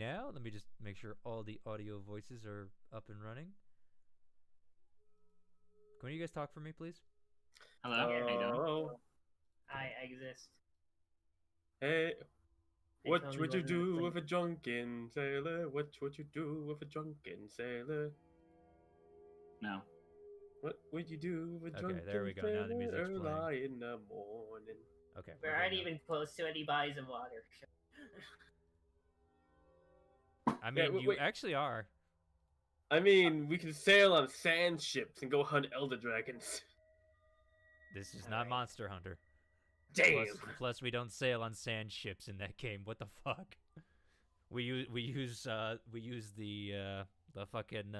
now. Let me just make sure all the audio voices are up and running. Can you guys talk for me, please? Hello. How you doing? Hello. I exist. Hey, They what told me would you wasn't do listening. with a drunken sailor? What would you do with a drunken sailor? No. What would you do with a Okay, drunken there we go. Now the music's sailor playing. early in the morning? Okay. We we're aren't good now. even close to any bodies of water. I mean, wait, you wait. actually are. I mean, we can sail on sand ships and go hunt elder dragons. This is not Alright. Monster Hunter. Damn. Plus, we don't sail on sand ships in that game. What the fuck? We use the fucking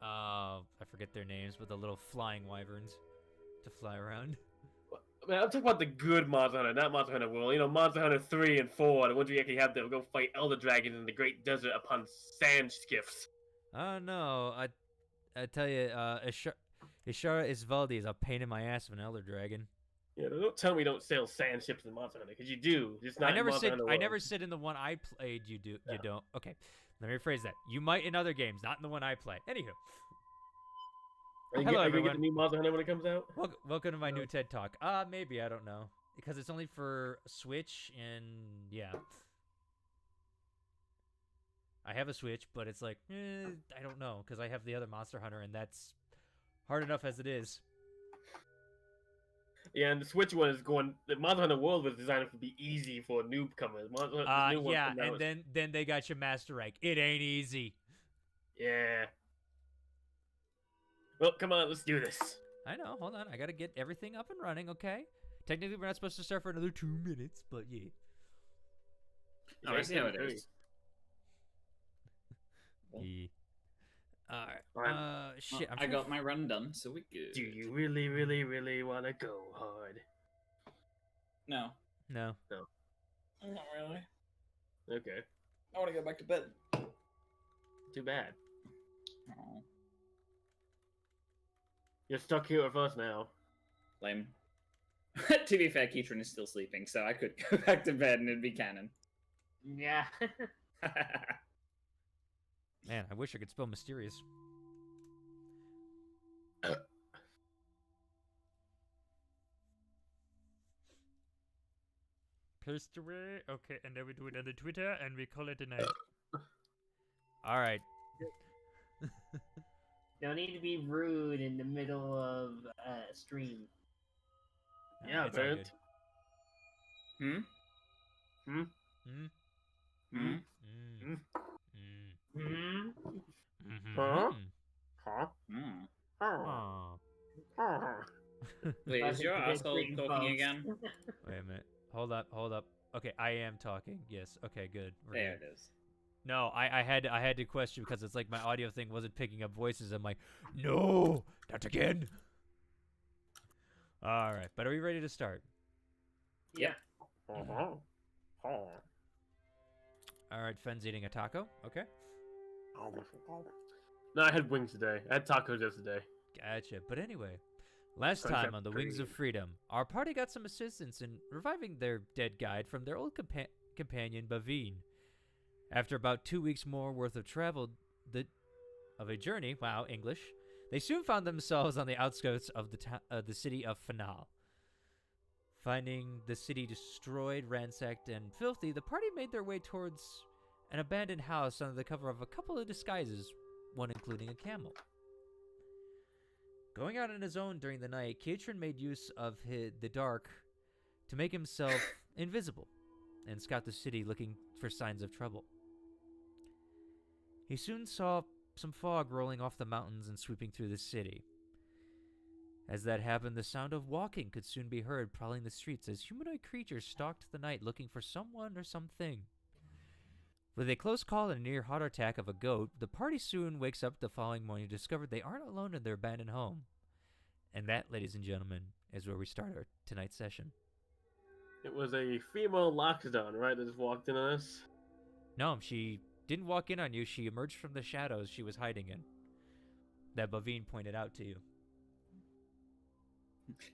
I forget their names, but the little flying wyverns to fly around. Man, I'm talking about the good Monster Hunter, not Monster Hunter World. You know, Monster Hunter 3 and 4, the ones we actually have to go fight elder dragons in the great desert upon sand skiffs. Oh no, I tell you, Ishara Isvaldi is a pain in my ass of an elder dragon. Yeah, don't tell me you don't sail sand ships in Monster Hunter, because you do. Just not I never in Monster said Hunter I World. never said in the one I played you do you Yeah. don't. Okay, let me rephrase that. You might in other games, not in the one I play. Anywho, Are you Hello, gonna get everyone. the new Monster Hunter when it comes out? welcome to my No. new TED Talk. Maybe, I don't know, because it's only for Switch, and yeah. I have a Switch, but it's like, I don't know, because I have the other Monster Hunter, and that's hard enough as it is. Yeah, and the Switch one is going. The Monster Hunter World was designed to be easy for newcomers. The new one Yeah, coming out and then they got your Master Rank. It ain't easy. yeah. Well, come on, let's do this. I know. Hold on, I gotta get everything up and running. Okay. Technically, we're not supposed to start for another 2 minutes, but yeah. Oh, I see how it is. Yeah. All right. Alright. Shit. I got my run done, so we good. Do you really, really, really want to go hard? No. No. Not really. Okay. I want to go back to bed. Too bad. Oh, You're stuck here with us now. lame. To be fair, Keitron is still sleeping, so I could go back to bed and it'd be canon. Yeah. Man, I wish I could spell mysterious. Paste away. Okay, and then we do it on the Twitter, and we call it a night. All right. Don't need to be rude in the middle of stream. Yeah, it's all Bert. good. Hmm? Mm. Hmm? Mm. Mm. Hmm? Mhm. Huh? Huh? Hmm. Huh? Aw. Wait, is your Classic asshole Green talking folks. again? Wait a minute. Hold up. Okay, I am talking. Yes. Okay, good. We're There good. it is. No, I had to question because it's like my audio thing wasn't picking up voices. I'm like, no, not again. All right, but are we ready to start? Yeah. Uh-huh. Huh. All right, Fenn's eating a taco. Okay, No, I had wings today. I had tacos yesterday. gotcha. But anyway, last Concept time on the Wings of green. Freedom, our party got some assistance in reviving their dead guide from their old companion Bavine. After about 2 weeks more worth of travel, of a journey, wow, English, they soon found themselves on the outskirts of the city of Fanal. Finding the city destroyed, ransacked, and filthy, the party made their way towards an abandoned house under the cover of a couple of disguises, one including a camel. Going out on his own during the night, Keitron made use of the dark to make himself invisible and scout the city looking for signs of trouble. He soon saw some fog rolling off the mountains and sweeping through the city. As that happened, the sound of walking could soon be heard prowling the streets as humanoid creatures stalked the night looking for someone or something. With a close call and a near heart attack of a goat, the party soon wakes up the following morning to discover they aren't alone in their abandoned home. And that, ladies and gentlemen, is where we start our tonight's session. It was a female lockdown, right? That just walked in on us. No, she didn't walk in on you. She emerged from the shadows she was hiding in. That Bavine pointed out to you.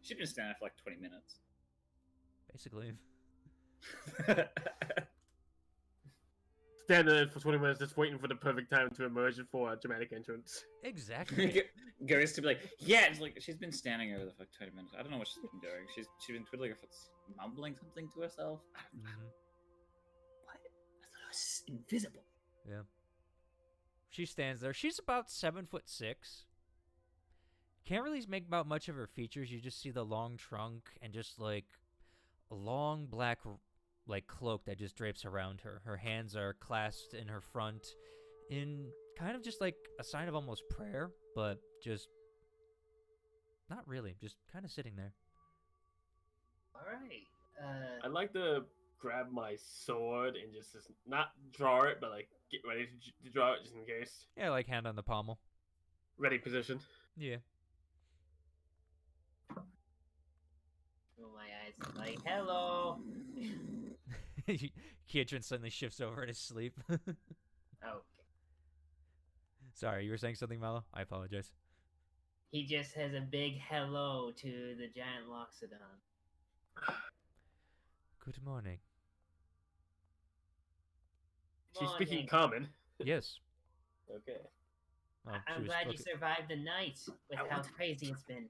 She's been standing for like 20 minutes. Basically. standing there for 20 minutes just waiting for the perfect time to emerge for a dramatic entrance. Exactly. Goes to be like, yeah, it's like she's been standing over there for like 20 minutes. I don't know what she's been doing. She's been twiddling her foot, mumbling something to herself. Mhm. What? I thought it was invisible. Yeah. She stands there. She's about 7'6". Can't really make out much of her features. You just see the long trunk and just like a long black like cloak that just drapes around her. Her hands are clasped in her front in kind of just like a sign of almost prayer, but just not really, just kind of sitting there. All right. I'd like to grab my sword and just not draw it, but like get ready to draw it just in case. Yeah, like hand on the pommel. Ready position. Yeah. Roll my eyes and like, hello. Kietran suddenly shifts over in his sleep. Okay. Sorry, you were saying something, Mallow? I apologize. He just has a big hello to the giant Loxodon. Good morning. She's speaking Morning. common. Yes. Okay. Oh, she I'm was glad you looking- survived the night with I how want- crazy it's been.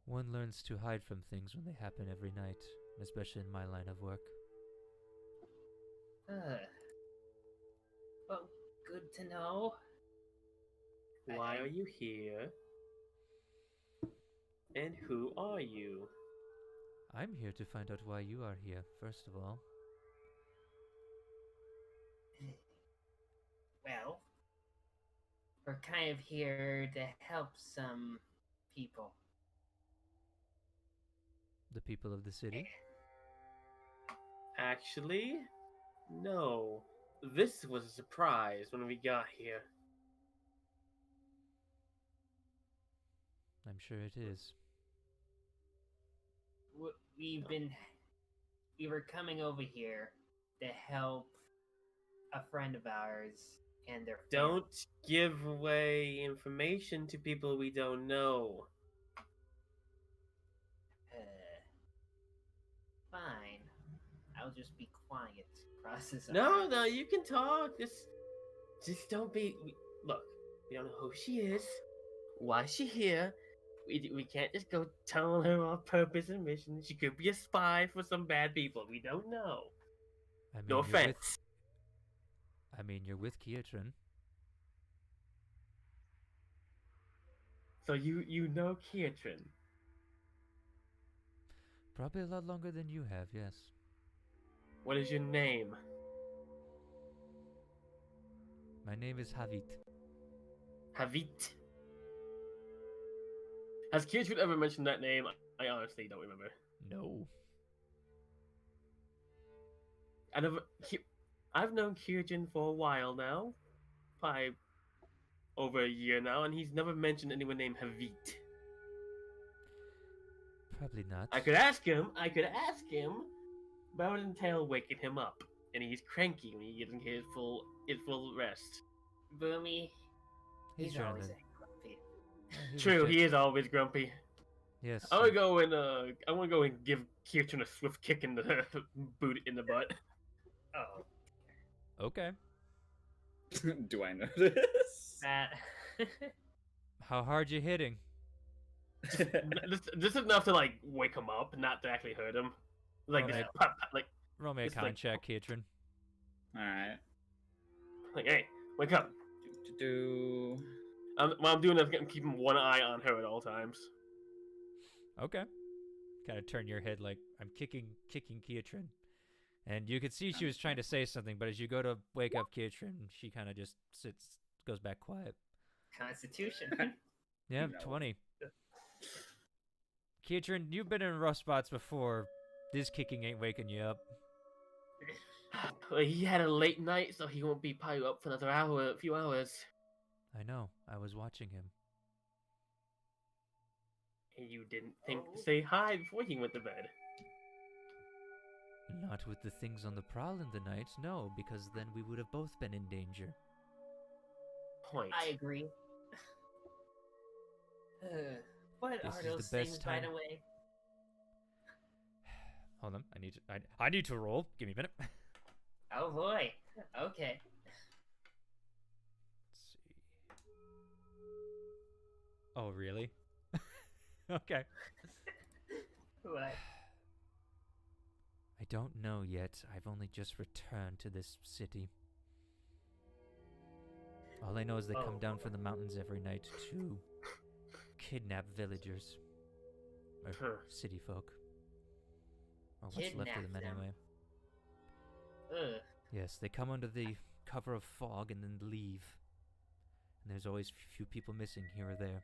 One learns to hide from things when they happen every night, especially in my line of work. Well, good to know. Why are you here? And who are you? I'm here to find out why you are here, first of all. Well, we're kind of here to help some people. The people of the city? Actually, no. This was a surprise when we got here. I'm sure it is. We were coming over here to help a friend of ours and their family. Don't give away information to people we don't know. Fine. I'll just be quiet. Process. No, no, you can talk. Just don't be. Look, we don't know who she is. Why is she here? We can't just go telling her our purpose and mission. She could be a spy for some bad people. We don't know. I mean, No offense. You're with Kietran. So you know Kietran. Probably a lot longer than you have, yes. What is your name? My name is Havit. Havit. Has Kietran ever mentioned that name? I honestly don't remember. No. I've known Kietran for a while now. Probably over a year now, and he's never mentioned anyone named Havit. Probably not. I could ask him, but it would entail waking him up. And he's cranky when he doesn't get his full rest. Boomy. He's He's trying always to- grumpy. was True, just- he is always grumpy. Yes. I wanna go and give Kietran a swift kick in the boot in the butt. Oh, Okay. Do I notice? that. How hard you hitting? Just enough to like wake him up, not to actually hurt him. Like Oh, this, yeah. like Roll me a It's con like- check, Kietran. Alright. hey, wake up. Do. While I'm doing that, I'm keeping one eye on her at all times. Okay. Kind of turn your head like I'm kicking Kietran. And you could see she was trying to say something, but as you go to wake up Kietran, she kind of just goes back quiet. Constitution. Yeah, No. 20. Kietran, you've been in rough spots before. This kicking ain't waking you up. Well, he had a late night, so he won't be probably up for another hour, a few hours. I know. I was watching him. And you didn't think to say hi before he went to bed. Not with the things on the prowl in the night, no, because then we would have both been in danger. Point. I agree. What This are is the those best things, by time. the way? Hold on. I need to roll. Give me a minute. Oh boy. Okay. Let's see. Oh, really? Okay. What? I don't know yet. I've only just returned to this city. All I know is they come down from the mountains every night to kidnap villagers. Or city folk. Or what's left of them Kidnap them? anyway. Ugh. Yes, they come under the cover of fog and then leave. And there's always few people missing here or there.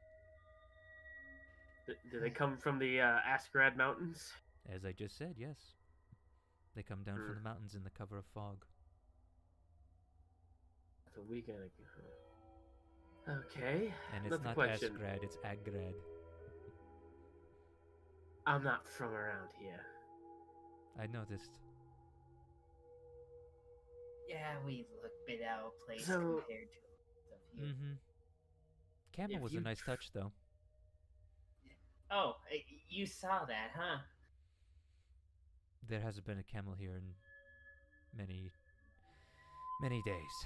Do they come from the Asgrad Mountains? As I just said, yes. They come down from the mountains in the cover of fog. So we gotta go. Okay. And it's Another not question. Asgrad, it's Agrad. I'm not from around here. I noticed. Yeah, we look a bit out of place So- compared to stuff here. Mm-hmm. Camel If was a you nice touch, though. Oh, you saw that, huh? There hasn't been a camel here in many days.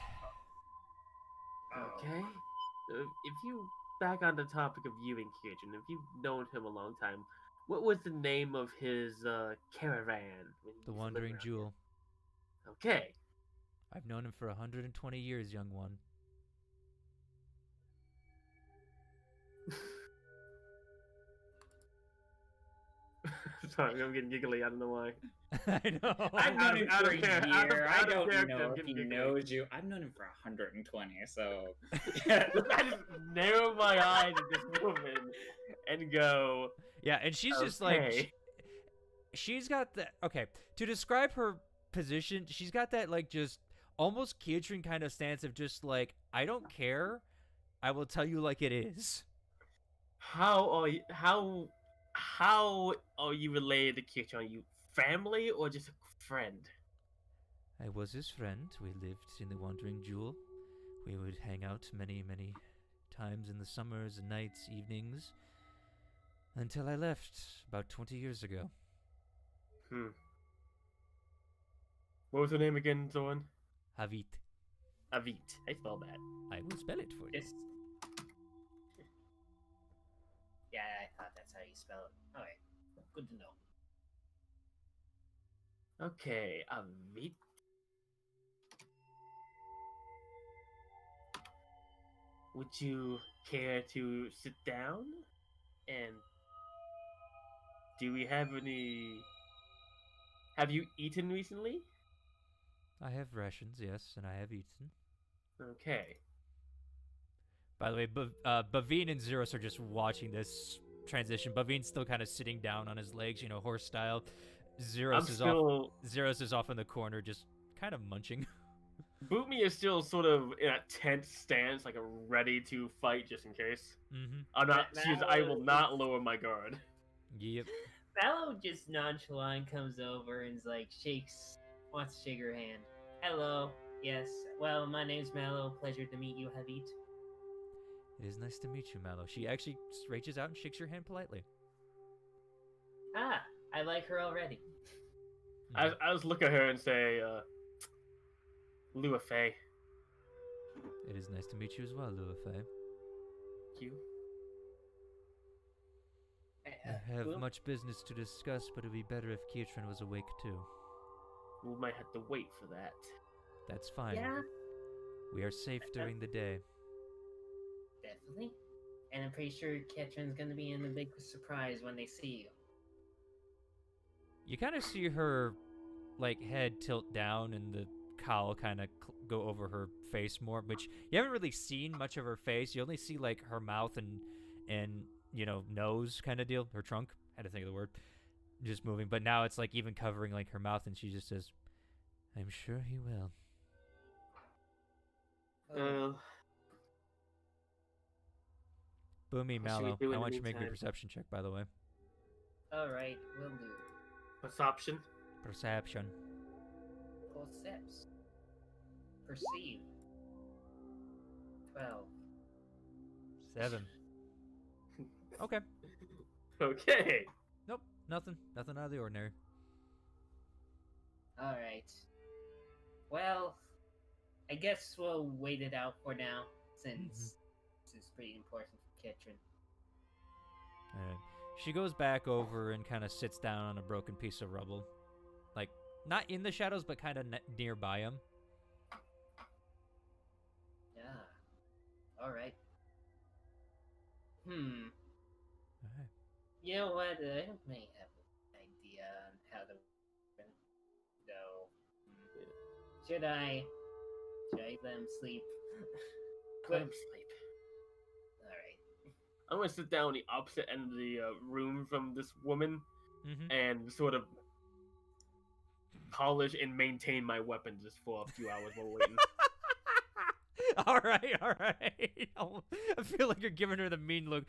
Okay. If you back on the topic of you and Kirchen, if you've known him a long time, what was the name of his caravan? When he The used to live Wandering around Jewel. here? Okay. I've known him for 120 years, young one. Sorry, I'm getting giggly. I don't know why. I know. I've known him out for of a character, year. I out of don't character, know I'm if getting he giggly. knows you. I've known him for 120, so. I just narrow my eyes at this woman and go, Yeah, and she's just like, okay. she's got that. Okay, to describe her position, she's got that like just almost Kietrin kind of stance of just like, I don't care. I will tell you like it is. How are you related to Kirchen? Are you family or just a friend? I was his friend. We lived in the Wandering Jewel. We would hang out many times in the summers and nights, evenings, until I left about 20 years ago. What was her name again, Zorn? Havit. Avit. I spelled that. I will spell it for you. Just... Yeah, I thought that's how you spell it. Alright, good to know. Okay, Avit. Would you care to sit down? And do we have any... Have you eaten recently? I have rations, yes, and I have eaten. Okay. By the way, Bavine and Zeros are just watching this transition. Bavine's still kind of sitting down on his legs, you know, horse style. Zeros is off in the corner, just kind of munching. Bootme is still sort of in a tense stance, like ready to fight just in case. Mm-hmm. I'm not. I will not lower my guard. Yep. Mallow just nonchalant comes over and like wants to shake her hand. Hello. Yes. Well, my name's Mallow. Pleasure to meet you, Havit. It is nice to meet you, Mallow. She actually reaches out and shakes your hand politely. Ah, I like her already. I just look at her and say, Lua Fei. It is nice to meet you as well, Luafei. Thank you. I have much business to discuss, but it would be better if Kietrin was awake too. We might have to wait for that. That's fine. Yeah, We are safe during the day. definitely. And I'm pretty sure Ketrin's gonna be in a big surprise when they see you. You kind of see her, like, head tilt down and the cowl kind of go over her face more, which you haven't really seen much of her face. You only see, like, her mouth and you know, nose kind of deal. Her trunk. I had to think of the word. Just moving. But now it's, like, even covering, like, her mouth, and she just says, I'm sure he will. Boomy, What should we Mallow, do in I the want you to make me a meantime? perception check, by the way. Alright, will do. Perception. Perception. Percepts. Perceive. 12. 7. Okay. Okay. Nope. Nothing out of the ordinary. Alright. Well, I guess we'll wait it out for now, since this is pretty important for Ketrin. She goes back over and kind of sits down on a broken piece of rubble. Like, not in the shadows, but kind of nearby him. Yeah. Alright. Alright. You know what? I may have an idea on how to go. Should I let him sleep? Let him sleep. Alright. I'm gonna sit down on the opposite end of the room from this woman Mm-hmm. and sort of polish and maintain my weapon just for a few hours while waiting. All right. I feel like you're giving her the mean look.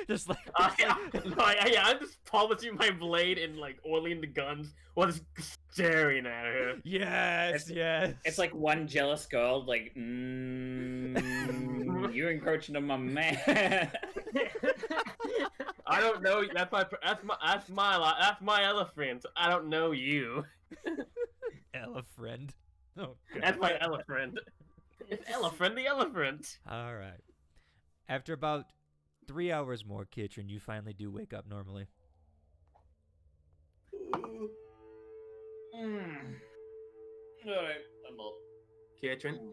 Just like. I'm just polishing my blade and like oiling the guns while just staring at her. Yes. It's like one jealous girl, like, you encroaching on my man. I don't know. That's my elephant. I don't know you. Elephant. Oh, God. That's my elephant. It's elephant the elephant. All right. After about 3 hours more, Kitrin, you finally do wake up normally. Alright, I'm up. Katrin,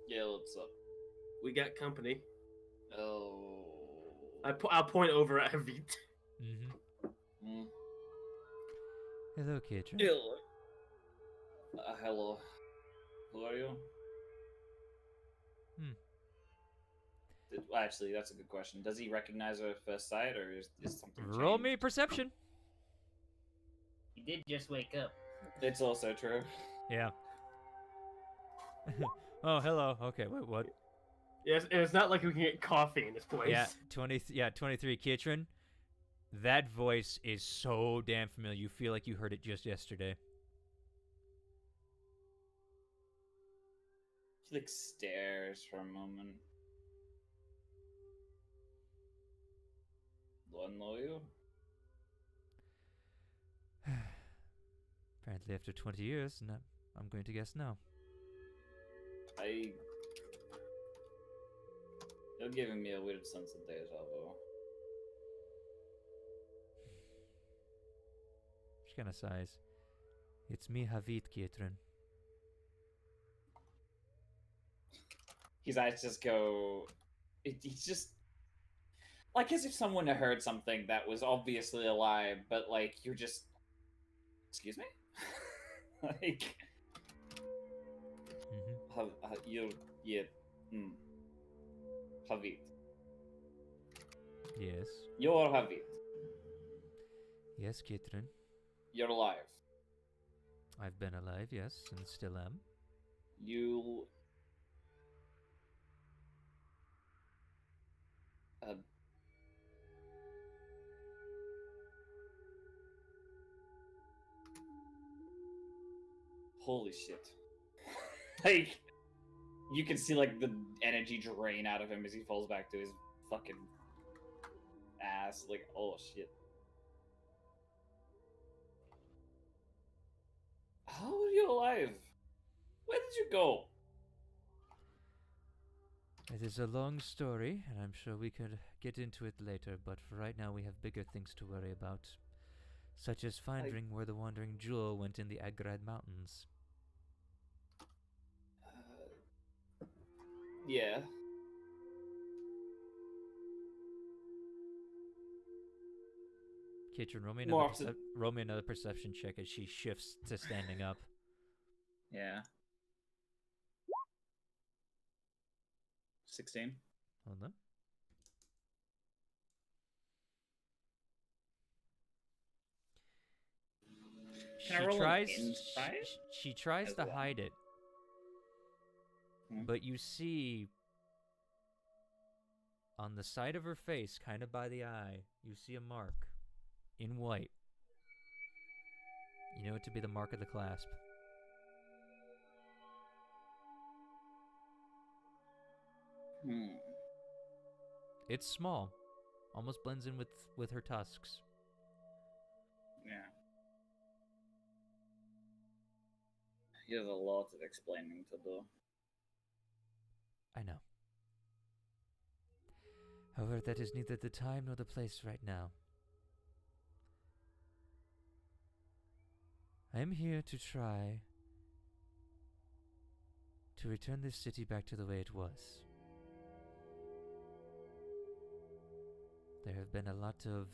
Yeah, what's up? we got company. Oh. I'll point over at Havit. Mm-hmm. Hello, Kitrin. Hello. Hello. Who are you? Actually, that's a good question. Does he recognize her at first sight, or is something Roll changed? me perception. You did just wake up. It's also true. Yeah. Oh, hello. Okay, wait, what? Yes, and it's not like we can get coffee in this place. Yeah, 23, Kitrin. That voice is so damn familiar. You feel like you heard it just yesterday. She like stares for a moment. Do I know you? Apparently, after 20 years, no, I'm going to guess no. You're giving me a weird sense of deja vu. She kind of sighs. It's me, Havit, Kitrin. His eyes just go. He's just like as if someone had heard something that was obviously a lie, but like you're just. Excuse me. Like. Mm-hmm. Havit. Yes. You're Havit. Yes, Kitrin. You're alive. I've been alive, yes, and still am. You. Holy shit. Like, you can see, like, the energy drain out of him as he falls back to his fucking ass. Like, oh shit. How are you alive? Where did you go? It is a long story, and I'm sure we could get into it later, but for right now we have bigger things to worry about, such as finding where the wandering jewel went in the Agrad Mountains. Yeah. Kitchen, roll me another perception check as she shifts to standing up. Yeah. 16. Hold on. Can I roll an insight She tries as to well? hide it, Hmm. but you see on the side of her face, kind of by the eye, you see a mark in white. You know it to be the mark of the clasp. It's small, almost blends in with her tusks. Yeah. You have a lot of explaining to do. I know. However, that is neither the time nor the place right now. I am here to try to return this city back to the way it was. There have been a lot of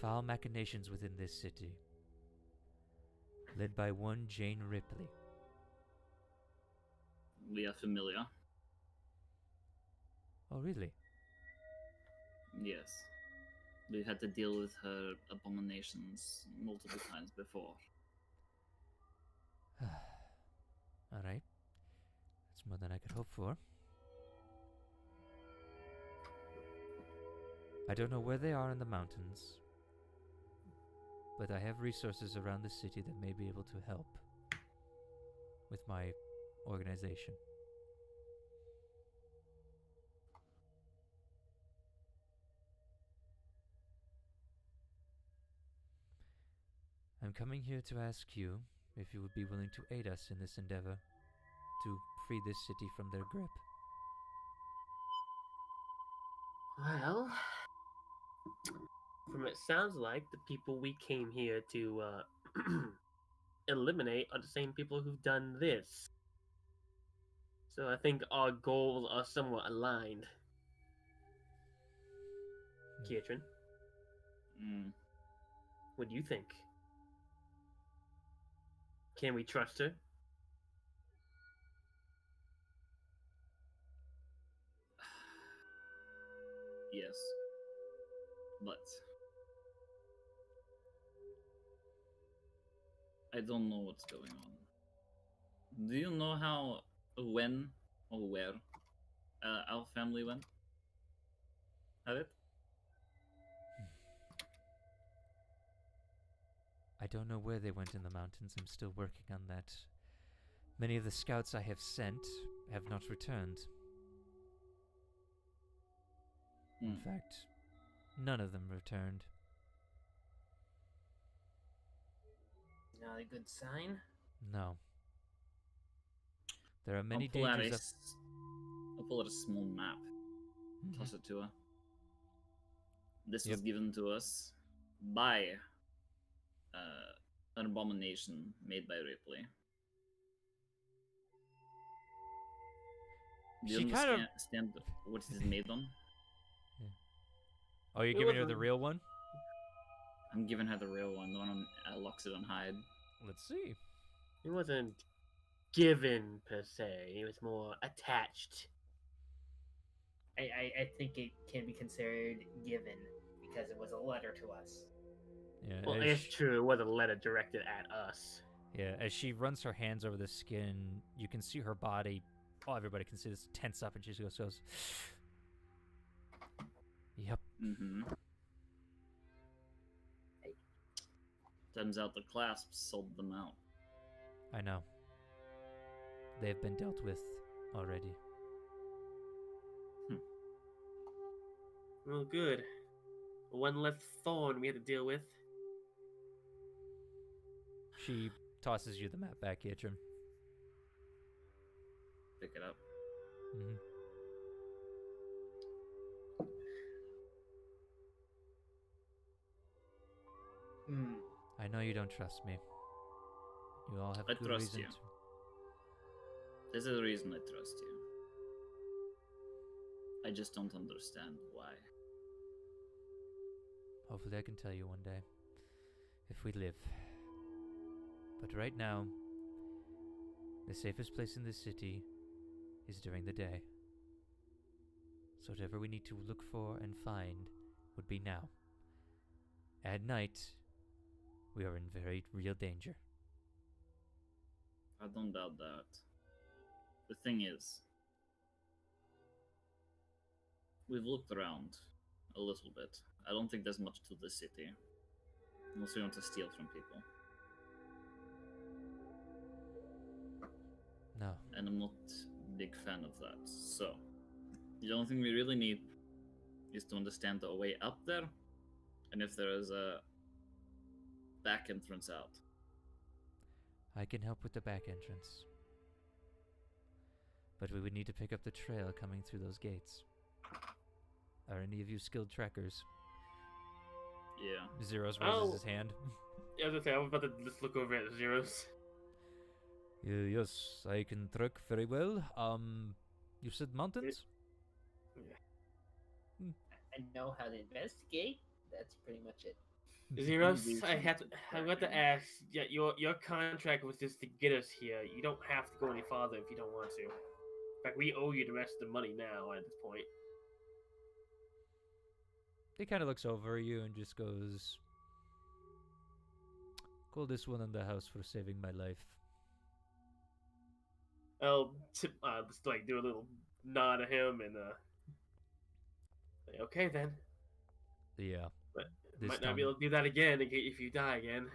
foul machinations within this city, led by one Jane Ripley. We are familiar. Oh, really? Yes. We've had to deal with her abominations multiple times before. Alright. That's more than I could hope for. I don't know where they are in the mountains, but I have resources around the city that may be able to help with my organization. I'm coming here to ask you if you would be willing to aid us in this endeavor to free this city from their grip. Well, from it sounds like the people we came here to eliminate are the same people who've done this. So I think our goals are somewhat aligned. Kietrin, what do you think? Can we trust her? Yes. But I don't know what's going on. Do you know how, when, or where our family went? Have it? I don't know where they went in the mountains. I'm still working on that. Many of the scouts I have sent have not returned. In fact, none of them returned. Not a good sign. No. There are many I'll pull out a small map. Toss it to her. This was given to us by an abomination made by Ripley. Do you She kind of... understand what it is made on? Oh, you're giving her the real one? I'm giving her the real one, the one on locks it on hide. Let's see. It wasn't given per se. It was more attached. I think it can be considered given because it was a letter to us. Yeah, Well, it's true. It was a letter directed at us. Yeah, as she runs her hands over the skin, you can see her body. Oh, everybody can see this tense up, and she goes, "Yep." Mm-hmm. Turns out the clasps sold them out. I know. They have been dealt with already. Well, good. One less thorn we had to deal with. She tosses you the map back, Yitrim. Pick it up. I know you don't trust me. You all have I good trust reason you. to. There's a reason I trust you. I just don't understand why. Hopefully I can tell you one day. If we live. But right now, the safest place in this city is during the day. So whatever we need to look for and find would be now. At night, we are in very real danger. I don't doubt that. The thing is, we've looked around a little bit. I don't think there's much to the city. Unless we want to steal from people. No. And I'm not a big fan of that. So, the only thing we really need is to understand the way up there, and if there is a back entrance out. I can help with the back entrance. But we would need to pick up the trail coming through those gates. Are any of you skilled trackers? Yeah. Zeros raises his hand. Yeah, I was gonna say, I was about to just look over at Zeros. Yes, I can track very well. You said mountains? I know how to investigate. That's pretty much it. Zeros, I'm going to ask, yeah, your contract was just to get us here. You don't have to go any farther if you don't want to. In fact, we owe you the rest of the money now at this point. He kind of looks over at you and just goes, call this one in the house for saving my life. I'll just like do a little nod at him and say, okay then. Yeah. But This might not time- be able to do that again if you die again.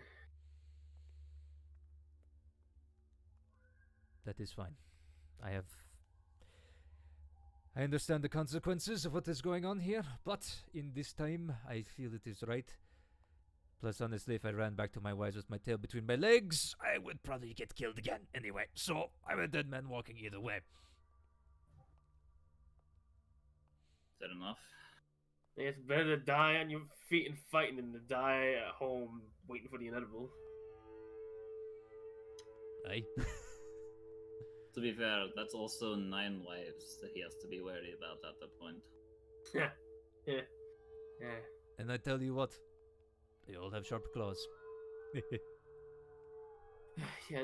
That is fine. I understand the consequences of what is going on here, but in this time, I feel it is right. Plus, honestly, if I ran back to my wives with my tail between my legs, I would probably get killed again anyway. So, I'm a dead man walking either way. Is that enough? It's better to die on your feet and fighting than to die at home waiting for the inevitable. Aye. To be fair, that's also 9 lives that he has to be wary about at that point. Yeah. And I tell you what, they all have sharp claws. Yeah,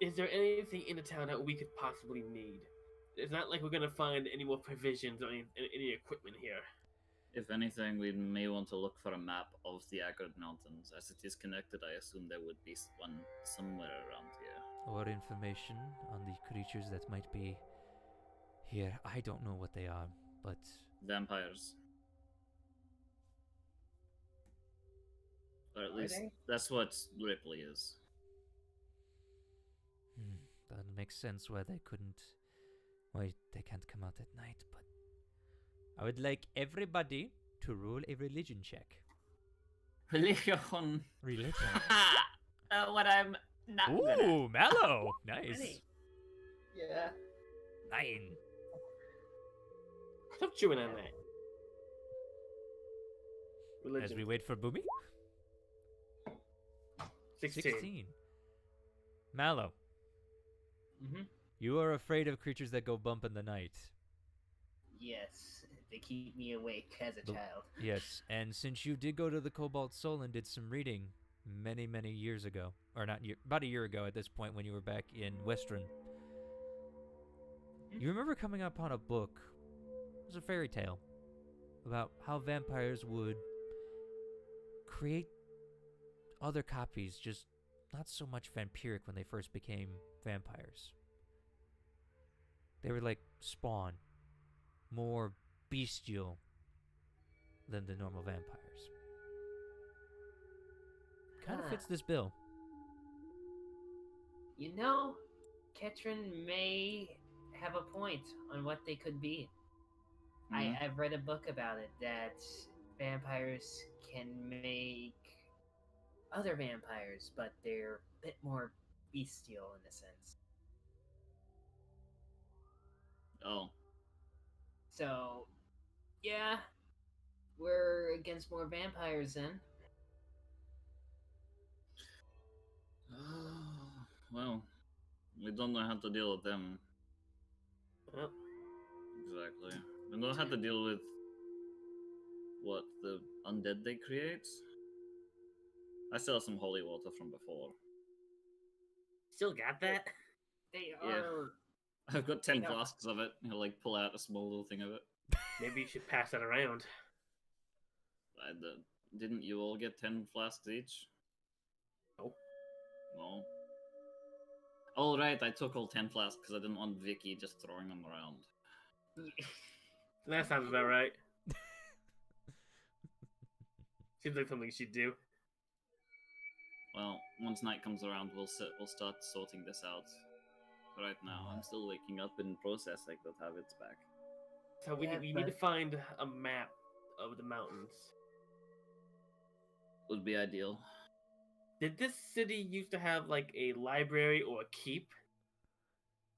is there anything in the town that we could possibly need? It's not like we're gonna find any more provisions or any equipment here. If anything, we may want to look for a map of the Agard Mountains. As it is connected, I assume there would be one somewhere around here. Or information on the creatures that might be here. I don't know what they are, but Vampires. Or at Are least they? that's what Ripley is. that makes sense why they can't come out at night, but I would like everybody to roll a religion check. Religion. Religion. What I'm not good at. Ooh, Mallow! Nice. Ready. Yeah. 9. Stop chewing on that. Religion. As we wait for Boomy. 16. Mallow, Mm-hmm. you are afraid of creatures that go bump in the night. Yes, they keep me awake as a The- child. Yes, and since you did go to the Cobalt Soul and did some reading many, many years ago, or not about a year ago at this point when you were back in Western, you remember coming upon a book, it was a fairy tale, about how vampires would create other copies, just not so much vampiric when they first became vampires. They were like Spawn, more bestial than the normal vampires. Kind of Huh. fits this bill. You know, Ketrin may have a point on what they could be. Mhm. I've read a book about it that vampires can make other vampires, but they're a bit more bestial in a sense. Oh, So, yeah, we're against more vampires then. well, we don't know how to deal with them. Well, Exactly. We know how to deal with what the undead they create. I still have some holy water from before. still got that? They Yeah. are. I've got 10 Yeah. flasks of it. He'll like pull out a small little thing of it. Maybe you should pass that around. Didn't you all get 10 flasks each? No. No. Oh, right, I took all 10 flasks because I didn't want Vicky just throwing them around. That sounds about right. Seems like something she'd do. Well, once night comes around, we'll start sorting this out. Right now, I'm still waking up and processing that habits back. So we Yeah, need to but- find a map of the mountains. Would be ideal. Did this city used to have like a library or a keep,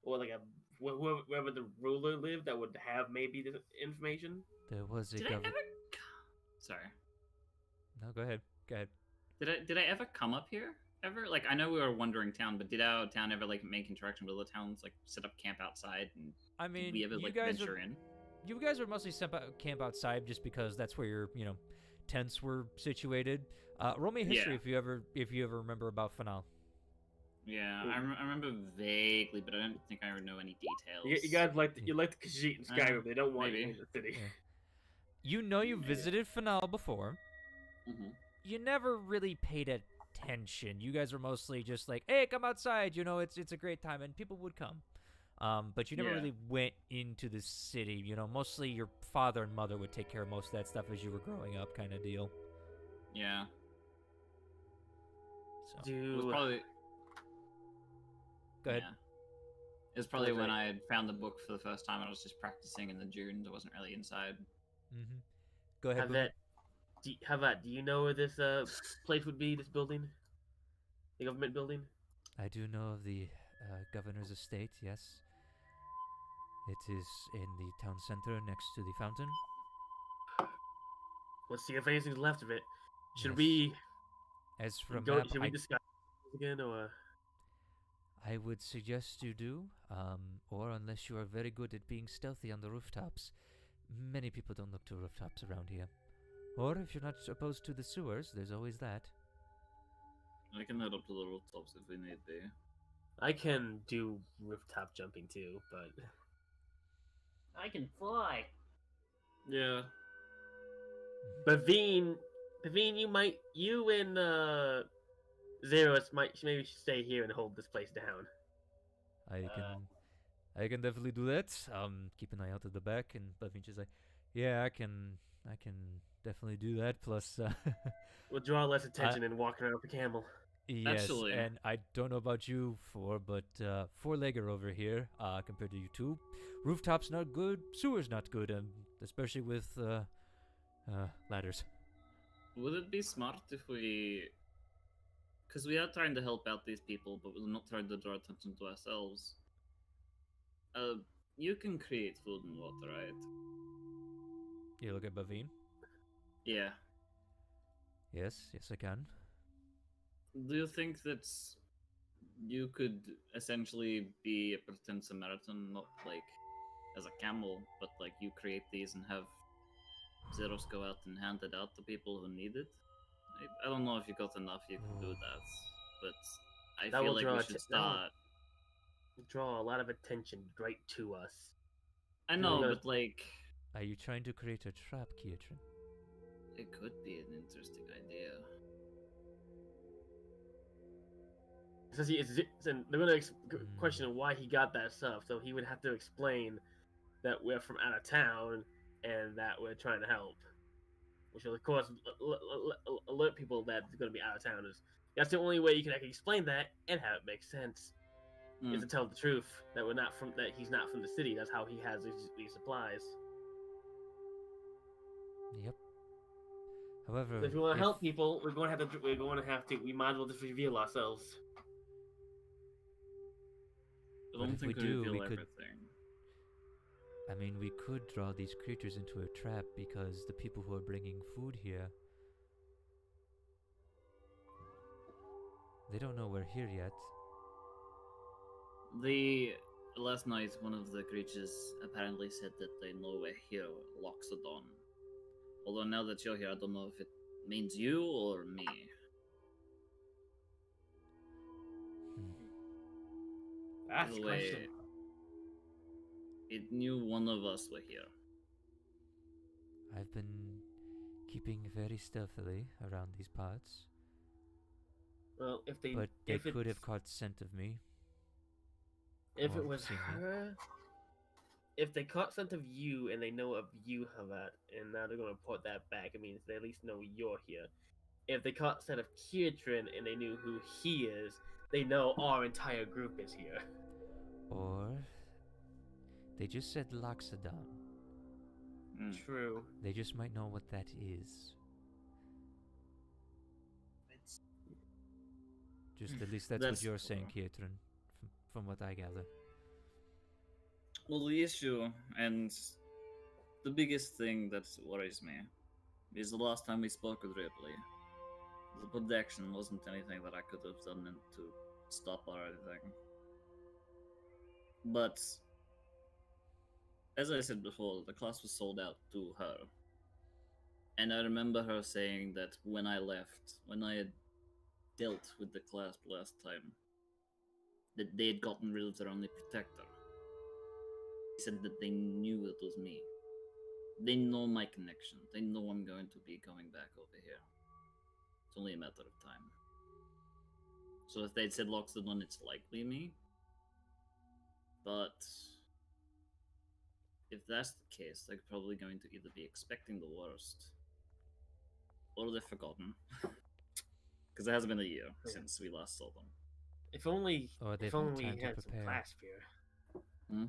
or like a wherever the ruler lived that would have maybe this information? There was a Did I government. ever? Sorry. No, go ahead. Go ahead. Did I ever come up here? Ever? Like, I know we were a wandering town, but did our town ever like make interaction with other towns? Like, set up camp outside, and I did mean, we ever you like guys venture are in? you guys were mostly camp outside just because that's where your tents were situated. Roll me a history Yeah. if you ever remember about Fanal. Yeah, I remember vaguely, but I don't think I know any details. You guys like you like the Khajiit in Skyrim. They don't want you maybe. in the city. Yeah. You know you Maybe. visited Fanal before. Mhm. You never really paid attention. You guys were mostly just like, "Hey, come outside." It's a great time, and people would come. But you never Yeah. really went into the city. Mostly your father and mother would take care of most of that stuff as you were growing up, kind of deal. Yeah. So It was Do probably. go ahead. Yeah. It was probably was when it? I had found the book for the first time. I was just practicing in the dunes. I wasn't really inside. Mm-hmm. Go ahead. have Boone. that? How about? Do you know where this place would be? This building, the government building. I do know of the governor's estate. Yes, it is in the town center next to the fountain. Let's see if anything's left of it. Should Yes. we As for a go? map, Should we discuss this again, or I would suggest you do, or unless you are very good at being stealthy on the rooftops. Many people don't look to rooftops around here. Or if you're not opposed to the sewers, there's always that. I can head up to the rooftops if we need be. I can do rooftop jumping too, but I can fly. Yeah. Bavine, you and Zeros maybe should stay here and hold this place down. I can definitely do that. Keep an eye out at the back, and Bavinch like, yeah, I can definitely do that. Plus, We'll draw less attention and walk around with a camel. yes, Actually- and I don't know about you four, but four-legger over here, compared to you two, rooftops not good, sewers not good, especially with ladders. Would it be smart if we. Because we are trying to help out these people, but we're not trying to draw attention to ourselves. You can create food and water, right? You look at Bavine. Yeah. Yes, I can. Do you think that you could essentially be a pretend Samaritan, not like as a camel, but like you create these and have Zeros go out and hand it out to people who need it? I don't know if you got enough you can do that, but I That feel will like draw we atten- should that will- start. Draw a lot of attention right to us. I know, No. but like Are you trying to create a trap, Kietrin? it could be an interesting idea. Says and they're gonna question why he got that stuff, so he would have to explain that we're from out of town and that we're trying to help, which will of course alert people that it's gonna be out of towners. That's the only way you can actually explain that and have it make sense. Is to tell the truth that he's not from the city. That's how he has these supplies. Yep. However, So if we want to help people, we're going to have to. We might as well just reveal ourselves. I But don't if think we we do, reveal we could- everything. I mean, we could draw these creatures into a trap because the people who are bringing food here, they don't know we're here yet. Last night, one of the creatures apparently said that they know we're here, Loxodon. Although now that you're here, I don't know if it means you or me. That's Either the way, question. it knew one of us were here. I've been keeping very stealthily around these parts, Well, if they could have caught scent of me. if or it was seen me. her, if they caught scent of you and they know of you, Havat, and now they're gonna report that back, it means they at least know you're here. If they caught scent of Kietrin and they knew who he is, they know our entire group is here. Or they just said Loxodon. True. They just might know what that is. Just at least that's what you're saying, Kietran, from what I gather. Well, the issue and the biggest thing that worries me is the last time we spoke with Ripley. The protection wasn't anything that I could have done to stop or anything. But as I said before, the class was sold out to her. And I remember her saying that when I left, when I had dealt with the class last time, that they had gotten rid of their only protector. He said that they knew it was me. They know my connection. They know I'm going to be going back over here. It's only a matter of time. So if they'd said locks the one, it's likely me. But if that's the case, they're probably going to either be expecting the worst, or they've forgotten. Because it has been a year since we last saw them. If only, Or they've if had only time we to had some prepare. class fear. Hmm?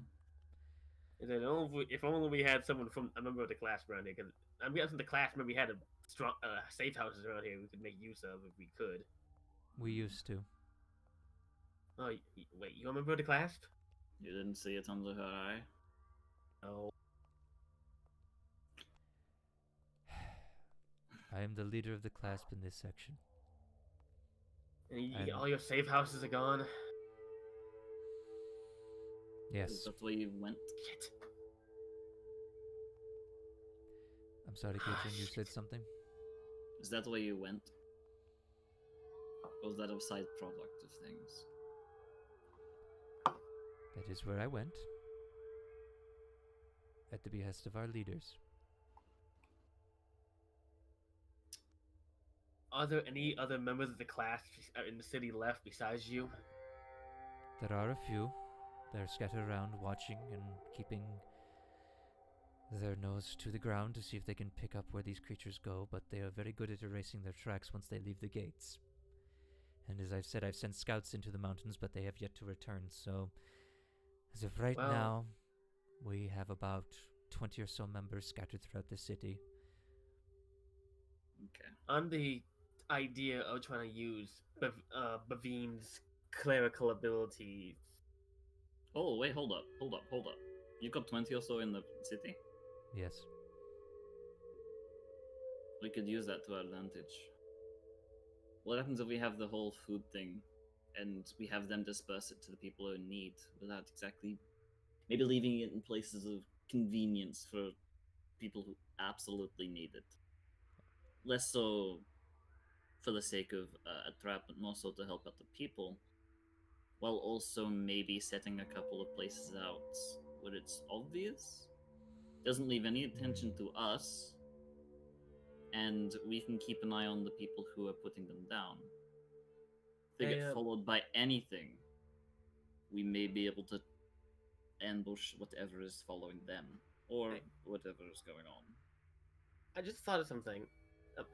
If only we had someone from a member of the class around here. Because I'm guessing the class maybe had a strong safe houses around here we could make use of if we could. We used to. Oh, wait, you remember the clasp? You didn't see it under her eye? Oh. I am the leader of the clasp in this section. And all your safe houses are gone? Yes. Is that where you went? Shit. I'm sorry, Kitchen, you said something? Is that where you went? Or was that a side product of things? That is where I went. At the behest of our leaders. Are there any other members of the class in the city left besides you? There are a few. They're scattered around watching and keeping their nose to the ground to see if they can pick up where these creatures go, but they are very good at erasing their tracks once they leave the gates. And as I've said, I've sent scouts into the mountains, but they have yet to return, so as of right now, we have about 20 or so members scattered throughout the city. Okay. On the idea of trying to use Bavine's clerical abilities. Oh, wait, hold up. You got 20 or so in the city? Yes. We could use that to our advantage. What happens if we have the whole food thing, and we have them disperse it to the people who are in need, without exactly... maybe leaving it in places of convenience for people who absolutely need it. Less so for the sake of a trap, but more so to help out the people, while also maybe setting a couple of places out where it's obvious, doesn't leave any attention to us, and we can keep an eye on the people who are putting them down. If they get followed by anything, we may be able to ambush whatever is following them, or whatever is going on. I just thought of something.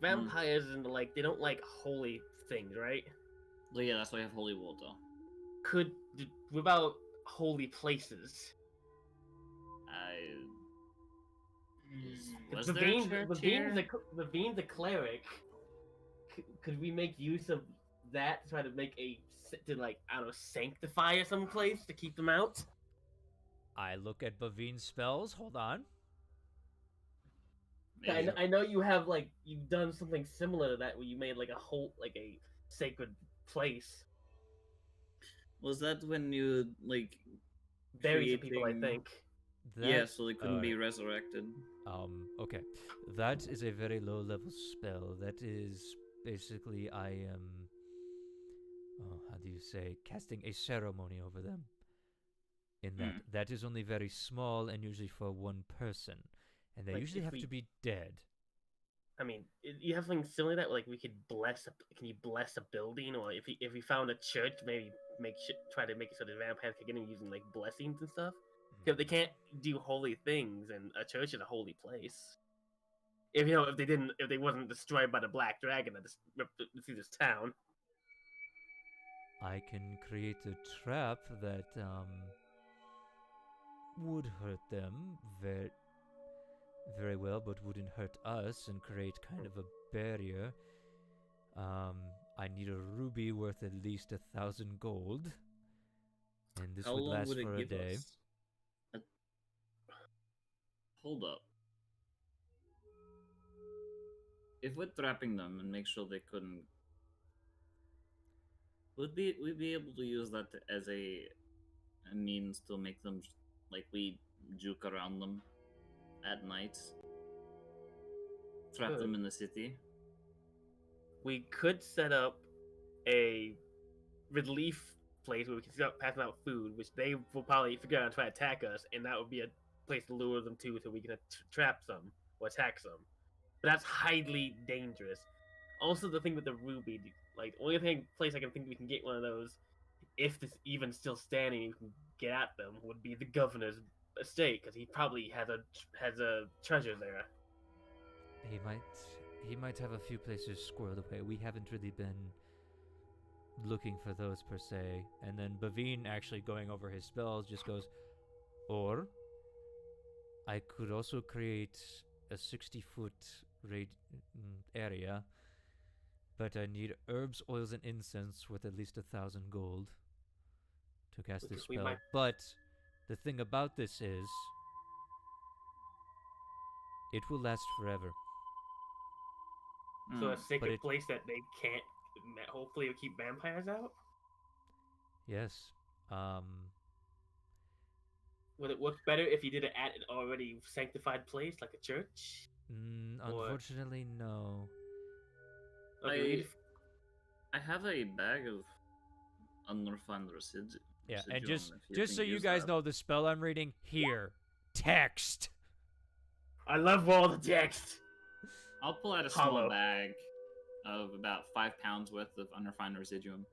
Vampires and they don't like holy things, right? Well, yeah, that's why I have holy water. What about holy places? Was there a church here? Bavine's a cleric. Could we make use of that to try to make sanctify some place to keep them out? I look at Bavine's spells. Hold on. I know you have you've done something similar to that where you made a sacred place. Was that when you buried some people? I think. Yeah, so they couldn't be resurrected. Okay. That is a very low level spell. That is basically I am how do you say, casting a ceremony over them. In that is only very small and usually for one person. And they usually have to be dead. I mean, you have something similar to that. We could bless. Can you bless a building, or if we found a church, maybe try to make it so the vampires can get in using blessings and stuff. Because they can't do holy things, and a church is a holy place. If they wasn't destroyed by the black dragon that ripped through this town. I can create a trap that would hurt them very well, but wouldn't hurt us, and create kind of a barrier. I need a ruby worth at least 1,000 gold. And this How would long last would it for a give day. us? Hold up. If we're trapping them and make sure they couldn't, would we be able to use that as a means to make them like we juke around them at night, trap them Could. in the city? We could set up a relief place where we can start passing out food, which they will probably figure out and try to attack us, and that would be a place to lure them to so we can trap some or attack some. But that's highly dangerous. Also, the thing with the ruby, like, the only place I can think we can get one of those, if this even still standing, we can get at them, would be the governor's estate, because he probably has a treasure there. He might have a few places squirreled away. We haven't really been looking for those per se. And then Bavine, actually going over his spells, just goes, or I could also create a 60-foot area, but I need herbs, oils, and incense worth at least 1,000 gold to cast this We spell. might- But the thing about this is, it will last forever. So a Hmm. sacred it- place that they can't, hopefully, will keep vampires out. Yes. Would it work better if you did it at an already sanctified place, like a church? Or- Unfortunately, no. Okay, we need to I have a bag of unrefined residuum. Yeah, and just if so can you use guys that. know, the spell I'm reading here, text. I love all the text. I'll pull out a small Hollow. bag of about 5 pounds worth of unrefined residuum.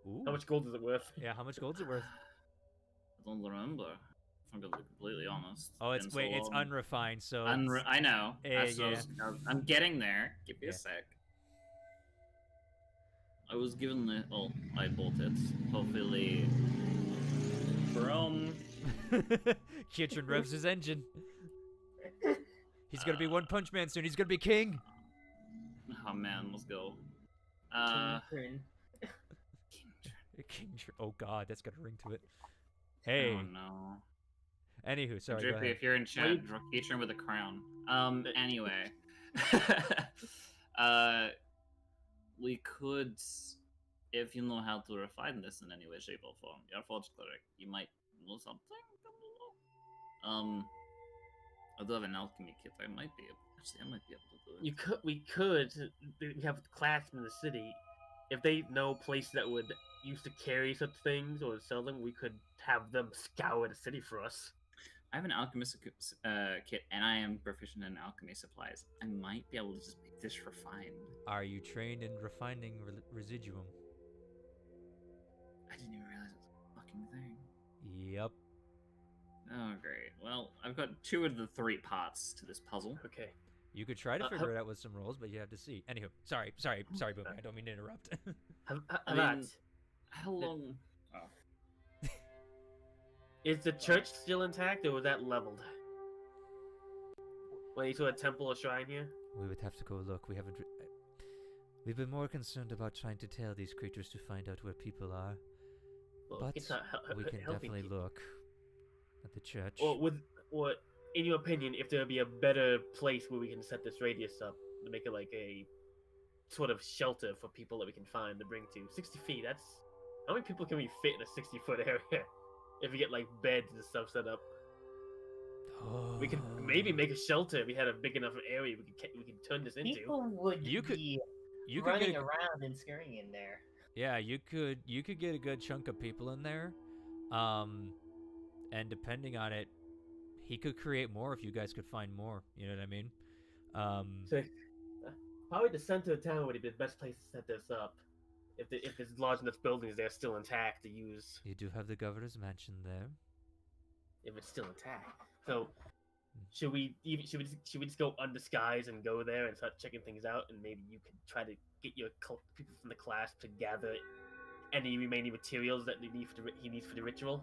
Ooh. How much gold is it worth? Yeah, how much gold's it worth? I don't remember. If I'm gonna be completely honest. Oh, it's Been so it's long. unrefined, so I know. Yeah, That's what I yeah. was- I'm getting there. Give me Yeah. a sec. I was given the. Oh, I bought it. Hopefully. From. Kitchen revs his engine. He's gonna be One Punch Man soon. He's gonna be king. Oh man, let's go. Turn. King. Oh God, that's got a ring to it. Hey. Oh no. Anywho, sorry. Go Drippy, ahead. if you're in chat, Wait. draw Keacher with a crown. Anyway. We could, if you know how to refine this in any way, shape, or form, you're a forge cleric, you might know something? I do have an alchemy kit, I might be able to do it. We have class in the city. If they know places that would used to carry such things or sell them, we could have them scour the city for us. I have an alchemist kit, and I am proficient in alchemy supplies. I might be able to just make this refined. Are you trained in refining residuum? I didn't even realize it was a fucking thing. Yep. Oh, great. Well, I've got 2 of the 3 parts to this puzzle. Okay. You could try to how- figure it out with some rolls, but you have to see. Anywho, sorry, Boomer. I don't mean to interrupt. I mean, how long? Oh. Is the church still intact, or was that leveled? Any sort of temple or shrine here? We would have to go look. We haven't. We've been more concerned about trying to tail these creatures to find out where people are. Well, But it's not we can helping definitely people. look at the church. Or in your opinion, if there would be a better place where we can set this radius up to make it like a sort of shelter for people that we can find to bring to 60 feet. That's how many people can we fit in a 60-foot area? If we get like beds and stuff set up, we could maybe make a shelter. If we had a big enough area, we could turn this into. People would You could- be You could running get. around and scurrying in there. Yeah, you could get a good chunk of people in there, and depending on it, he could create more if you guys could find more. You know what I mean? So, probably the center of town would be the best place to set this up. If there's large enough buildings, they're still intact to use. You do have the governor's mansion there. If it's still intact. So, should we just go undisguised and go there and start checking things out, and maybe you could try to get your people from the class to gather any remaining materials that he needs for the ritual.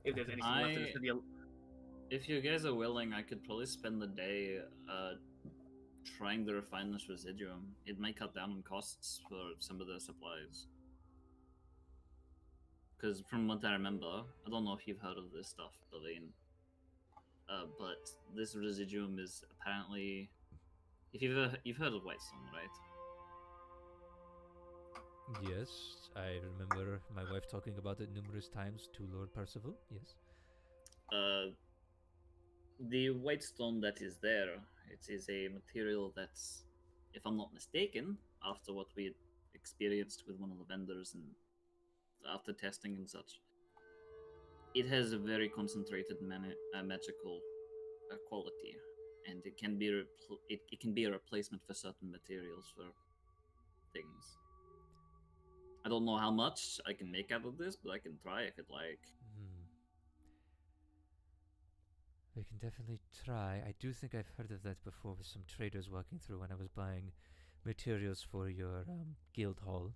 If there's anything left in the city. If you guys are willing, I could probably spend the day trying to refine this residuum. It might cut down on costs for some of the supplies. Because from what I remember, I don't know if you've heard of this stuff, Levine, but this residuum is apparently... If you've heard of Whitestone, right? Yes, I remember my wife talking about it numerous times to Lord Percival. Yes. The Whitestone that is there, it is a material that's, if I'm not mistaken, after what we experienced with one of the vendors and after testing and such, it has a very concentrated magical quality, and it can be it can be a replacement for certain materials for things. I don't know how much I can make out of this, but I can try if you'd like. We can definitely try. I do think I've heard of that before with some traders walking through when I was buying materials for your guild hall.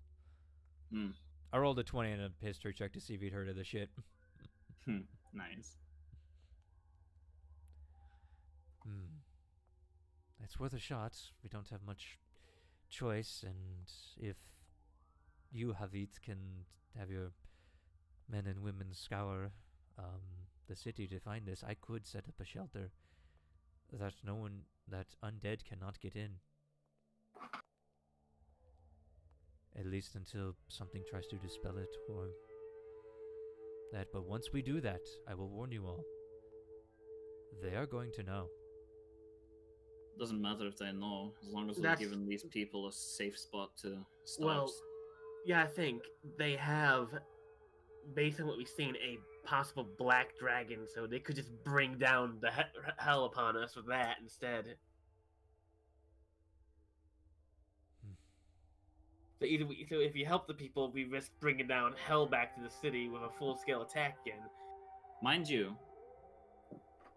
I rolled a 20 and a history check to see if he'd heard of the shit. Nice. It's worth a shot. We don't have much choice, and if you, Havit, can have your men and women scour the city to find this, I could set up a shelter that that undead cannot get in. At least until something tries to dispel it or that. But once we do that, I will warn you all. They are going to know. Doesn't matter if they know, as long as we're giving these people a safe spot to start. Well, yeah, I think they have, based on what we've seen, a possible black dragon, so they could just bring down the hell upon us with that instead. So so if you help the people, we risk bringing down hell back to the city with a full-scale attack again. Mind you,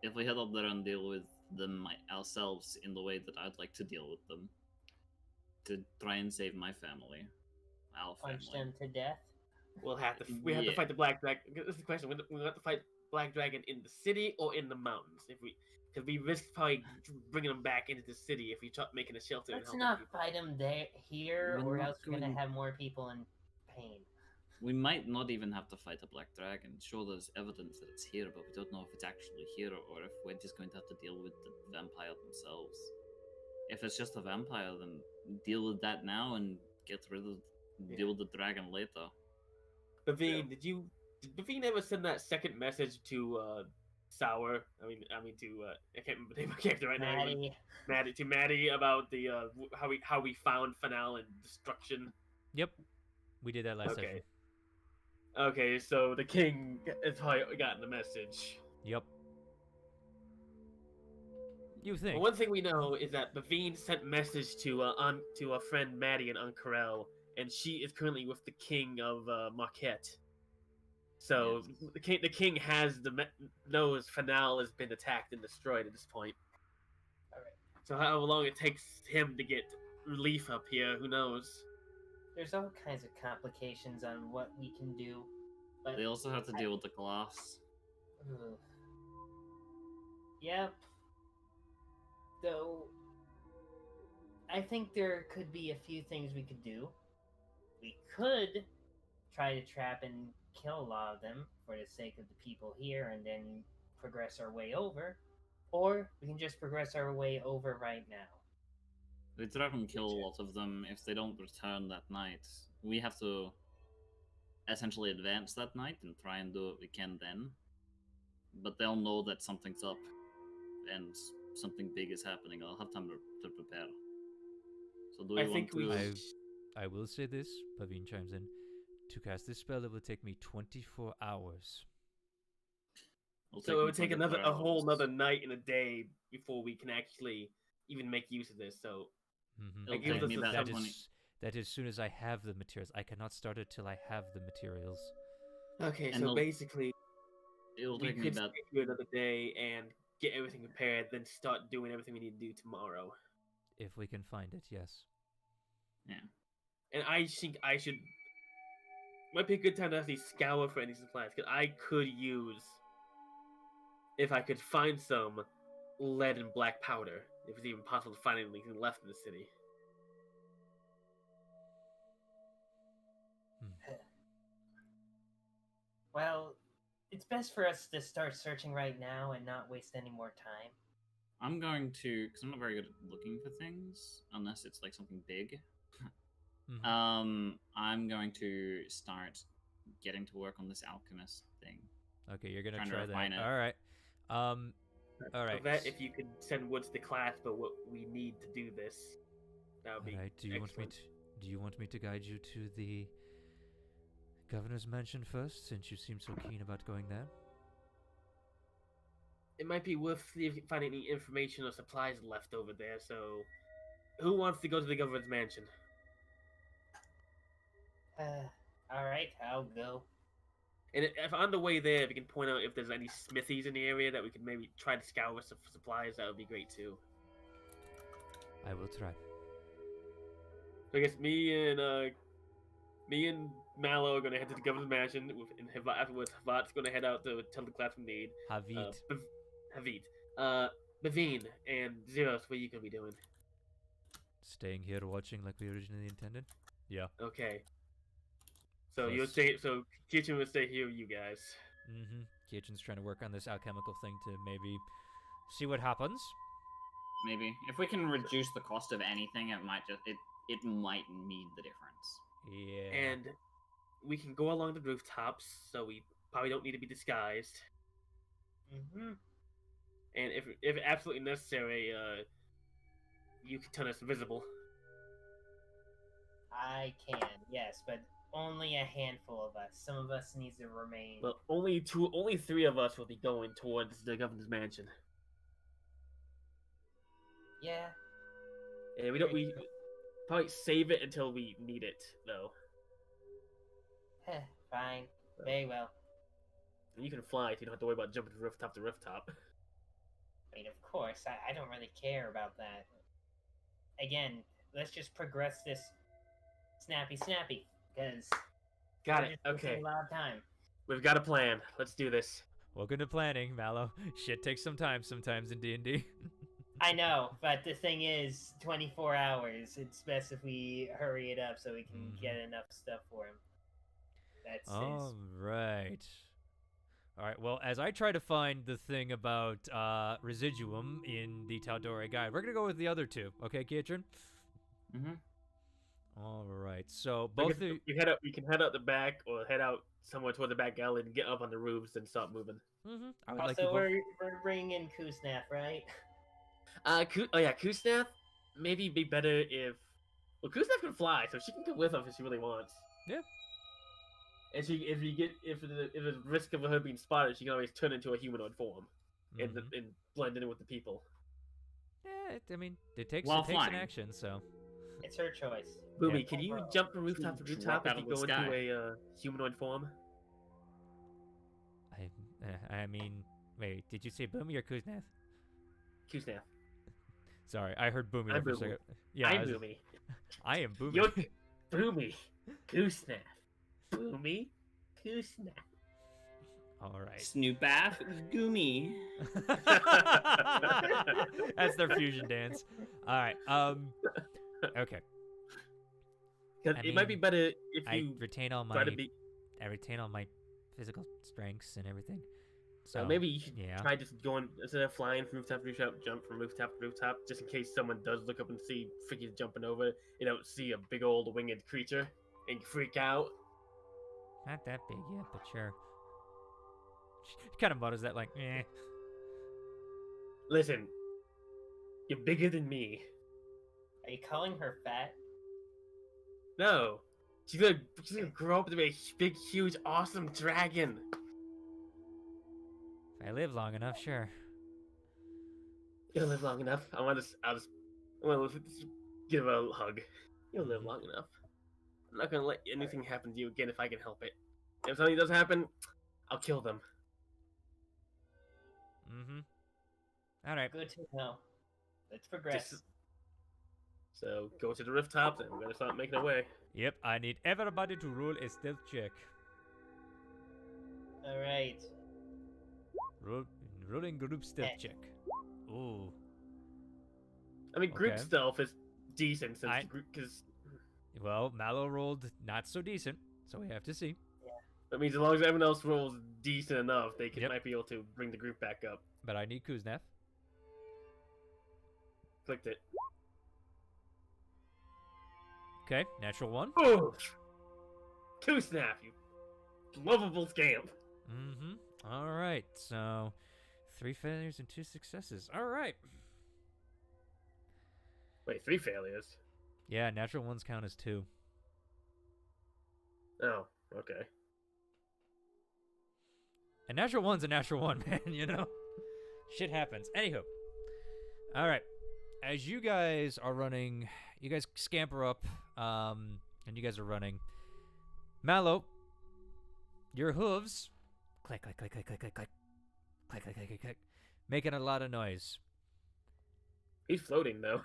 if we head up there and deal with them ourselves in the way that I'd like to deal with them, to try and save my family, our family. Punch them to death. We'll have to. We have to fight the black dragon. This is the question: we have to fight black dragon in the city or in the mountains? Because we risk probably bringing them back into the city if we try making a shelter. Let's not fight them here, We're or not else we're gonna going- have more people in pain. We might not even have to fight a black dragon. Sure, there's evidence that it's here, but we don't know if it's actually here or if we're just going to have to deal with the vampire themselves. If it's just a vampire, then deal with that now and deal with the dragon later. Bavine, did Bavine ever send that second message to Sour? I mean to I can't remember the name. I can't do it right now. Maddie about the how we found Fanal and destruction. Yep, we did that last session. Okay, so the king has probably gotten the message. Yep. You think? Well, one thing we know is that Bavine sent message to a friend Maddie in Ankarel, and she is currently with the king of Marquette. So yes. the king knows Fanal has been attacked and destroyed at this point. All right. So how long it takes him to get relief up here, who knows? There's all kinds of complications on what we can do. But They also have to deal with the glass. Ugh. Yep. Though, I think there could be a few things we could do. We could try to trap and kill a lot of them for the sake of the people here and then progress our way over. Or we can just progress our way over right now. We try and kill a lot of them if they don't return that night. We have to essentially advance that night and try and do what we can then. But they'll know that something's up and something big is happening. I'll have time to prepare. So do we want to... I will say this, Pavine chimes in. To cast this spell, it will take me 24 hours. So it would take a whole another night and a day before we can actually even make use of this. So that is as soon as I have the materials. I cannot start it till I have the materials. Okay, And so basically, it'll we take me could about... stay here another day and get everything prepared, then start doing everything we need to do tomorrow. If we can find it, yes. Yeah. And I think I should... Might be a good time to actually scour for any supplies, because I could use... If I could find some lead and black powder. if it's even possible to find anything left in the city. Well, it's best for us to start searching right now and not waste any more time. I'm going to, because I'm not very good at looking for things, unless it's like something big. Mhm. I'm going to start getting to work on this alchemist thing. Okay, you're gonna Trying to try refine that. it. All right. All right. Of that, if you could send Woods to class, but what we need to do this, that would be All right. Do you excellent. want me to guide you to the governor's mansion first, since you seem so keen about going there? It might be worth finding any information or supplies left over there. So, who wants to go to the governor's mansion? All right, I'll go. And if on the way there, if you can point out if there's any smithies in the area that we could maybe try to scour some supplies, that would be great too. I will try. So I guess me and Mallow are gonna head to the governor's mansion. Afterwards, Havat's gonna head out to tell the class we need. Havit. Havit. Bavine and Zeros, what are you gonna be doing? Staying here watching like we originally intended? Yeah. Okay. So Plus- you'll stay. So Kitchen will stay here with you guys. Mm-hmm. Kitchen's trying to work on this alchemical thing to maybe see what happens. Maybe if we can reduce the cost of anything, it might might mean the difference. Yeah. And we can go along the rooftops, so we probably don't need to be disguised. Mm-hmm. And if absolutely necessary, you can turn us invisible. I can, yes, but only a handful of us. Some of us needs to remain. But only 3 of us will be going towards the governor's mansion. Yeah. And we probably save it until we need it, though. Fine. Very well. And you can fly, so you don't have to worry about jumping from rooftop to rooftop. I mean, of course, I don't really care about that. Again, let's just progress this snappy, because Got we're it. just wasting Okay. a lot of time. We've got a plan. Let's do this. Welcome to planning, Mallow. Shit takes some time sometimes in D&D. I know, but the thing is, 24 hours. It's best if we hurry it up so we can get enough stuff for him. That's All right. All right. Well, as I try to find the thing about residuum in the tal'dorei guide, we're gonna go with the other two. Okay, Kitchen? Mm-hmm. All right. So I both guess the you can head out the back or head out somewhere toward the back alley and get up on the roofs and start moving. I would like you Also, both. we're bringing in Kusnaf, right? Kusnath, maybe be better if... Well, Kusnath can fly, so she can come with us if she really wants. Yeah. And if there's risk of her being spotted, she can always turn into a humanoid form and blend in with the people. Yeah, I mean, it takes While an flying. action, so. It's her choice. Boomy, Yeah. can you jump from rooftop to rooftop Drop if out you of the go into sky. a humanoid form? I mean, wait, did you say Boomy or Kuznath? Kusnath. Sorry, I heard Boomy I'm there for a Boomy. second. Yeah, I'm Boomy. I am Boomy. You're Boomy. Kusnath. Boomy. Kusnath. All right. Snoopath, Goomy. That's their fusion dance. All right. Okay. Because I it might be mean, better if I you retain all try my to be... physical strengths and everything. So maybe you should yeah. try just going, instead of flying from rooftop to rooftop, jump from rooftop to rooftop, just in case someone does look up and see freaking jumping over, you don't see a big old winged creature and freak out. Not that big yet, but sure. She kind of mutters that like, eh. Listen, you're bigger than me. Are you calling her fat? No, she's gonna grow up to be a big, huge, awesome dragon. If I live long enough, sure. You'll live long enough. I want to give her a hug. You'll live long enough. I'm not gonna let anything happen to you again if I can help it. If something does happen, I'll kill them. All right. Good to know. Let's progress. So go to the rooftops and we're gonna start making our way. Yep, I need everybody to roll a stealth check. All right. Rolling group stealth check. Ooh. I mean, group Okay. stealth is decent since I- because Well, Mallow rolled not so decent, so we have to see. that means as long as everyone else rolls decent enough, they Yep. might be able to bring the group back up. But I need Kuzneth. Clicked it. Okay, natural 1. Oh, two snap, you lovable scamp. Mm-hmm. All right, so 3 failures and 2 successes. All right. Wait, 3 failures. Yeah, natural 1s count as 2. Oh, okay. A natural 1's a natural 1, man, you know? Shit happens. Anywho. All right. As you guys are running, you guys scamper up, and you guys are running. Mallow, your hooves, click, click, click, click, click, click, click, click, click, click, click, click, making a lot of noise. He's floating though.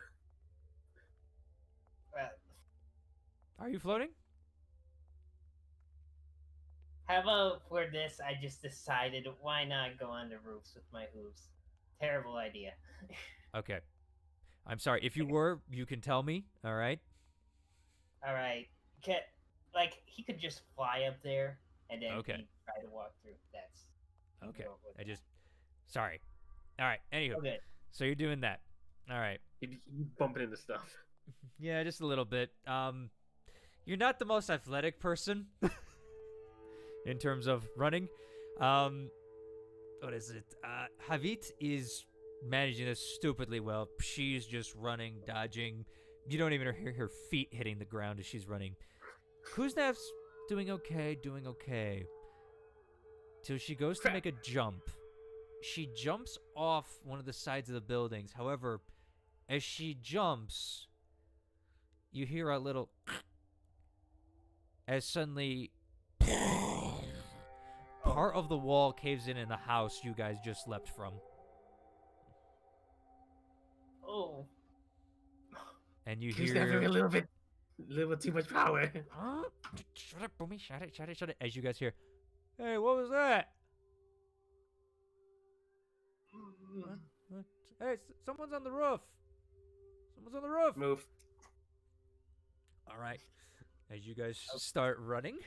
Are you floating? How about for this, I just decided why not go on the roofs with my hooves? Terrible idea. Okay. I'm sorry. If you were, you can tell me, all right? All right, like he could just fly up there and then Okay. he'd try to walk through. That's Okay. go with I that. just... Sorry. All right. Anywho. Okay. So you're doing that. All right. He's bumping into stuff. Yeah, just a little bit. You're not the most athletic person in terms of running. What is it? Havit is managing this stupidly well. She's just running, dodging. You don't even hear her feet hitting the ground as she's running. Kuznev's doing okay. Till she goes to make a jump. She jumps off one of the sides of the buildings. However, as she jumps, you hear a little as suddenly part of the wall caves in the house you guys just leapt from. Oh, And you He's having a hear... little bit too much power. Huh? Shut up, Boomy. Shut it. As you guys hear, hey, what was that? What? Hey, someone's on the roof. Move. All right. As you guys start running.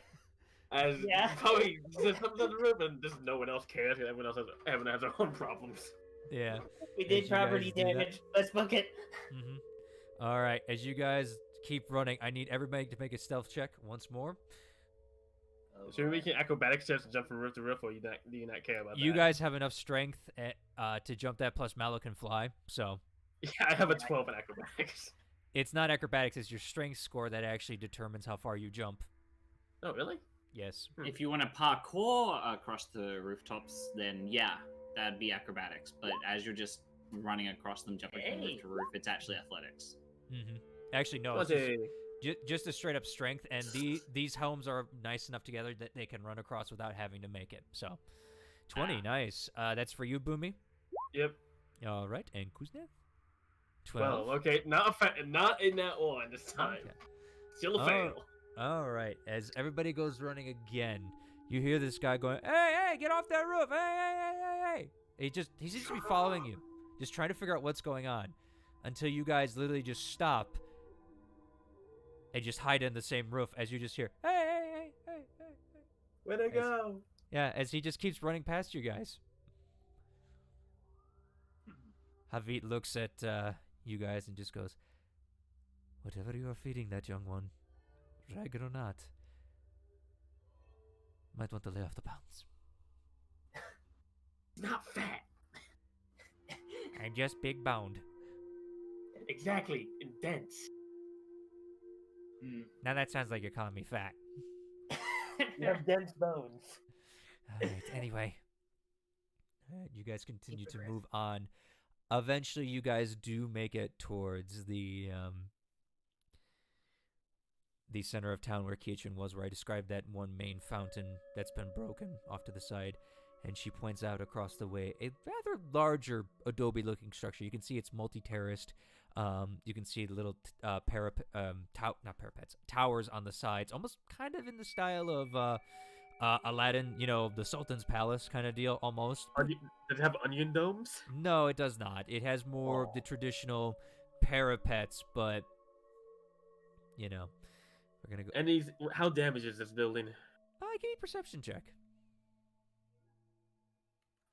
As Yeah. probably there's something on the roof and just no one else cares. Everyone else has their own problems. Yeah. we As did you property guys do that. damage. Let's book it. Mm-hmm. All right. As you guys keep running, I need everybody to make a stealth check once more. Should we make an acrobatics test to jump from roof to roof, or do you not care about that? You guys have enough strength to jump that, plus Mallow can fly. So Yeah, I have a 12 in acrobatics. it's not acrobatics, it's your strength score that actually determines how far you jump. Oh, really? Yes. If you want to parkour across the rooftops, then yeah, that'd be acrobatics. But as you're just running across them, jumping from roof to roof, it's actually athletics. Mm-hmm. Actually, no. It's Okay. just a straight up strength, and these homes are nice enough together that they can run across without having to make it. So, 20, nice. That's for you, Boomy. Yep. All right, and Kuzneth? 12. 12. Okay, not in that one this time. Okay. Still a Oh. fail. All right, as everybody goes running again, you hear this guy going, hey, get off that roof, hey. He seems to be following you, just trying to figure out what's going on, until you guys literally just stop and just hide in the same roof as you just hear, hey. Where'd I go? Yeah, as he just keeps running past you guys. Havit looks at you guys and just goes, whatever you are feeding that young one, dragon or not, might want to lay off the pounds. Not fat. I'm just big boned. Exactly. And dense. Now that sounds like you're calling me fat. You have dense bones. Alright, anyway. You guys continue to move on. Eventually, you guys do make it towards the center of town where Kiechin was, where I described that one main fountain that's been broken off to the side. And she points out across the way a rather larger adobe-looking structure. You can see it's multi-terraced. You can see the little towers on the sides, almost kind of in the style of Aladdin, the Sultan's Palace kind of deal, almost. Does it have onion domes? No, it does not. It has more of the traditional parapets, but you know, we're gonna go. And how damaged is this building? Give me a perception check.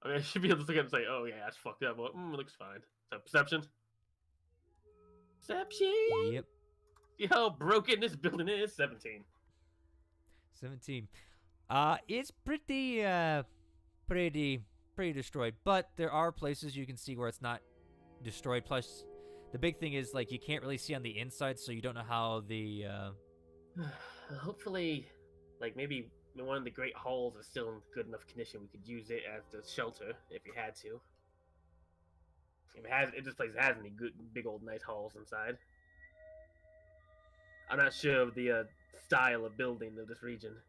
I mean, I should be able to look at it and say, "Oh yeah, that's fucked up." But it looks fine. So perception. Perception. Yep. See how broken this building is. 17. 17. It's pretty destroyed, but there are places you can see where it's not destroyed. Plus, the big thing is like you can't really see on the inside, so you don't know how the. Hopefully, like maybe one of the great halls is still in good enough condition. We could use it as the shelter if we had to. If this place has any good, big old nice halls inside. I'm not sure of the style of building of this region.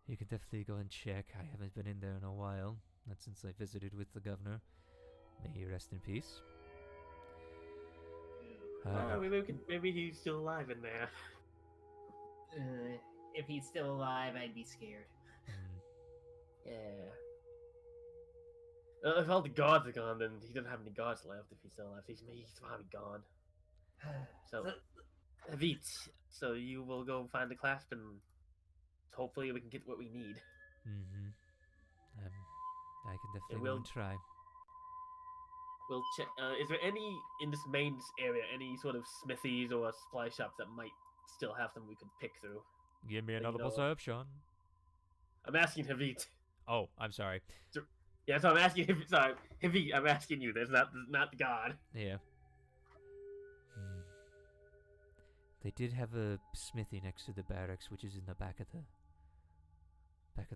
You can definitely go and check. I haven't been in there in a while. Not since I visited with the governor. May he rest in peace. Maybe he's still alive in there. If he's still alive, I'd be scared. Yeah. If all the gods are gone, then he doesn't have any gods left if he's still alive. He's probably gone. So, Avit, so you will go find the clasp and hopefully we can get what we need. I can definitely go and try. We'll check. Is there any in this main area, any sort of smithies or supply shops that might still have them we could pick through? Give me another know of? perception. I'm asking Havit. Oh, I'm sorry. Yeah, so I'm asking him. Sorry, Havit. I'm asking you. There's not the god. Yeah. They did have a smithy next to the barracks, which is in the back of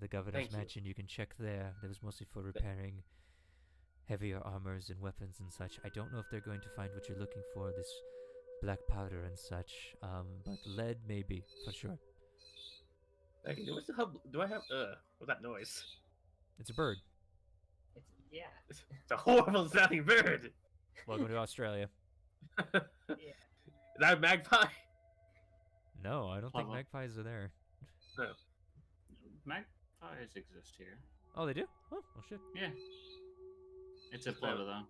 the governor's mansion. You can check there. That was mostly for repairing heavier armors and weapons and such. I don't know if they're going to find what you're looking for, this black powder and such. But lead maybe for sure. What's the hub? Do I have? What's that noise? It's a bird. Yeah. It's a horrible sounding bird. Welcome to Australia. Is that a magpie? No, I don't think magpies are there. No. Magpies exist here. Oh, they do? Oh, well, shit. Yeah. It's a photo, though.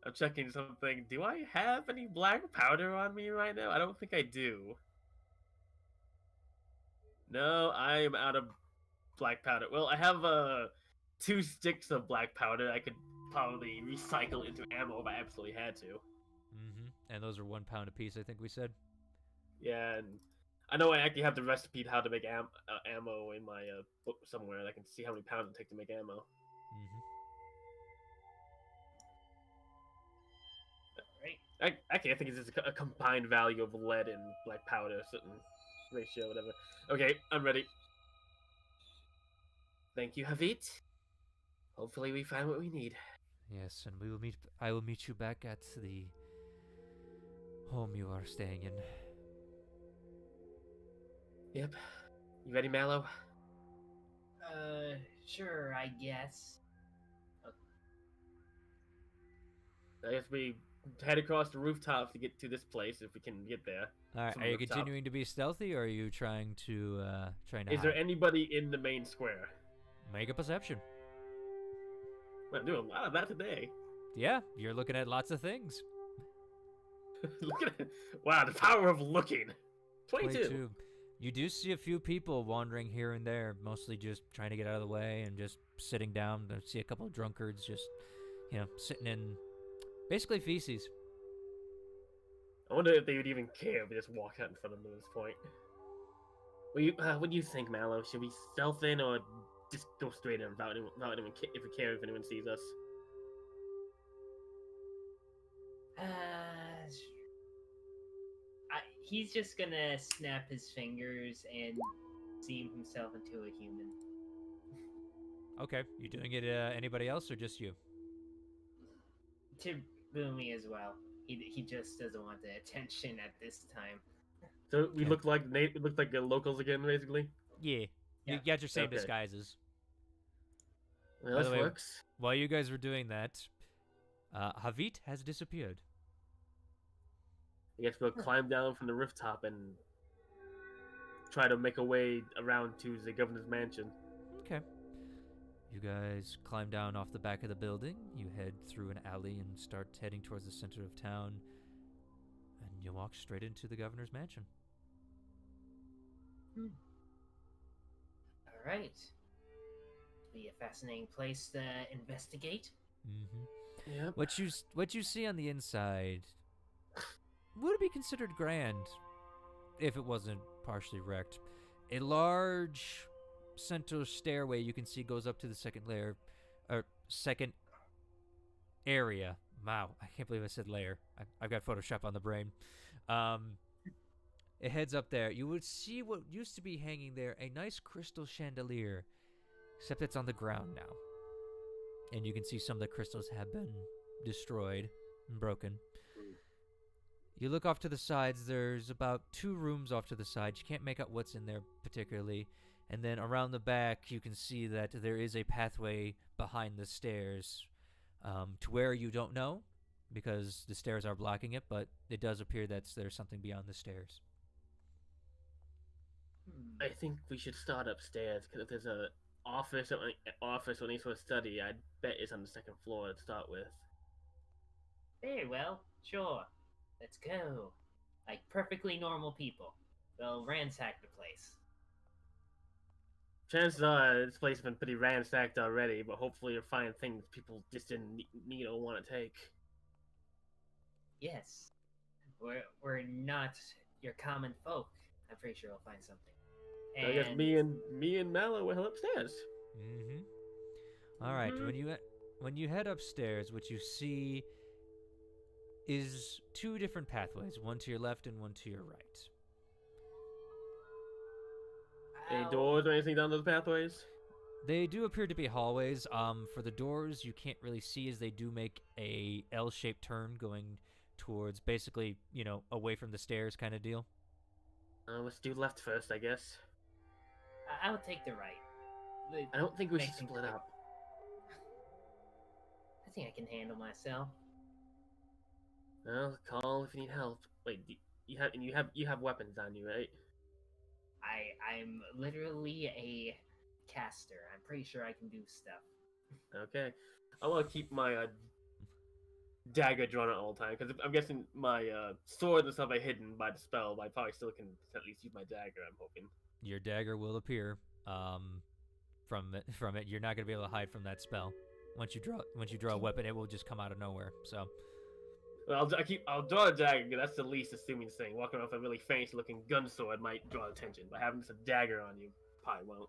I'm checking something. Do I have any black powder on me right now? I don't think I do. No, I am out of black powder. Well, I have 2 sticks of black powder I could probably recycle into ammo if I absolutely had to. And those are 1 pound apiece, I think we said. Yeah, and I know I actually have the recipe how to make ammo in my book somewhere. I can see how many pounds it takes to make ammo. Right. Actually, I think it's just a combined value of lead and black powder, certain ratio, whatever. Okay, I'm ready. Thank you, Havit. Hopefully we find what we need. Yes, and we will meet. I will meet you back at the home you are staying in. Yep. You ready, Mallow? Sure, I guess. I guess we head across the rooftop to get to this place if we can get there. All right. From Are you rooftop. continuing to be stealthy, or are you trying to Is there anybody in the main square? Make a perception? I'm doing a lot of that today. Yeah, you're looking at lots of things. Look at it. Wow, the power of looking. 22. You do see a few people wandering here and there, mostly just trying to get out of the way and just sitting down. I see a couple of drunkards just, sitting in basically feces. I wonder if they would even care if we just walk out in front of them at this point. What do you think, Mallow? Should we stealth in or just go straight in without anyone if we care if anyone sees us? He's just gonna snap his fingers and seam himself into a human. Okay, you doing it anybody else or just you? To Boomy as well. He just doesn't want the attention at this time. So we look like locals again, basically? Yeah. Yeah. You got your same Okay. disguises. Well, By this the way, works. While you guys were doing that, Havit has disappeared. I guess we'll climb down from the rooftop and try to make a way around to the governor's mansion. Okay. You guys climb down off the back of the building. You head through an alley and start heading towards the center of town. And you walk straight into the governor's mansion. All right. Be a fascinating place to investigate. Mm-hmm. Yep. What you see on the inside would be considered grand if it wasn't partially wrecked. A large center stairway you can see goes up to the second layer, or second area. Wow, I can't believe I said layer. I've got Photoshop on the brain. It heads up there. You would see what used to be hanging there, a nice crystal chandelier, except it's on the ground now. And you can see some of the crystals have been destroyed and broken. You look off to the sides. There's about 2 rooms off to the side. You can't make out what's in there particularly. And then around the back, you can see that there is a pathway behind the stairs to where you don't know, because the stairs are blocking it, but it does appear that there's something beyond the stairs. I think we should start upstairs, because if there's a office or any sort of study, I bet it's on the second floor to start with. Very well, sure. Let's go. Like perfectly normal people. They'll ransack the place. Chances are this place has been pretty ransacked already, but hopefully you'll find things people just didn't need or want to take. Yes. We're not your common folk. I'm pretty sure we'll find something. I guess me and Mallow will head upstairs. Mm-hmm. All right. When you head upstairs, what you see is 2 different pathways, one to your left and one to your right. Any doors or anything down those pathways? They do appear to be hallways. For the doors, you can't really see, as they do make a L-shaped turn going towards, basically, away from the stairs kind of deal. Let's do left first, I guess. I'll take the right. I don't think we should Make things split quicker. up. I think I can handle myself. Well, call if you need help. Wait, you have weapons on you, right? I'm literally a caster. I'm pretty sure I can do stuff. Okay. I want to keep my dagger drawn at all time, because I'm guessing my sword and stuff are hidden by the spell, but I probably still can at least use my dagger, I'm hoping. Your dagger will appear from it. You're not going to be able to hide from that spell. Once you draw a weapon, it will just come out of nowhere. So, well, I'll draw a dagger, because that's the least assuming thing. Walking around with a really fancy-looking gun sword might draw attention, but having just a dagger on you probably won't.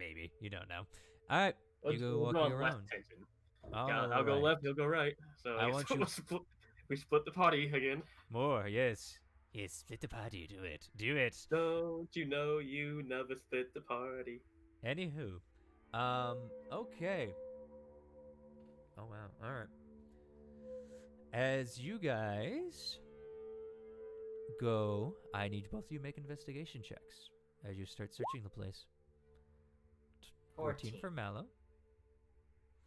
maybe. You don't know. All right. You go We'll walking draw less around. attention. All I'll go right. left, you'll go right. So I I want guess you- we split the party again. More, yes. Yes, split the party. Do it. Do it. Don't you know you never split the party? Anywho. Okay. Oh, wow. All right. As you guys go, I need both of you make investigation checks as you start searching the place. 14 for Mallow.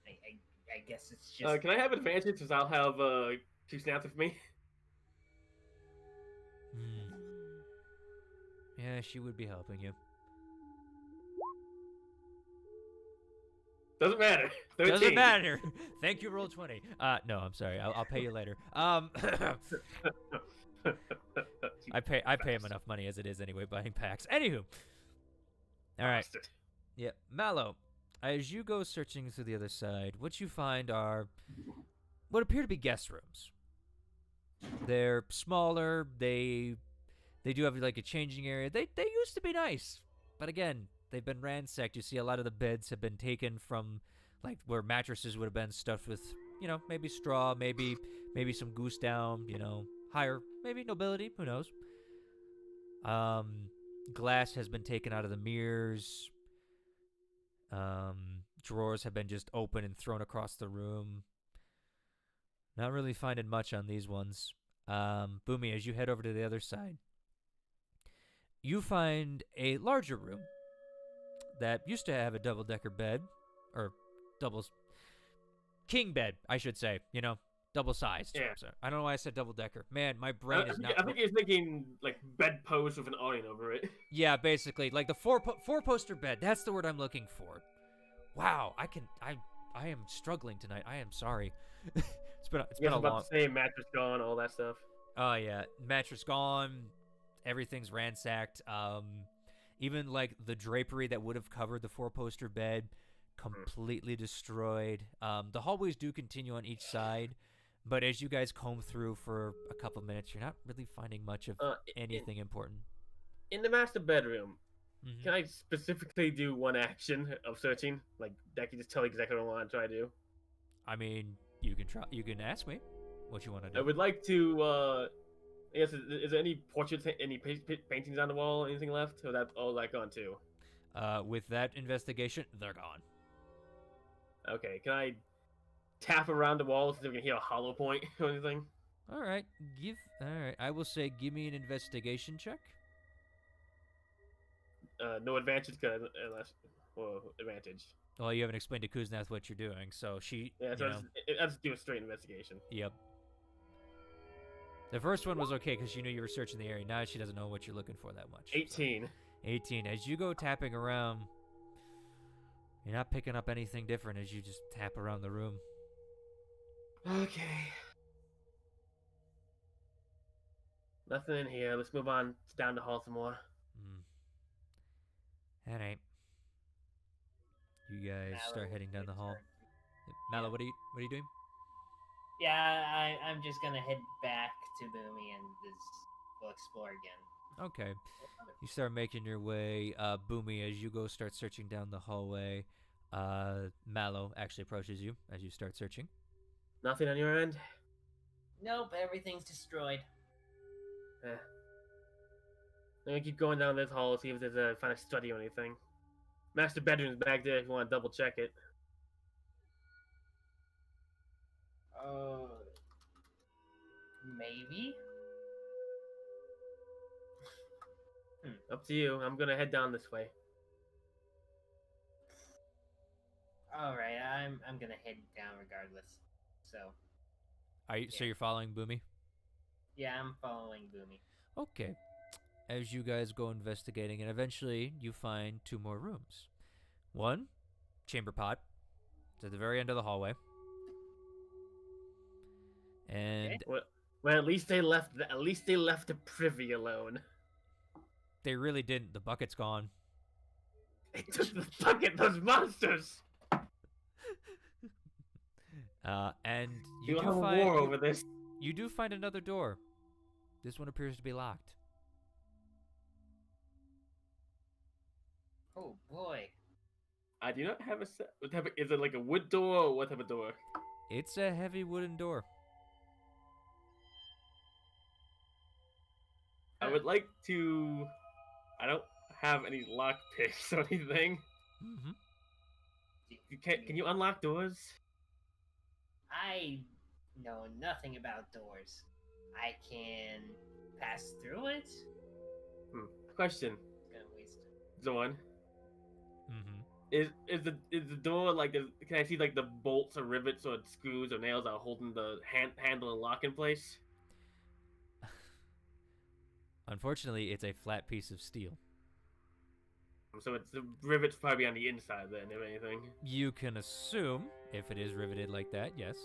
I guess it's just. Can I have advantage, since I'll have 2 snaps with me? Yeah, she would be helping you. Doesn't matter. 13. Doesn't matter. Thank you, roll 20. No, I'm sorry. I'll pay you later. I pay him enough money as it is anyway, buying packs. Anywho. All right. Bastard. Yeah, Mallow. As you go searching through the other side, what you find are what appear to be guest rooms. They're smaller. They do have like a changing area. They used to be nice, but again, they've been ransacked. You see a lot of the beds have been taken from like where mattresses would have been stuffed with, maybe straw, maybe some goose down, higher, maybe nobility, who knows. Glass has been taken out of the mirrors. Drawers have been just open and thrown across the room. Not really finding much on these ones. Boomy, as you head over to the other side, you find a larger room that used to have a double-decker bed, or king bed, I should say, double-sized. Yeah. So, I don't know why I said double-decker. Man, my brain is not... I think he's thinking, like, bedpost with an awning over it. Yeah, basically, like the four-poster bed. That's the word I'm looking for. Wow, I am struggling tonight. I am sorry. it's been Yes, a about long. to say mattress gone, all that stuff. Oh yeah, mattress gone. Everything's ransacked. Even like the drapery that would have covered the four-poster bed, completely destroyed. The hallways do continue on each side, but as you guys comb through for a couple minutes, you're not really finding much of anything important. In the master bedroom, Mhm. can I specifically do one action of searching? Like, that can just tell you exactly what I want to try to do? I mean, you can try. You can ask me what you want to do. I would like to, I guess, is there any portraits, any paintings on the wall, anything left? Or that all that gone too? With that investigation, they're gone. Okay, can I tap around the wall so we can hear a hollow point or anything? All right, I will say, give me an investigation check. No advantage, unless, well, advantage. Well, you haven't explained to Kuznath what you're doing, so she. Yeah, so you know, I'll just do a straight investigation. Yep. The first one was okay because she knew you were searching the area. Now she doesn't know what you're looking for that much. 18. So. 18. As you go tapping around, you're not picking up anything different as you just tap around the room. Okay. Nothing in here. Let's move on down the hall some more. All right. You guys start heading down the hall. turn. Mallow, what are you doing? Yeah, I'm just gonna head back to Boomy and we'll explore again. Okay. You start making your way, Boomy, as you go start searching down the hallway. Mallow actually approaches you as you start searching. Nothing on your end? Nope, everything's destroyed. Eh. I'm gonna keep going down this hall, see if there's a find a study or anything. Master bedroom's back there if you want to double check it. Maybe? Up to you. I'm gonna head down this way. Alright, I'm gonna head down regardless. So, So you're following Boomy? yeah, I'm following Boomy. Okay. As you guys go investigating, and eventually you find two more rooms. One, chamber pot. It's at the very end of the hallway. And Well, at least they left the privy alone. they really didn't. The bucket's gone. They took the bucket, those monsters! And You'll do have a find war over this. You do find another door. This one appears to be locked. Oh boy. I do not have a set. What type of, is it like a wood door or what type of door? It's a heavy wooden door. I would like to. I don't have any lock picks or anything. Can you unlock doors? I know nothing about doors. I can pass through it. Question, Gonna waste it. Zorn. Is the door like? Can I see like the bolts or rivets or screws or nails that are holding the handle and lock in place? Unfortunately, it's a flat piece of steel. So it's the rivets probably on the inside then, if anything. You can assume, if it is riveted like that, yes.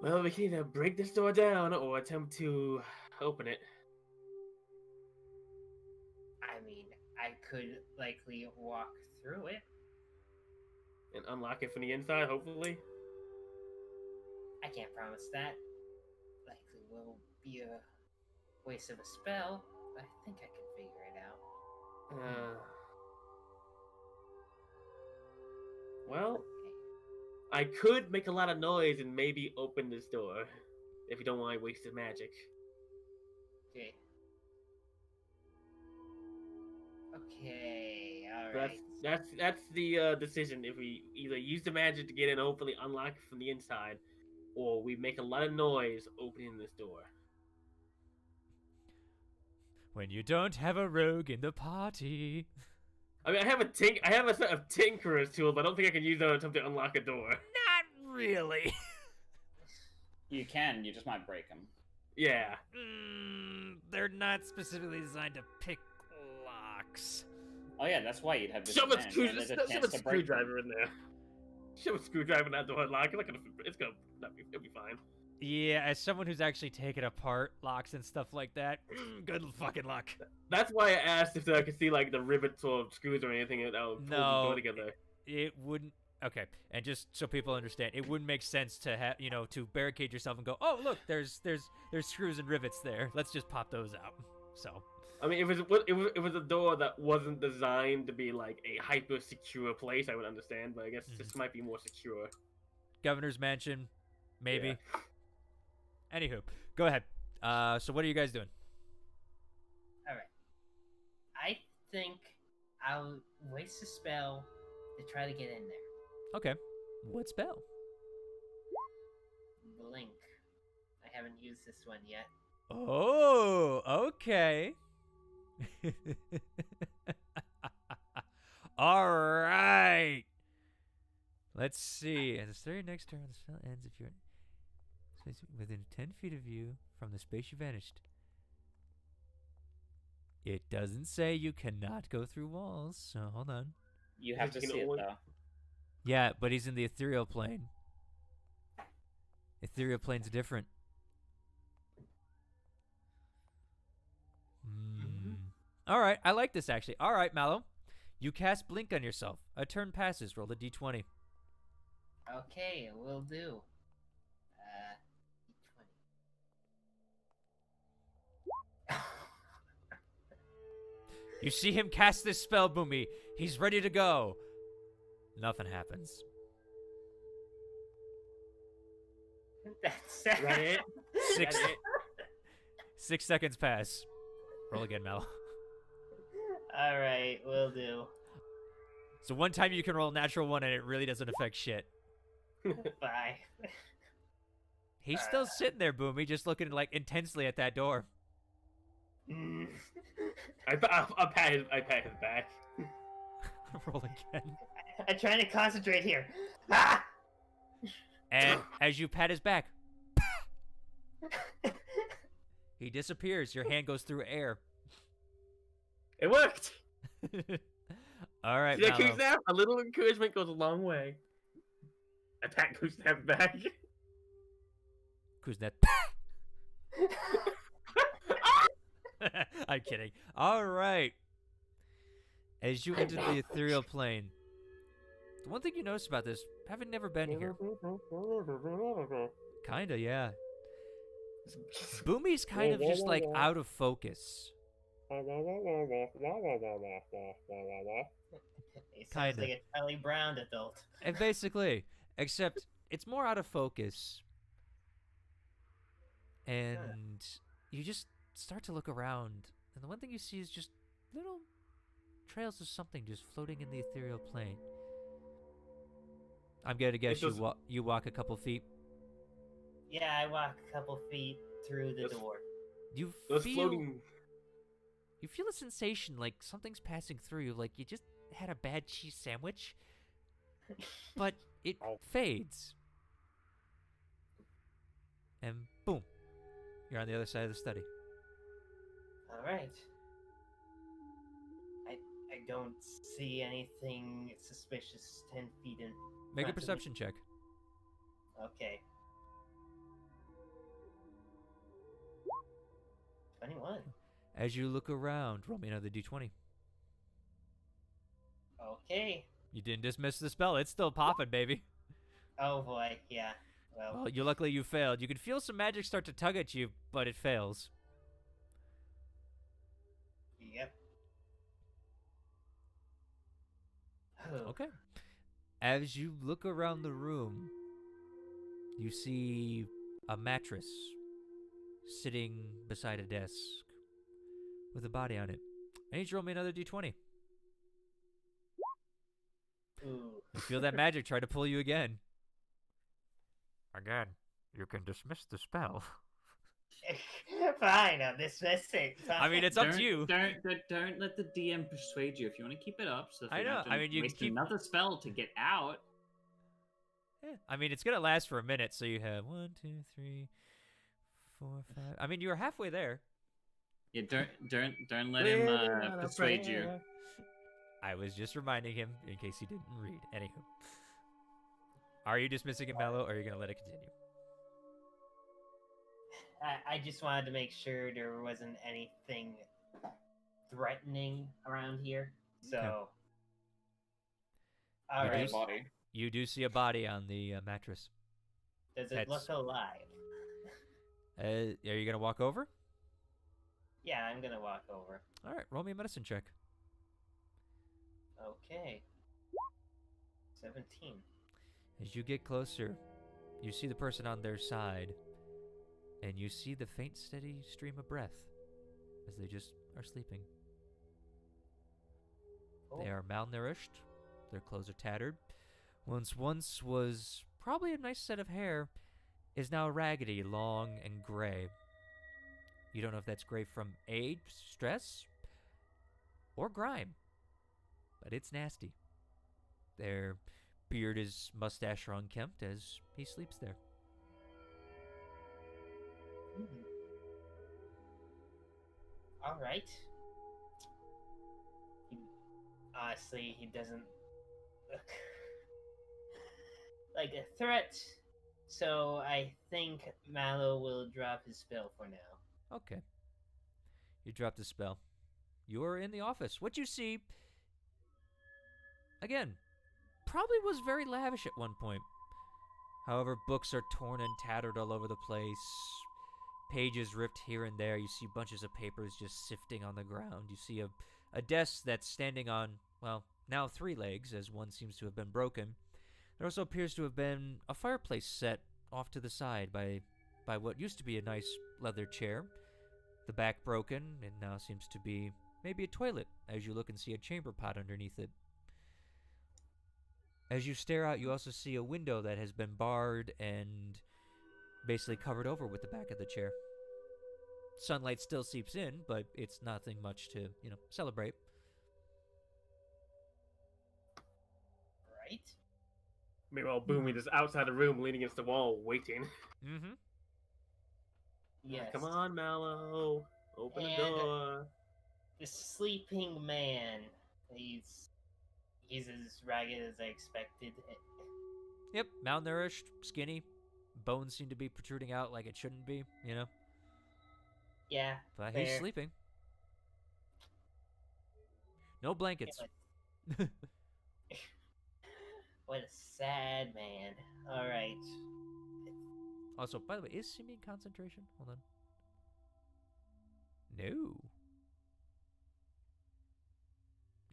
Well, we can either break this door down or attempt to open it. I mean, I could likely walk through it. And unlock it from the inside, hopefully. I can't promise that. Likely will be a waste of a spell, but I think I can figure it out. Well, Okay. I could make a lot of noise and maybe open this door. If you don't want to waste the magic. Okay. Okay, alright. That's the decision. If we either use the magic to get in and hopefully unlock it from the inside, or we make a lot of noise opening this door. When you don't have a rogue in the party. I mean, I have a set of tinkerer's tools, but I don't think I can use them to attempt to unlock a door. Not really. You can, you just might break them. Yeah. They're not specifically designed to pick locks. Oh yeah, that's why you'd have Shove a disadvantage. And there's a chance to break them. screwdriver in there. Shove a screwdriver in that door lock. It'll be fine. Yeah, as someone who's actually taken apart locks and stuff like that, good fucking luck. That's why I asked if I could see like the rivets or screws or anything that would pull the door together. It wouldn't. Okay, and just so people understand, it wouldn't make sense to have to barricade yourself and go, oh look, there's screws and rivets there. Let's just pop those out. So. I mean, if it was a door that wasn't designed to be like a hyper secure place, I would understand. But I guess this might be more secure. Governor's mansion, maybe. Yeah. Anywho, go ahead. So what are you guys doing? All right. I think I'll waste a spell to try to get in there. Okay. What spell? Blink. I haven't used this one yet. Oh, okay. All right. Let's see. As the very next turn, the spell ends if you're within 10 feet of you from the space you vanished. It doesn't say you cannot go through walls, so hold on. You have to see it though. Yeah, but he's in the ethereal plane. Ethereal plane's different. All right, I like this actually. All right, Mallow. You cast Blink on yourself. A turn passes. Roll a d20. Okay, will do. D20. You see him cast this spell, Boomy. He's ready to go. Nothing happens. That's Right? 6 seconds pass. Roll again, Mallow. All right, will do. So one time you can roll natural 1 and it really doesn't affect shit. Bye. He's still sitting there, Boomy, just looking like intensely at that door. I pat his back. Roll again. I'm trying to concentrate here. Ah! And as you pat his back, he disappears. Your hand goes through air. It worked. All right, See that, Mallow. Kuzap? A little encouragement goes a long way. I pat Kuzap back. Kuznet. I'm kidding. All right. As you enter the ethereal plane, the one thing you notice about this, having never been here, kinda, yeah. Boomy's kind of just like out of focus. It sounds Kinda. like a Charlie Brown adult. And basically, except it's more out of focus. And you just start to look around, and the one thing you see is just little trails of something just floating in the ethereal plane. I'm gonna guess you walk a couple feet. Yeah, I walk a couple feet through the door. You Those feel floating. you feel a sensation like something's passing through you, like you just had a bad cheese sandwich, but it fades, and boom, you're on the other side of the study. All right. I don't see anything suspicious 10 feet in. Make a front of me. perception check. Okay. 21. As you look around, roll me another d20. Okay. You didn't dismiss the spell; it's still popping, baby. Oh boy, yeah. Well, Well, luckily you failed. You can feel some magic start to tug at you, but it fails. yep. Oh, Okay. As you look around the room, you see a mattress sitting beside a desk with a body on it. I need you to roll me another d20. ooh. You feel that magic try to pull you again. Again, you can dismiss the spell. Fine, I'm dismissing. I mean, it's up to you. Don't let the DM persuade you. If you want to keep it up, so if I you know. have to I mean, you can waste keep- another spell to get out. Yeah, I mean, it's gonna last for a minute, so you have 1, 2, 3, 4, 5. I mean, you were halfway there. Yeah, don't let him persuade you. I was just reminding him in case he didn't read. Anywho. Are you dismissing it, Mallow, or are you going to let it continue? I just wanted to make sure there wasn't anything threatening around here. So, Okay. all You right. do- Body. You do see a body on the mattress. Does it look alive? Are you going to walk over? Yeah, I'm gonna walk over. All right, roll me a medicine check. Okay. 17. As you get closer, you see the person on their side, and you see the faint, steady stream of breath as they just are sleeping. Oh. They are malnourished. Their clothes are tattered. Once was probably a nice set of hair, is now raggedy, long, and gray. You don't know if that's gray from age, stress, or grime, but it's nasty. Their beard is mustache or unkempt as he sleeps there. All right. Honestly, he doesn't look like a threat, so I think Mallow will drop his spell for now. Okay. You drop the spell. You are in the office. What you see, again, probably was very lavish at one point. However, books are torn and tattered all over the place. Pages ripped here and there. You see bunches of papers just sifting on the ground. You see a desk that's standing on, well, now 3 legs, as one seems to have been broken. There also appears to have been a fireplace set off to the side by what used to be a nice leather chair. The back broken, and now seems to be maybe a toilet, as you look and see a chamber pot underneath it. As you stare out, you also see a window that has been barred and basically covered over with the back of the chair. Sunlight still seeps in, but it's nothing much to, celebrate. Right? Meanwhile, Boomy is outside the room, leaning against the wall, waiting. Mm-hmm. Yes. Come on, Mallow. Open the And- door. The sleeping man. He's as ragged as I expected. Yep, malnourished, skinny. Bones seem to be protruding out like it shouldn't be, Yeah. But he's fair. sleeping. No blankets. What a sad man. All right. Also, by the way, is Simi in concentration? Hold on. No.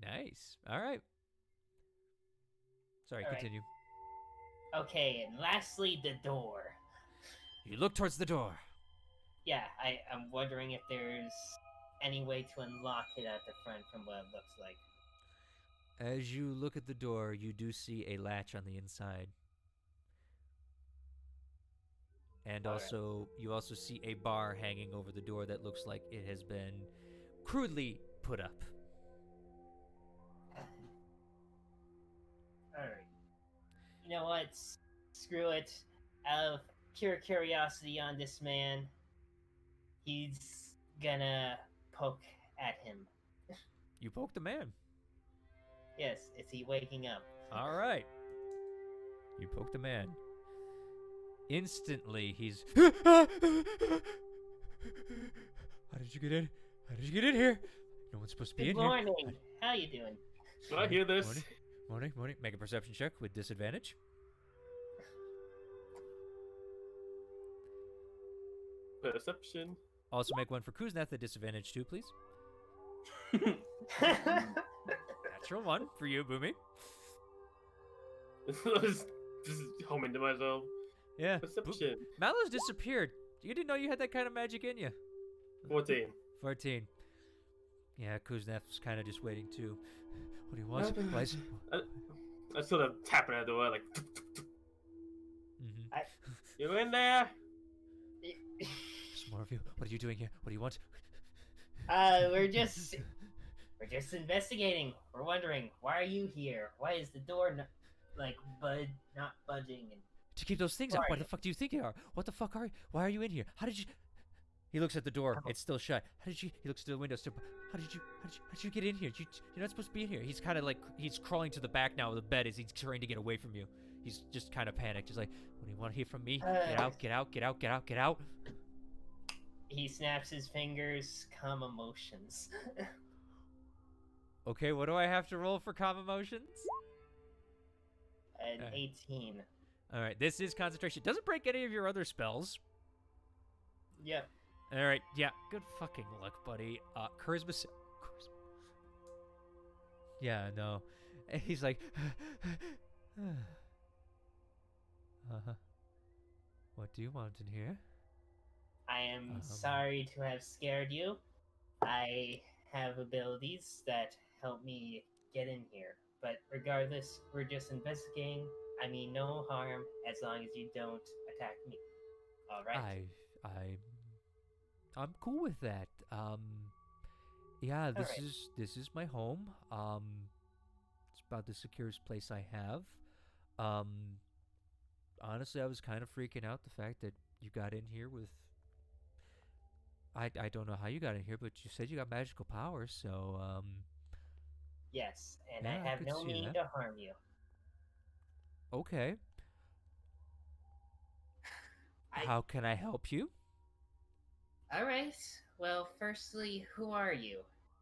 Nice. All right. Sorry, All right. continue. Okay, and lastly, the door. You look towards the door. Yeah, I'm wondering if there's any way to unlock it at the front from what it looks like. As you look at the door, you do see a latch on the inside. And All right. you also see a bar hanging over the door that looks like it has been crudely put up. Alright. You know what? Screw it. Out of pure curiosity on this man, he's gonna poke at him. You poke the man. Yes, is he waking up? All right. You poke the man. Instantly, he's... How did you get in? How did you get in here? No one's supposed to be Good in here. morning. How you doing? Do I hear this? Morning. Make a perception check with disadvantage. Perception. Also make one for Kuzneth at disadvantage too, please. Natural 1 for you, Boomy. just homing to myself. Yeah. Perception. Mallow's disappeared. You didn't know you had that kind of magic in you. 14. 14. Yeah, Kuzneth's kind of just waiting too. What do you want? Why is... I sort of tapping at the door like, Mhm. you in there? There's more of you. What are you doing here? What do you want? We're just investigating. We're wondering, why are you here? Why is the door not budging? And To keep those things out. What Sorry. the fuck do you think you are? What the fuck are you? Why are you in here? How did you... He looks at the door. It's still shut. How did you? He looks through the window. Still. How did you get in here? You're not supposed to be in here. He's kind of like he's crawling to the back now of the bed as he's trying to get away from you. He's just kind of panicked. He's like, "What do you want to hear from me? Get out! Get out! Get out! Get out! Get out!" He snaps his fingers. Calm emotions. Okay, what do I have to roll for calm emotions? An 18. All right, this is concentration. Doesn't break any of your other spells. Yep. All right, yeah, good fucking luck, buddy. Charisma. Yeah, no. And he's like, what do you want in here? I am sorry to have scared you. I have abilities that help me get in here. But regardless, we're just investigating. I mean no harm as long as you don't attack me. Alright? I'm cool with that. Yeah, this Alright. this is my home. It's about the securest place I have. Honestly, I was kind of freaking out the fact that you got in here with I don't know how you got in here, but you said you got magical powers, so Yes, and yeah, I I have could no see meaning that. to harm you. okay. I- How can I help you? Alright, well, firstly, who are you?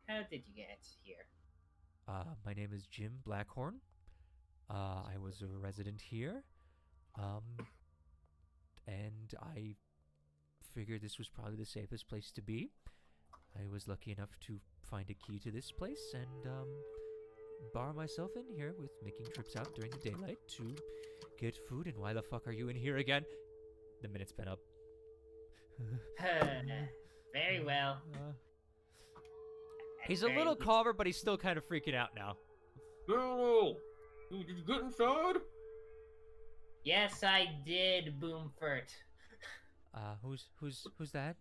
How did you get here? My name is Jim Blackhorn. I was a resident here. And I figured this was probably the safest place to be. I was lucky enough to find a key to this place and bar myself in here with making trips out during the daylight to get food. And why the fuck are you in here again? The minute's been up. Very well. He's a Very little good. calmer, but he's still kind of freaking out now. No! Did you get inside? Yes, I did, Boomfurt. Who's that?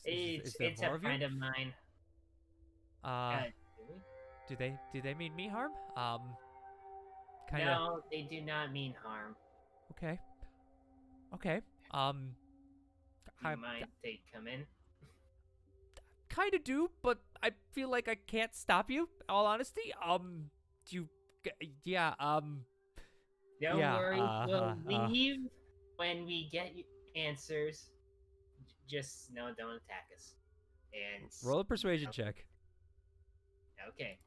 Is there It's more a of you? friend of mine. Do they mean me harm? Kinda. No, they do not mean harm. Okay. Okay. You mind they come in? Kind of do, but I feel like I can't stop you. All honesty. Yeah. Don't Yeah, worry, we'll leave when we get answers. Just no, don't attack us. And Roll a persuasion check. okay,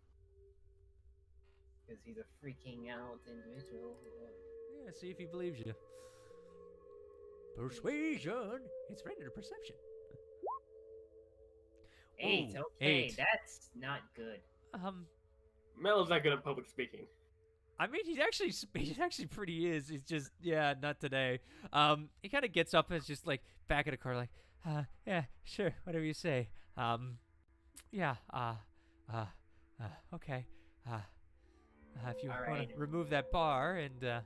because he's a freaking out individual. Yeah. See if he believes you. Persuasion. It's rated a perception. 8. Ooh, Okay, 8. that's not good. Melo's not good at public speaking. I mean, he actually pretty is. It's just, yeah, not today. He kind of gets up and is just like back in the car, like, yeah, sure, whatever you say. Yeah, okay. If you want Alright. to remove that bar and, turn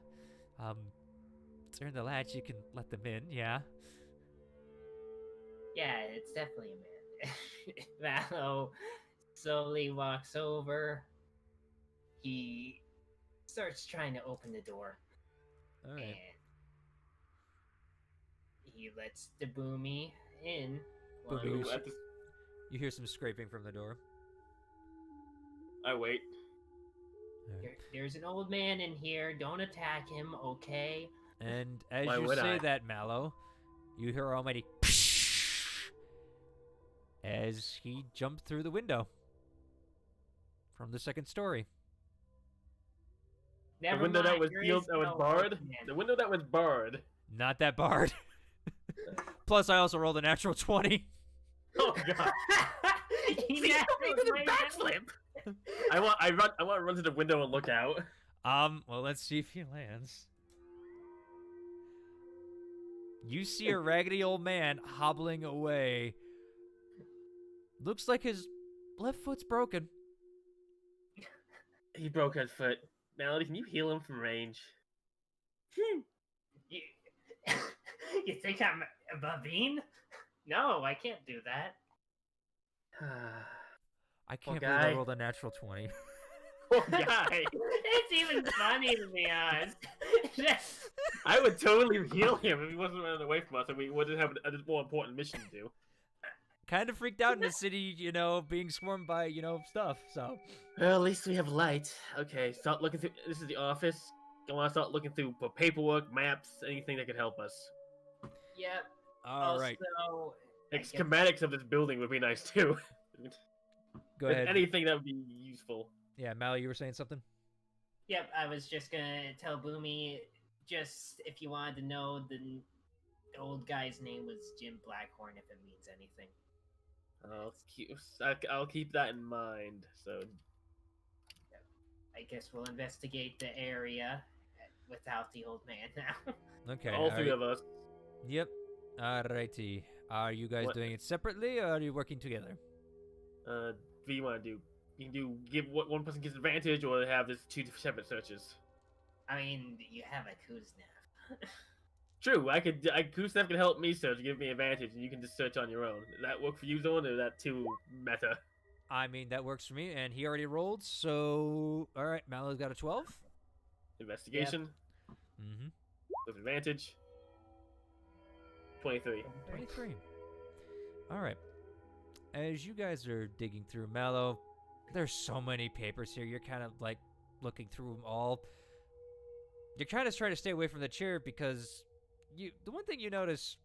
the latch, you can let them in, yeah. Yeah, it's definitely a man. Mallow slowly walks over. He starts trying to open the door. Alright. And he lets the boomy in. while Boomy. Ooh, You hear some scraping from the door. I wait. There's an old man in here. Don't attack him, okay? And as Why you would say I? that, Mallow, you hear almighty as he jumped through the window from the second story. Never The window that mind, was there sealed, is that was no barred. old man. The window that was barred. Not that barred. Plus, I also rolled a natural 20. Oh god! He See, naturally did a made backflip. I want to run to the window and look out. Well, let's see if he lands. You see a raggedy old man hobbling away. Looks like his left foot's broken. He broke his foot. Melody, can you heal him from range? You, you think I'm a Bavine? No, I can't do that. I Poor can't believe I guy. rolled a natural 20. Poor guy. It's even funny to be honest. I would totally heal him if he wasn't running away from us and we wouldn't have a more important mission to do. Kind of freaked out in the city, being swarmed by, stuff. So, Well, at least we have light. Okay, start looking through. This is the office. I want to start looking through for paperwork, maps, anything that could help us. Yep. all right, Also, I guess- Schematics of this building would be nice too. go ahead. Anything that would be useful. Yeah, Mal, you were saying something? Yep, I was just gonna tell Boomy, just if you wanted to know, the old guy's name was Jim Blackhorn, if it means anything. I'll keep that in mind. So I guess we'll investigate the area without the old man now. Okay. all three of us. Yep. Alrighty. Are you guys What- doing it separately, or are you working together? What do you want to do? You can do give what one person gets advantage, or have this two separate searches. I mean, you have a Kuznav. True, Gustav can help me search, give me advantage, and you can just search on your own. Does that work for you, Zorn, or is that too meta? I mean, that works for me, and he already rolled, so... Alright, Malo's got a 12. Investigation Mm-hmm. with advantage. 23. 23. Alright. As you guys are digging through Mallow, there's so many papers here, you're kind of, looking through them all. You're trying to stay away from the chair because... The one thing you notice...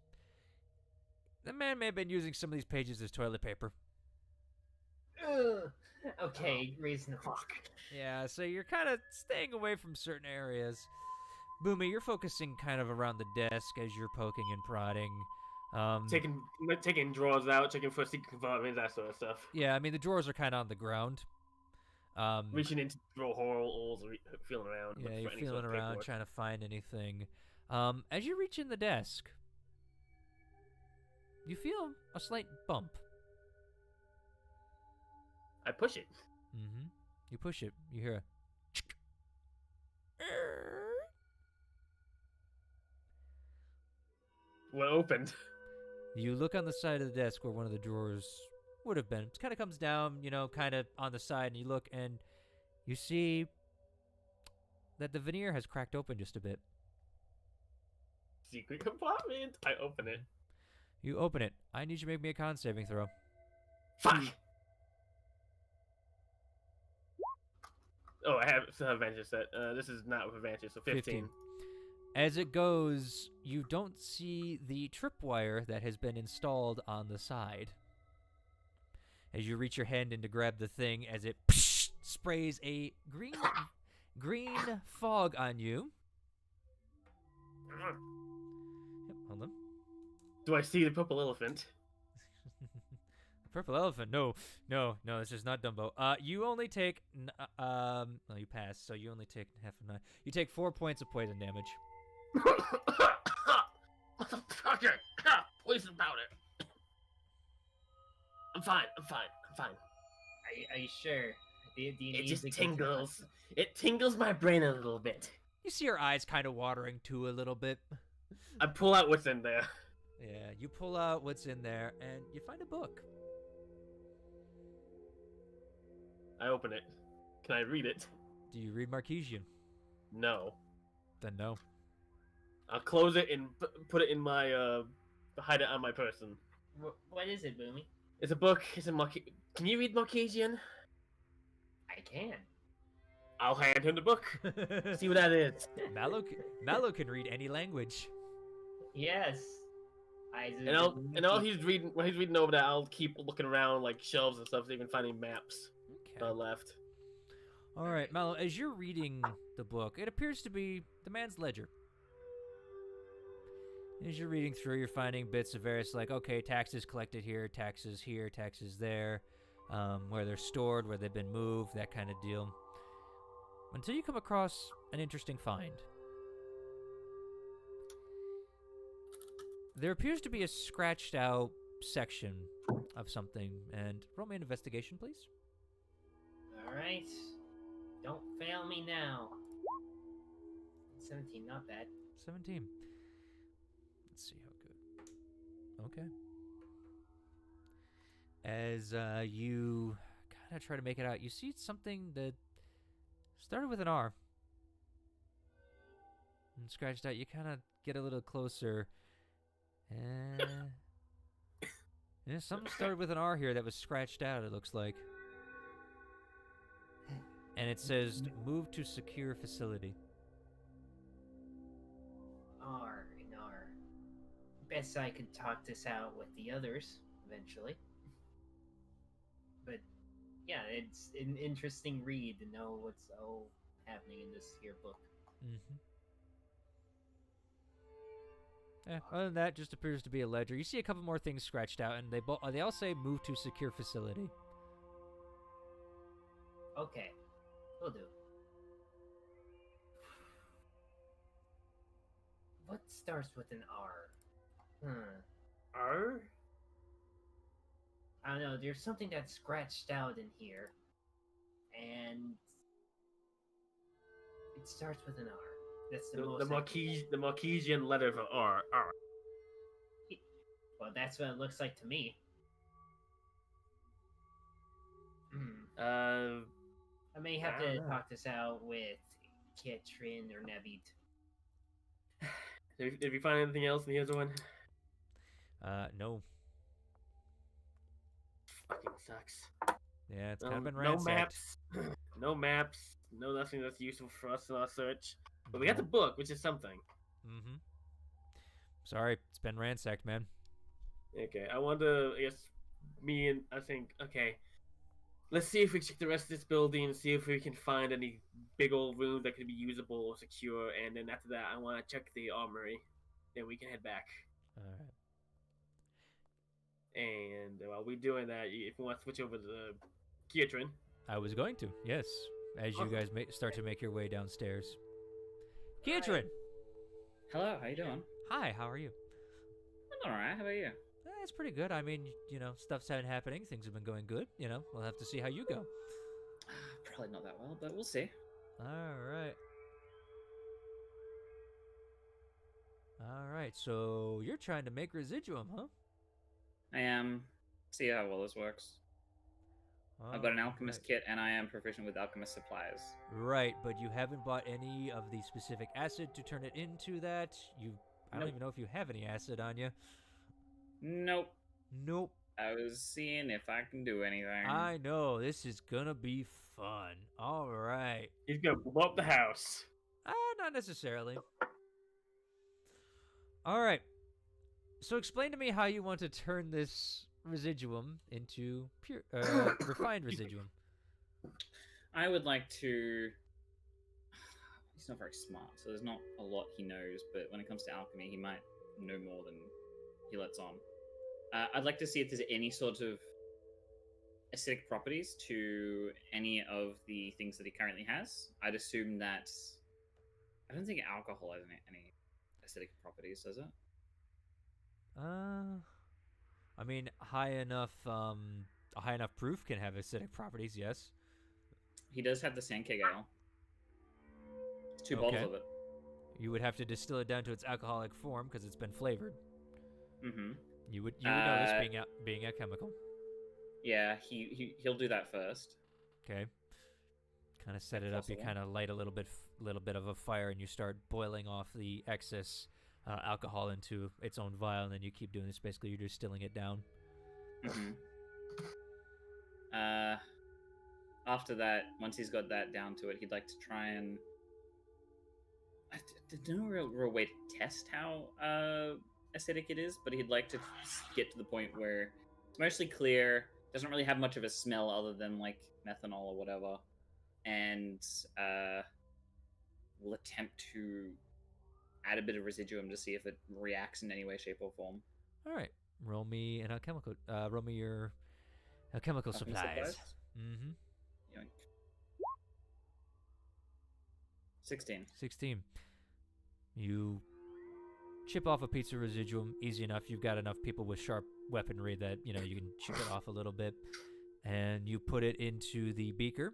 The man may have been using some of these pages as toilet paper. Ugh. Okay, reasonable. Yeah, so you're kind of staying away from certain areas. Boomy, you're focusing kind of around the desk as you're poking and prodding. Taking drawers out, checking for secret compartments, that sort of stuff. Yeah, I mean, the drawers are kind of on the ground. Reaching into drawer holes, feeling around. Yeah, for you're any feeling sort of around, paperwork. trying to find anything. As you reach in the desk, you feel a slight bump. I push it. Mm-hmm. You push it. You hear a... What opened? You look on the side of the desk where one of the drawers would have been. It kind of comes down, kind of on the side, and you look, and you see that the veneer has cracked open just a bit. Secret compartment. I open it. You open it. I need you to make me a con saving throw. Fuck. Oh, I still have advantage set. This is not with advantage, so 15. As it goes, you don't see the tripwire that has been installed on the side. As you reach your hand in to grab the thing, as it sprays a green fog on you. Yep, hold on. Do I see the purple elephant? Purple elephant? No, this is not Dumbo. You only take, well, you pass, so you only take half of 9. You take 4 points of poison damage. Motherfucker! Poison powder. I'm fine. Are you sure? Do you It need just the tingles. It tingles my brain a little bit. You see your eyes kind of watering too a little bit. I pull out what's in there. Yeah, you pull out what's in there, and you find a book. I open it. Can I read it? Do you read Marquesian? No. Then no. I'll close it and put it in my, hide it on my person. What is it, Boomy? It's a book. It's a Can you read Marquesian? I can. I'll hand him the book. See what that is. Mallow can read any language. Yes. And while he's reading over that, I'll keep looking around like shelves and stuff so you can find any maps Okay. left. All right, Mallow, as you're reading the book, it appears to be the man's ledger. As you're reading through, you're finding bits of various, okay, taxes collected here, taxes there, where they're stored, where they've been moved, that kind of deal. Until you come across an interesting find. There appears to be a scratched out section of something, and roll me an investigation, please. Alright. Don't fail me now. 17, not bad. 17. Let's see how good. Okay. As you kind of try to make it out, you see something that Started with an R. And scratched out. You kind of get a little closer. Yeah, something started with an R here that was scratched out, it looks like. And it says, move to secure facility. R and R. Best I could talk this out with the others eventually. But yeah, it's an interesting read to know what's all happening in this here book. Mm-hmm. Yeah, other than that, just appears to be a ledger. You see a couple more things scratched out, and they all say move to secure facility. Okay, will do. What starts with an R? R? I don't know, there's something that's scratched out in here. And it starts with an R. That's the most. The Marquesian letter for R. R. Well, that's what it looks like to me. I may have to talk this out with Ketrin or Navid. Did you find anything else in the other one? No. Fucking sucks. Yeah, it's kind of been ransacked. No maps. No maps. No nothing that's useful for us in our search. But we got the book, which is something. Mm-hmm. Sorry, it's been ransacked, man. Okay, I want to, okay, let's see if we check the rest of this building and see if we can find any big old rooms that can be usable or secure, and then after that, I want to check the armory. Then we can head back. Alright. And while we're doing that, if we want to switch over to Kietrin. I was going to, yes. As you guys start to make your way downstairs. Kietrin! Hello, how you doing? Hi, how are you? I'm alright, how about you? It's pretty good. I mean, stuff's been happening. Things have been going good. We'll have to see how you go. Probably not that well, but we'll see. Alright. Alright, so you're trying to make residuum, huh? I am. See how well this works. I've got an alchemist kit, and I am proficient with alchemist supplies. Right, but you haven't bought any of the specific acid to turn it into that. I don't even know if you have any acid on you. Nope. Nope. I was seeing if I can do anything. I know. This is gonna be fun. All right. He's gonna blow up the house. Not necessarily. All right. So explain to me how you want to turn this residuum into pure, refined residuum. I would like to... He's not very smart, so there's not a lot he knows, but when it comes to alchemy, he might know more than he lets on. I'd like to see if there's any sort of acidic properties to any of the things that he currently has. I'd assume that... I don't think alcohol has any acidic properties, does it? I mean, a high enough proof can have acidic properties, yes. He does have the Sandcake Ale. 2 bottles of it. You would have to distill it down to its alcoholic form because it's been flavored. Mm-hmm. You would know this being a chemical. Yeah, he'll do that first. Okay. Kind of set it up. You kind of light a little bit of a fire, and you start boiling off the excess alcohol into its own vial, and then you keep doing this. Basically, you're distilling it down. Mm-hmm. After that, once he's got that down to it, he'd like to try and... There's no real way to test how acidic it is, but he'd like to get to the point where it's mostly clear, doesn't really have much of a smell other than like methanol or whatever, and will attempt to add a bit of residuum to see if it reacts in any way, shape, or form. All right, roll me an alchemical. Roll me your alchemical supplies. Mm-hmm. Yoink. 16. 16. You chip off a piece of residuum easy enough. You've got enough people with sharp weaponry that you can chip it off a little bit, and you put it into the beaker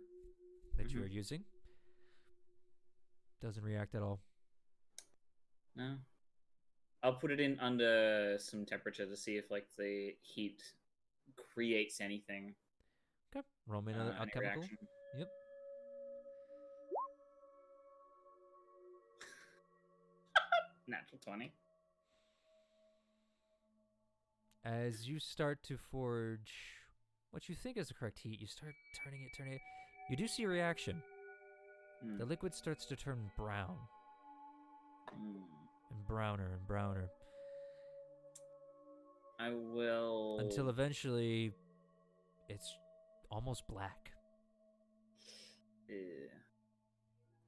that you are using. Doesn't react at all. No. I'll put it in under some temperature to see if like the heat creates anything. Okay. Roll me another alchemical. Reaction. Yep. Natural 20. As you start to forge what you think is the correct heat, you start turning it. You do see a reaction. Hmm. The liquid starts to turn brown Hmm. and browner I will. until eventually it's almost black. Yeah.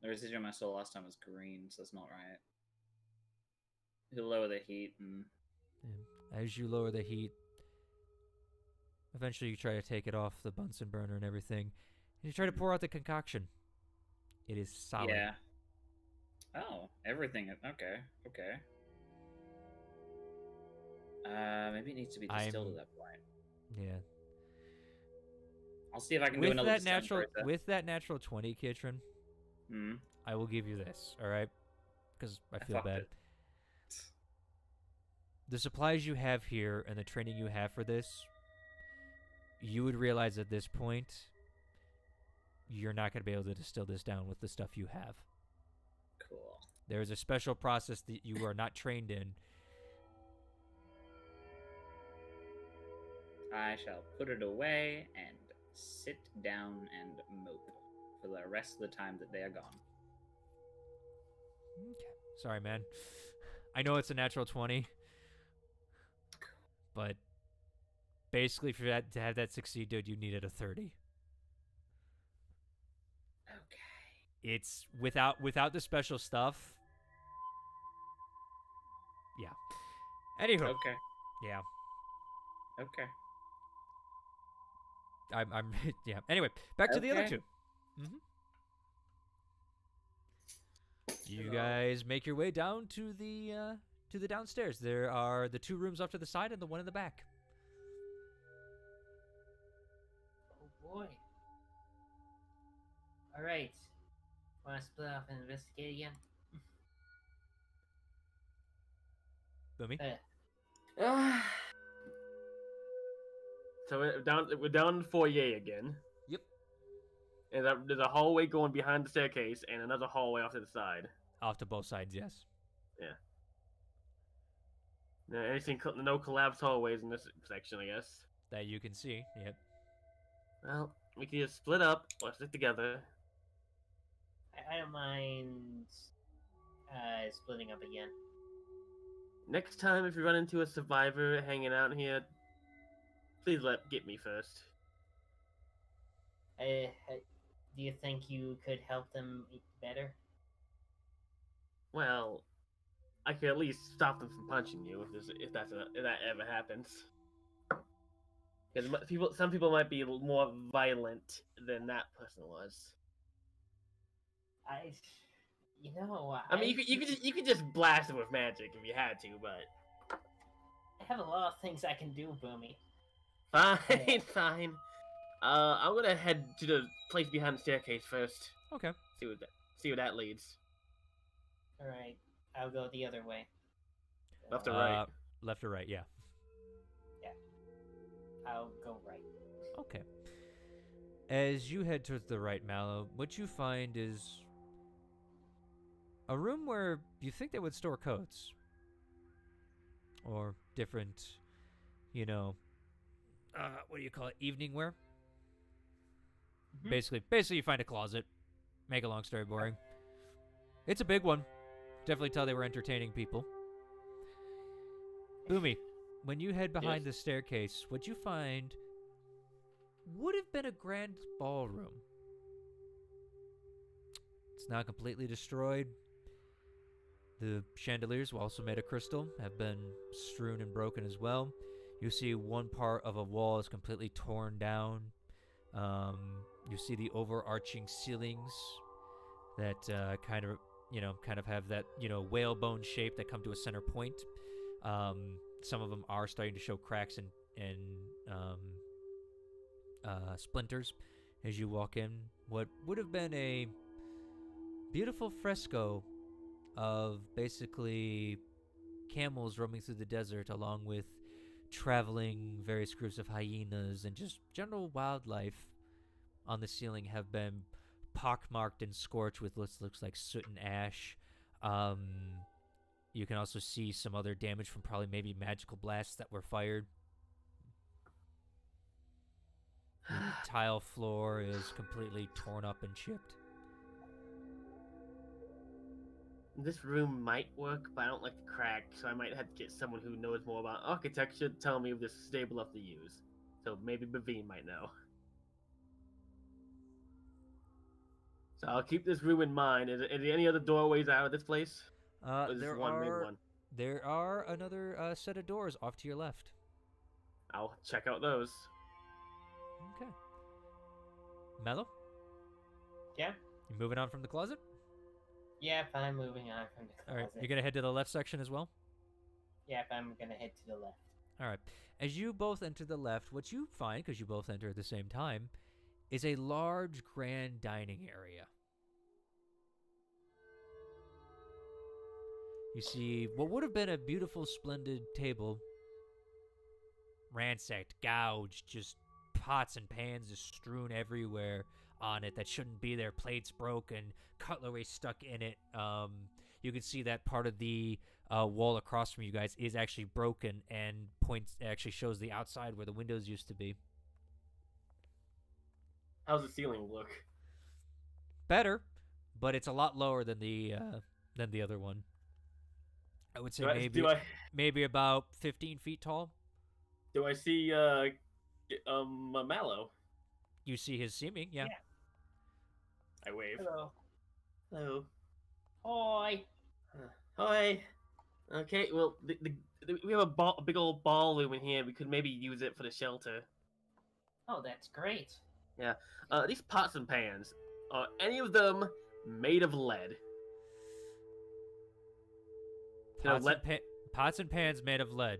The residuum of my soul last time was green, so that's not right. He'll lower the heat and. And as you lower the heat, eventually you try to take it off the Bunsen burner and everything, and you try to pour out the concoction. It is solid. Yeah. Oh, everything. Okay. Maybe it needs to be distilled at that point. Yeah. I'll see if I can do With another that distilling natural, process. with that natural 20, Kitron, Hmm. I will give you this. All right, because I feel fucked bad. it. The supplies you have here and the training you have for this, you would realize at this point, you're not going to be able to distill this down with the stuff you have. Cool. There is a special process that you are not trained in. I shall put it away and sit down and mope for the rest of the time that they are gone. Okay. Sorry, man. I know it's a natural 20, but basically for that to have that succeed, dude, you needed a 30. Okay. It's without the special stuff. Yeah. Anywho. Okay. Yeah. Okay. I'm yeah. Anyway, back to the other Okay. two. You guys make your way down to the downstairs. There are the two rooms off to the side and the one in the back. Oh boy. Alright. Wanna split off and investigate again? Boomy? So we're down in the foyer again. Yep. And there's a hallway going behind the staircase and another hallway off to the side. Off to both sides, yes. No collapsed hallways in this section, I guess. That you can see. Yep. Well, we can just split up or stick together. I don't mind splitting up again. Next time, if you run into a survivor hanging out here, please get me first. Do you think you could help them better? Well, I could at least stop them from punching you if that ever happens. Because some people might be more violent than that person was. I mean, you could just blast them with magic if you had to, but I have a lot of things I can do, Boomy. fine, fine. I'm gonna head to the place behind the staircase first. Okay. See where that leads. Alright, I'll go the other way. Left or right? Left or right, yeah. I'll go right. Okay. As you head towards the right, Mallow, what you find is a room where you think they would store coats. Or different, what do you call it? Evening wear? Mhm. Basically you find a closet. Make a long story boring. It's a big one. Definitely tell they were entertaining people. Boomy, when you head behind the staircase, what you find would have been a grand ballroom. It's now completely destroyed. The chandeliers, also made of crystal, have been strewn and broken as well. You see one part of a wall is completely torn down. You see the overarching ceilings that kind of have that, whalebone shape that come to a center point. Some of them are starting to show cracks and splinters as you walk in. What would have been a beautiful fresco of basically camels roaming through the desert, along with traveling various groups of hyenas and just general wildlife on the ceiling, have been pockmarked and scorched with what looks like soot and ash. You can also see some other damage from probably maybe magical blasts that were fired. The tile floor is completely torn up and chipped. This room might work, but I don't like the crack, so I might have to get someone who knows more about architecture to tell me if this is stable enough to use. So maybe Bavine might know. So I'll keep this room in mind. Is there any other doorways out of this place? Or is this one big one? There are another set of doors off to your left. I'll check out those. Okay. Mello, Yeah. you moving on from the closet? Yep, I'm moving on from the closet. All right, you're gonna head to the left section as well. Yep, I'm gonna head to the left. All right. As you both enter the left, what you find, because you both enter at the same time, is a large, grand dining area. You see what would have been a beautiful, splendid table, ransacked, gouged, just pots and pans just strewn everywhere on it that shouldn't be there, plates broken, cutlery stuck in it. You can see that part of the wall across from you guys is actually broken and actually shows the outside where the windows used to be. How's the ceiling look? Better, but it's a lot lower than the other one. I would say maybe about 15 feet tall. Do I see Mallow? You see his seeming, yeah. I wave. Hello. Hello. Hi. Hi. Okay, well, we have a big old ballroom in here. We could maybe use it for the shelter. Oh, that's great. Yeah. These pots and pans, are any of them made of lead? Pots and pans made of lead.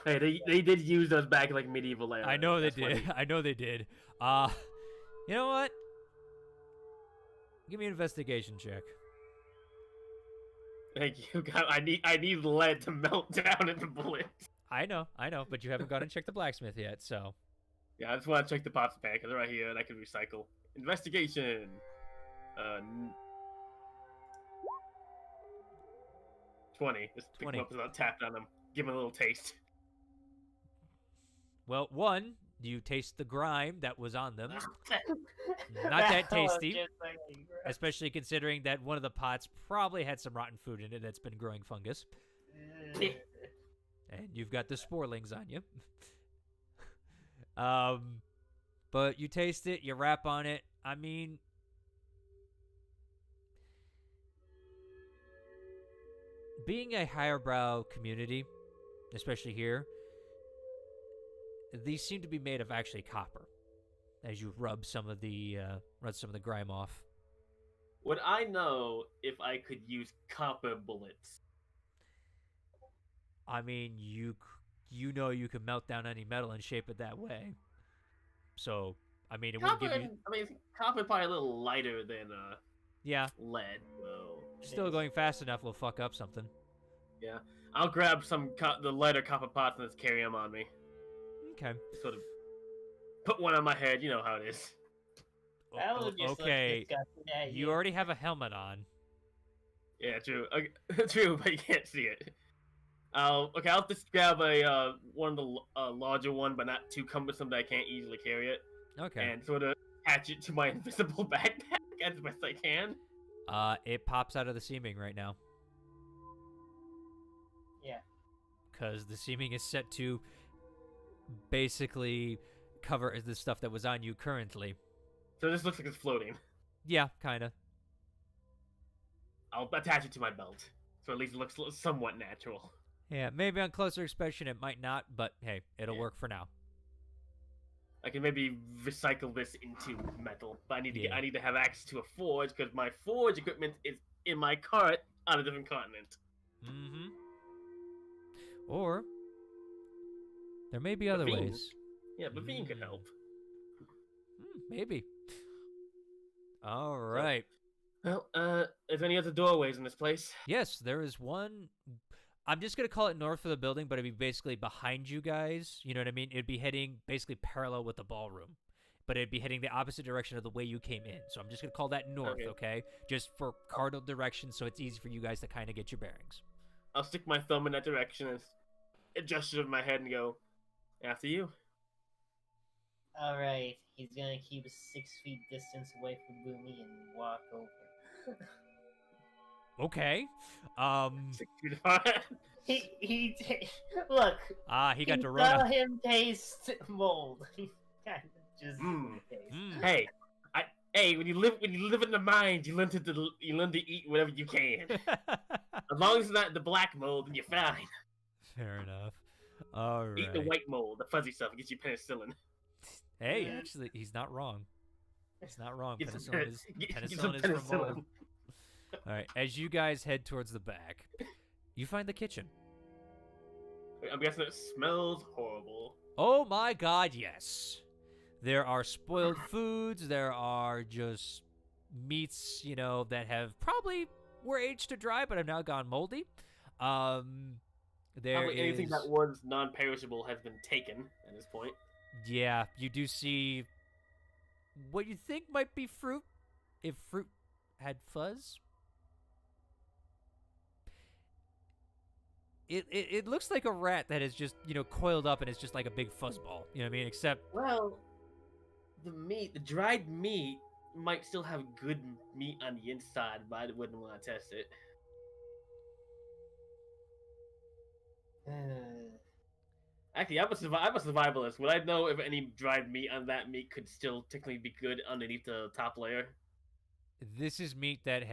Hey, they did use those back in like medieval era. I know they That's did. funny. I know they did. You know what? Give me an investigation check. Thank you. God, I need lead to melt down into bullets. I know, but you haven't gone and checked the blacksmith yet, so. Yeah, I just want to check the pots and pans because they're right here and I can recycle. Investigation. 20. Just pick 20. them up without tapping on them. Give them a little taste. Well, one, you taste the grime that was on them. Not That that was tasty, just like gross. especially considering that one of the pots probably had some rotten food in it that's been growing fungus. And you've got the sporelings on you. But you taste it, you rap on it. I mean, being a higher brow community, especially here, these seem to be made of actually copper. As you rub some of the grime off. Would I know if I could use copper bullets? I mean, you know you can melt down any metal and shape it that way. So, I mean, it wouldn't Copper, give you... I mean, copper probably a little lighter than Yeah, lead. Though. still going fast enough will fuck up something. Yeah, I'll grab the lighter copper pots and just carry them on me. Okay. Sort of put one on my head. You know how it is. That would just look Okay, disgusting at you already have a helmet on. Yeah, true. True, but you can't see it. I'll just grab a one of the larger one, but not too cumbersome that I can't easily carry it, Okay. and sort of attach it to my invisible backpack as best I can. It pops out of the seaming right now. Yeah. Because the seaming is set to basically cover the stuff that was on you currently. So this looks like it's floating. Yeah, kind of. I'll attach it to my belt, so at least it looks somewhat natural. Yeah, maybe on closer inspection it might not, but hey, it'll Yeah. work for now. I can maybe recycle this into metal, but I need to Yeah. I need to have access to a forge because my forge equipment is in my cart on a different continent. Mm-hmm. Or there may be other Bavine. ways. Yeah, Bavine could help. Maybe. All right. Well, is there any other doorways in this place? Yes, there is one. I'm just going to call it north of the building, but it'd be basically behind you guys. You know what I mean? It'd be heading basically parallel with the ballroom. but it'd be heading the opposite direction of the way you came in. So I'm just going to call that north, okay? Just for cardinal direction, so it's easy for you guys to kind of get your bearings. I'll stick my thumb in that direction and gesture with my head and go, after you. Alright, he's gonna keep a 6 feet distance away from Boomy and walk over. Okay. 6 feet apart. Look. He got to Saw run. him taste mold. He kind of just taste. Hey, when you live in the mines, you learn to eat whatever you can. As long as it's not the black mold, then you're fine. Fair enough. All right. Eat the white mold, the fuzzy stuff. It gets you penicillin. Hey, actually, he's not wrong. He's not wrong. Get some Penicillin is from mold. All right. As you guys head towards the back, you find the kitchen. I'm guessing it smells horrible. Oh my God, yes. There are spoiled foods. There are just meats, that have probably were aged to dry, but have now gone moldy. Probably anything that was non-perishable has been taken at this point. Yeah, you do see what you think might be fruit, if fruit had fuzz. It looks like a rat that is just, coiled up and it's just like a big fuzzball. You know what I mean? Except... Well, the dried meat might still have good meat on the inside, but I wouldn't want to test it. Actually, I'm a survivalist. Would I know if any dried meat on that meat could still technically be good underneath the top layer? This is meat that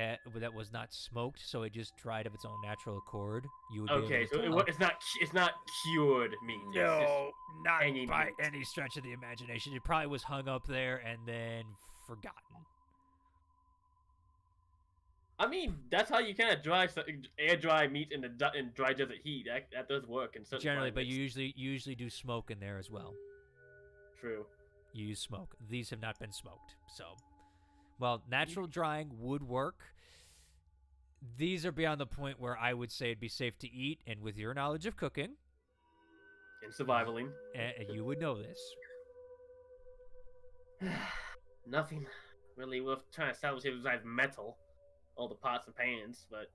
was not smoked, so it just dried of its own natural accord. You would Okay, be able to so it's not cured meat. No, not hanging by meat. any stretch of the imagination. It probably was hung up there and then forgotten. I mean, that's how you kind of air dry meat in dry desert heat. That does work in certain Generally, but climates. you usually do smoke in there as well. True. You use smoke. These have not been smoked, so while natural drying would work, these are beyond the point where I would say it'd be safe to eat. And with your knowledge of cooking And survivaling. You would know this. Nothing really worth trying to salvage here besides metal. All the pots and pans, but...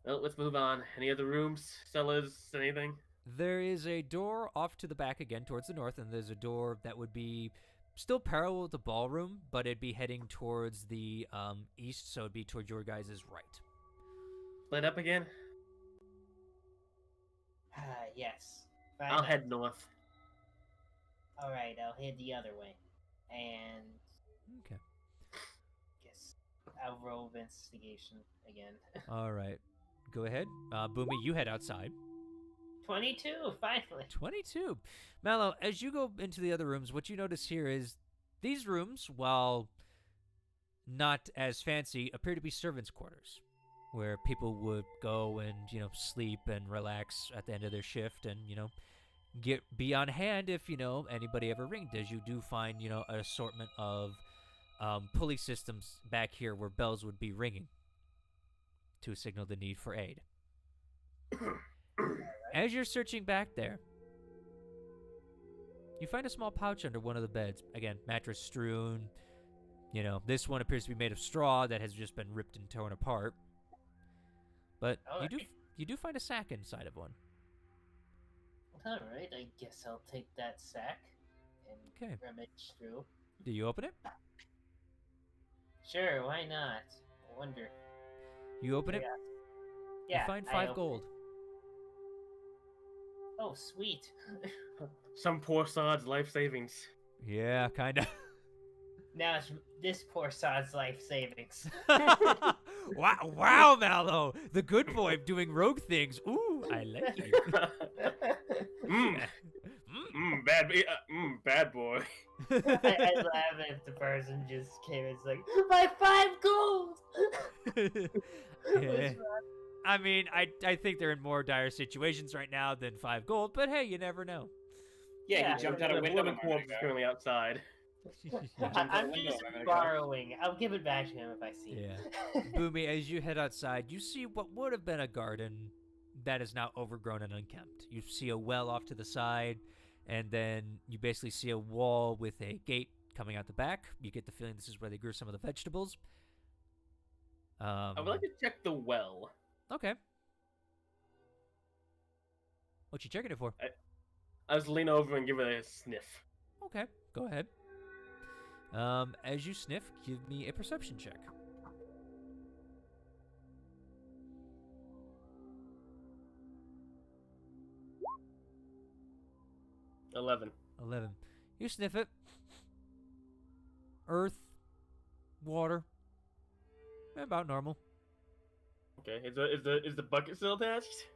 Well, let's move on. Any other rooms, cellars, anything? There is a door off to the back again towards the north, and there's a door that would be still parallel with the ballroom, but it'd be heading towards the east, so it'd be towards your guys' right. Split up again? Yes. I'll head north. Alright, I'll head the other way. And... Okay. Guess I'll roll investigation again. All right. Go ahead. Boomy, you head outside. 22, finally. 22. Mallow, as you go into the other rooms, what you notice here is these rooms, while not as fancy, appear to be servants' quarters, where people would go and, sleep and relax at the end of their shift and, be on hand if, anybody ever ringed. As you do find, an assortment of pulley systems back here where bells would be ringing to signal the need for aid. As you're searching back there, you find a small pouch under one of the beds. Again, mattress strewn. This one appears to be made of straw that has just been ripped and torn apart. But you do find a sack inside of one. Alright, I guess I'll take that sack and rummage through. Do you open it? Sure, why not? I wonder. You open it? Yeah. You find 5 gold. Oh, sweet. Some poor sod's life savings. Yeah, kind of. Now it's this poor sod's life savings. Wow, Mallow, the good boy doing rogue things. Ooh, I like you. Bad boy. I laugh if the person just came and like, my 5 gold! Yeah. I mean, I think they're in more dire situations right now than 5 gold, but hey, you never know. Yeah, he jumped out a window. The corpse is currently outside. I'm just borrowing. I'll give it back to him if I see it. Yeah. Boomy, as you head outside, you see what would have been a garden that is now overgrown and unkempt. You see a well off to the side. And then you basically see a wall with a gate coming out the back. You get the feeling this is where they grew some of the vegetables. I would like to check the well. Okay. What you checking it for? I just lean over and give it a sniff. Okay, go ahead. As you sniff, give me a perception check. 11. 11. You sniff it. Earth, water, about normal. Okay, is the bucket still attached?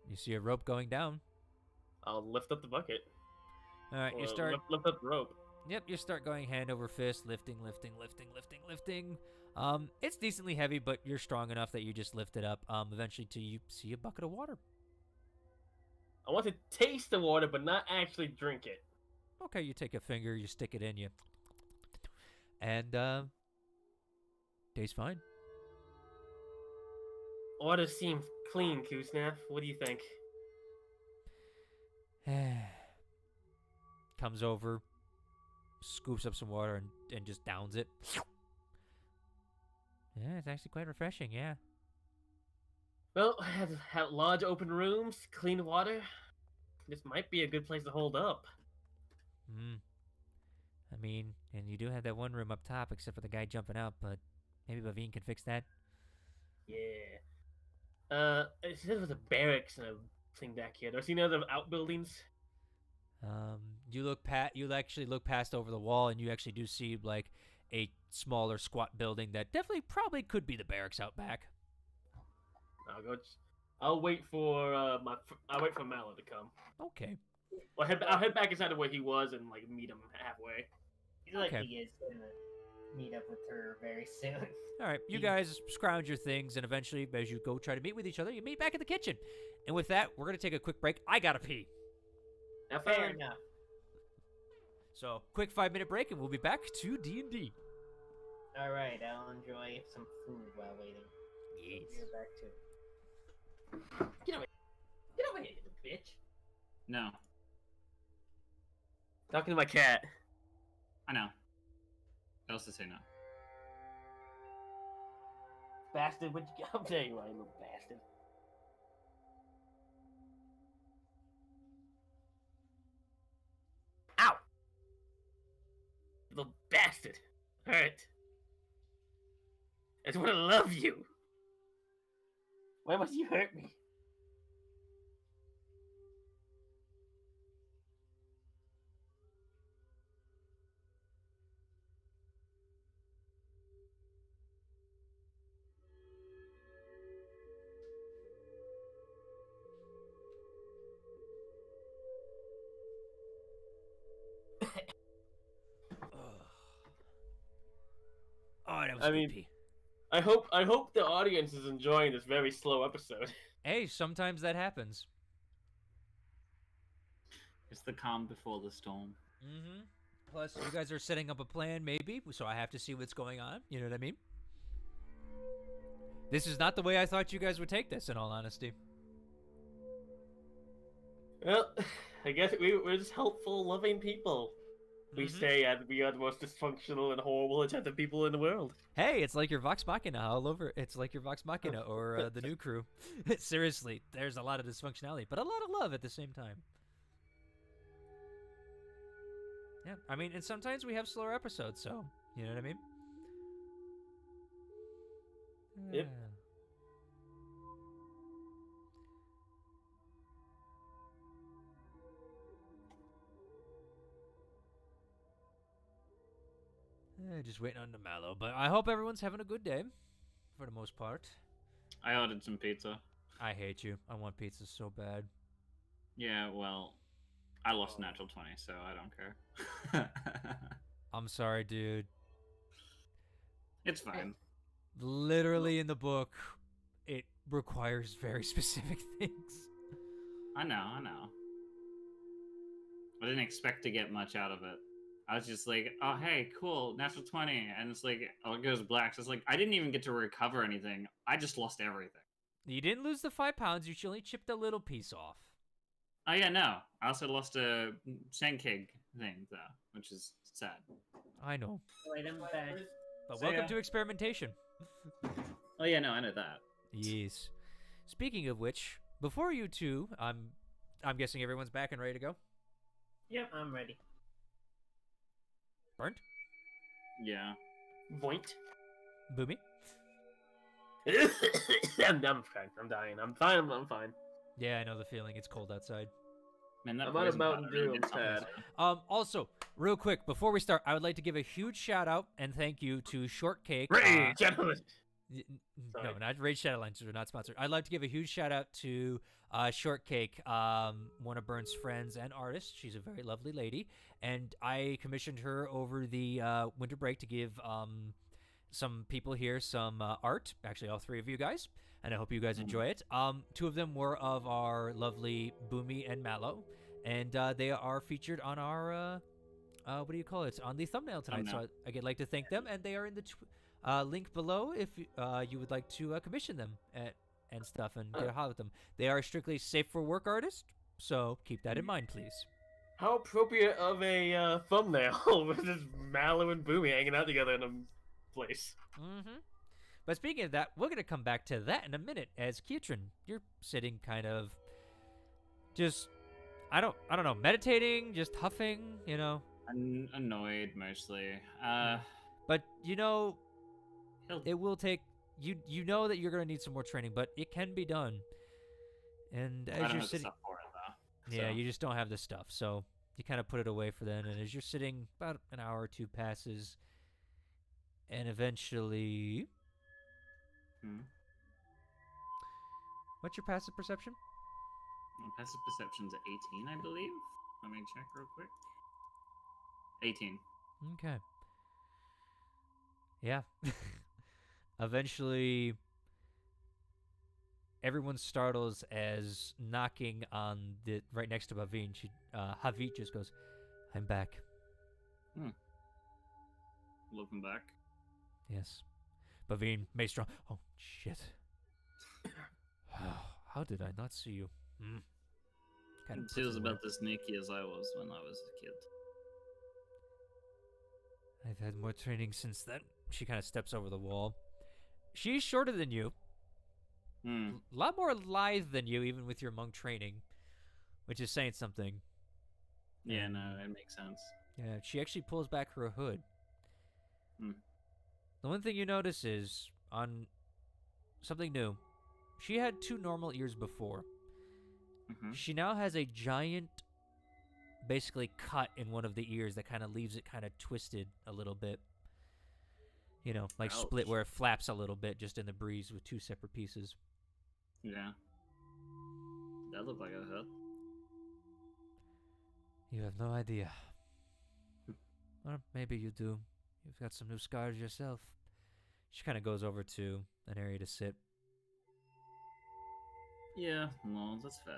You see a rope going down. I'll lift up the bucket. All right, you Or start. lift up the rope. Yep, you start going hand over fist, lifting. It's decently heavy, but you're strong enough that you just lift it up. Eventually, till you see a bucket of water. I want to taste the water, but not actually drink it. Okay, you take a finger, you stick it in, and tastes fine. Water seems clean, Kusnaf. What do you think? Comes over, scoops up some water, and just downs it. Yeah, it's actually quite refreshing, yeah. Well, have large open rooms, clean water. This might be a good place to hold up. I mean, and you do have that one room up top, except for the guy jumping out, but maybe Bavine can fix that. Yeah. It said there was a barracks and a thing back here. Do I see any other outbuildings? You actually look past over the wall, and you actually do see, like, a smaller, squat building that definitely probably could be the barracks out back. I'll wait for Mallow to come. Okay. I'll head back inside of where he was and like meet him halfway. He's like Okay. he is gonna meet up with her very soon. All right, you guys scrounge your things, and eventually, as you go try to meet with each other, you meet back in the kitchen. And with that, we're going to take a quick break. I got to pee. Have Fair fun. enough. So, quick 5-minute break, and we'll be back to D&D. All right, I'll enjoy some food while waiting. Yes. You're back too. Get over here, you bitch. No, Talking to my cat. I know. I also say no. Bastard, what'd you get? There you are, you little bastard. Ow! You little bastard. Hurt. I just want to love you. Why must you hurt me? Oh, that was I good mean- pee. I hope the audience is enjoying this very slow episode. Hey, sometimes that happens. It's the calm before the storm. Mm-hmm. Plus, you guys are setting up a plan, maybe, so I have to see what's going on. You know what I mean? This is not the way I thought you guys would take this, in all honesty. Well, I guess we're just helpful, loving people. We Mhm. say we are the most dysfunctional and horrible attentive people in the world. Hey, it's like your Vox Machina all over. It's like your Vox Machina or the new crew. Seriously, there's a lot of dysfunctionality, but a lot of love at the same time. Yeah, I mean, and sometimes we have slower episodes, so, you know what I mean? Yep. Just waiting on the mallow, but I hope everyone's having a good day, for the most part. I ordered some pizza. I hate you. I want pizza so bad. Yeah, well, I lost natural 20, so I don't care. I'm sorry, dude. It's fine. Literally in the book, it requires very specific things. I know. I didn't expect to get much out of it. I was just like, oh, hey, cool, natural 20. And it's like, oh, it goes black. So it's like, I didn't even get to recover anything. I just lost everything. You didn't lose the 5 pounds. You only chipped a little piece off. Oh yeah, no. I also lost a Shortcake thing though, which is sad. I know. Wait, I'm back. But So, welcome yeah. to experimentation. Oh yeah, no, I know that. Yes. Speaking of which, before you two, I'm guessing everyone's back and ready to go. Yep, I'm ready. Burnt? Yeah. Voint. Boomy? I'm fine. I'm dying. I'm fine. I'm fine. Yeah, I know the feeling. It's cold outside. Man, that I'm on a poison Mountain powder really Dew, did I'm something sad. to me. Also, real quick, before we start, I would like to give a huge shout out and thank you to Shortcake. Hey, gentlemen. No, Sorry. not Raid Shadowlands. We're not sponsored. I'd like to give a huge shout out to Shortcake, one of Burn's friends and artists. She's a very lovely lady, and I commissioned her over the winter break to give some people here some art. Actually, all three of you guys, and I hope you guys enjoy it. Two of them were of our lovely Boomy and Mallow, and they are featured on our what do you call it, on the thumbnail tonight. Thumbnail. So I'd like to thank them, and they are in the link below if you would like to commission them and stuff and get a holler with them. They are strictly safe for work artists, so keep that in mind, please. How appropriate of a thumbnail with just Mallow and Boomy hanging out together in a place. Mm-hmm. But speaking of that, we're gonna come back to that in a minute. As Keatron, you're sitting kind of just I don't know, meditating, just huffing, you know. Annoyed mostly. But you know, He'll- it will take you know that you're gonna need some more training, but it can be done. And I as don't you're have the sitting, stuff for it though. yeah, so. you just don't have the stuff, so you kind of put it away for then. And as you're sitting, about an hour or two passes, and eventually, what's your passive perception? My passive perception's at 18, I believe. Let me check real quick. 18. Okay. Yeah. Eventually, everyone startles as knocking on the right next to Haveen. Havit just goes, "I'm back." Looking back. Yes. Baveen, Maestro. Oh shit. How did I not see you? Kind of She was about as sneaky as I was when I was a kid. I've had more training since then. She kind of steps over the wall. She's shorter than you. A lot more lithe than you, even with your monk training, which is saying something. Yeah, no, it makes sense. Yeah, she actually pulls back her hood. The one thing you notice is, on something new, she had 2 normal ears before. She now has a giant, basically cut in one of the ears that kind of leaves it kind of twisted a little bit. You know, like split where it flaps a little bit just in the breeze with 2 separate pieces. Yeah. That looked like a hurt. You have no idea. Or maybe you do. You've got some new scars yourself. She kind of goes over to an area to sit. Yeah, no, that's fair.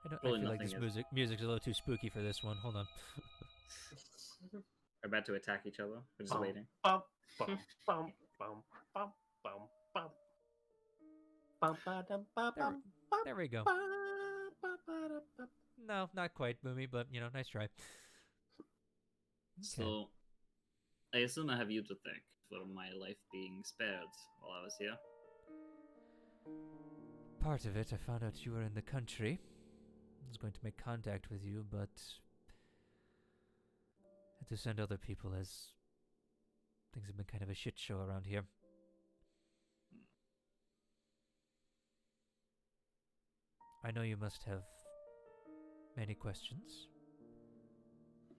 I Really feel like this nothing music's a little too spooky for this one. Hold on. We're about to attack each other. We're just waiting. Bum, bum, bum, bum, bum, bum, bum. Bum, ba, dum, ba, bum, bum, There we go. ba, ba, ba, da, ba. No, not quite, Boomy, but, you know, nice try. So, I assume I have you to thank for my life being spared while I was here. Part of it, I found out you were in the country. I was going to make contact with you, but had to send other people as things have been kind of a shit show around here. I know you must have many questions.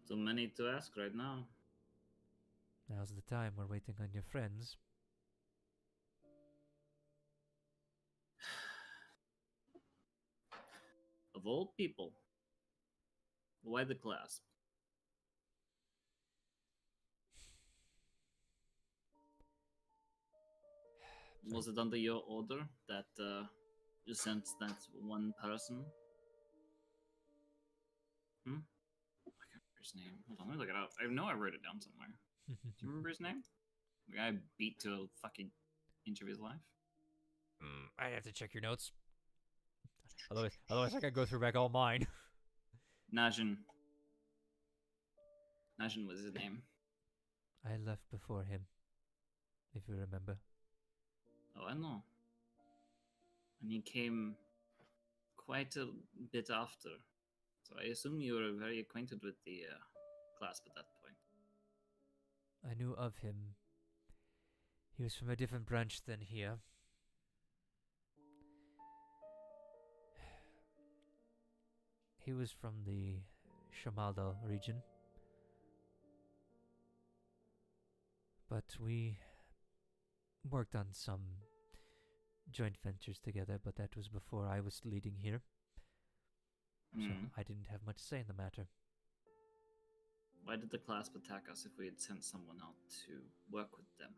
So many to ask right now. Now's the time. We're waiting on your friends. Of all people, why the clasp? Was it under your order that you sent that one person? I can't remember his name. Hold on, let me look it up. I know I wrote it down somewhere. Do you remember his name? The guy I beat to a fucking inch of his life? I have to check your notes. Otherwise I gotta go through back all mine. Najin. Najin was his name. I left before him, if you remember. Oh, I know. And he came quite a bit after. So I assume you were very acquainted with the clasp at that point. I knew of him. He was from a different branch than here. He was from the Shamalda region. But we worked on some joint ventures together, but that was before I was leading here. So I didn't have much say in the matter. Why did the clasp attack us if we had sent someone out to work with them?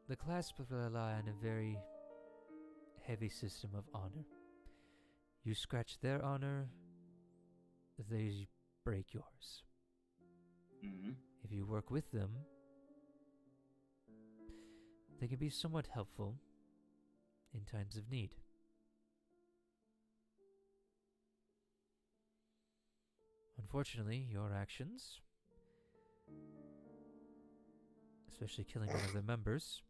The clasp rely on a very heavy system of honor. You scratch their honor, they break yours. If you work with them, they can be somewhat helpful in times of need. Unfortunately, your actions, especially killing one of their members,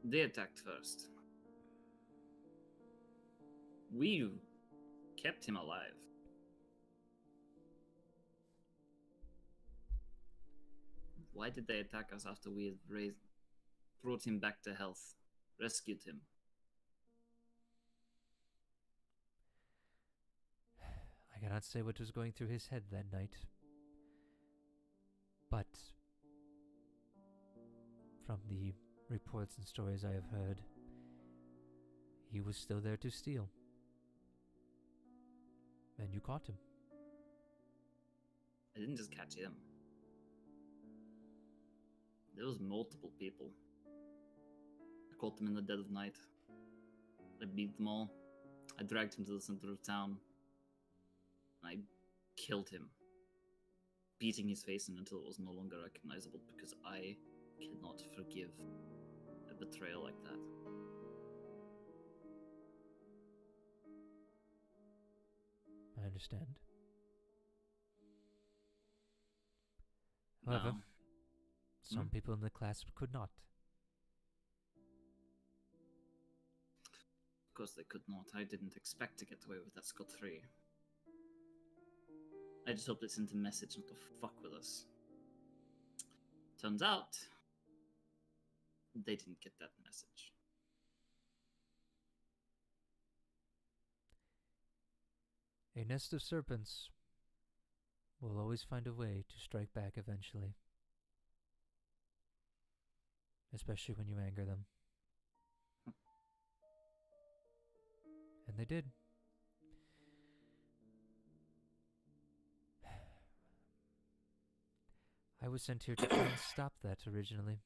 They attacked first. We kept him alive. Why did they attack us after we had brought him back to health, rescued him? I cannot say what was going through his head that night. But from the reports and stories I have heard, he was still there to steal. And you caught him. I didn't just catch him. There was multiple people. I caught them in the dead of night. I beat them all. I dragged him to the center of town. I killed him, beating his face in until it was no longer recognizable because I cannot forgive a betrayal like that. I understand. However, No. some people in the class could not. Of course they could not. I didn't expect to get away with that scot-free. I just hoped it sent a message not to fuck with us. Turns out, they didn't get that message. A nest of serpents will always find a way to strike back eventually. Especially when you anger them. And they did. I was sent here to try and stop that originally.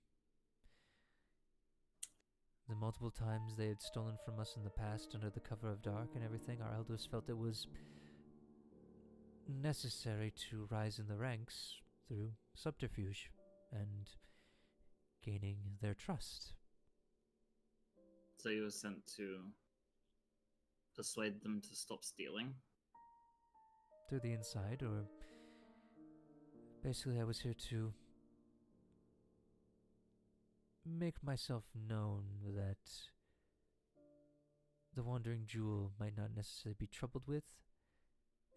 The multiple times they had stolen from us in the past under the cover of dark and everything, our elders felt it was necessary to rise in the ranks through subterfuge and gaining their trust. So you were sent to persuade them to stop stealing? Through the inside, or basically I was here to make myself known that the Wandering Jewel might not necessarily be troubled with,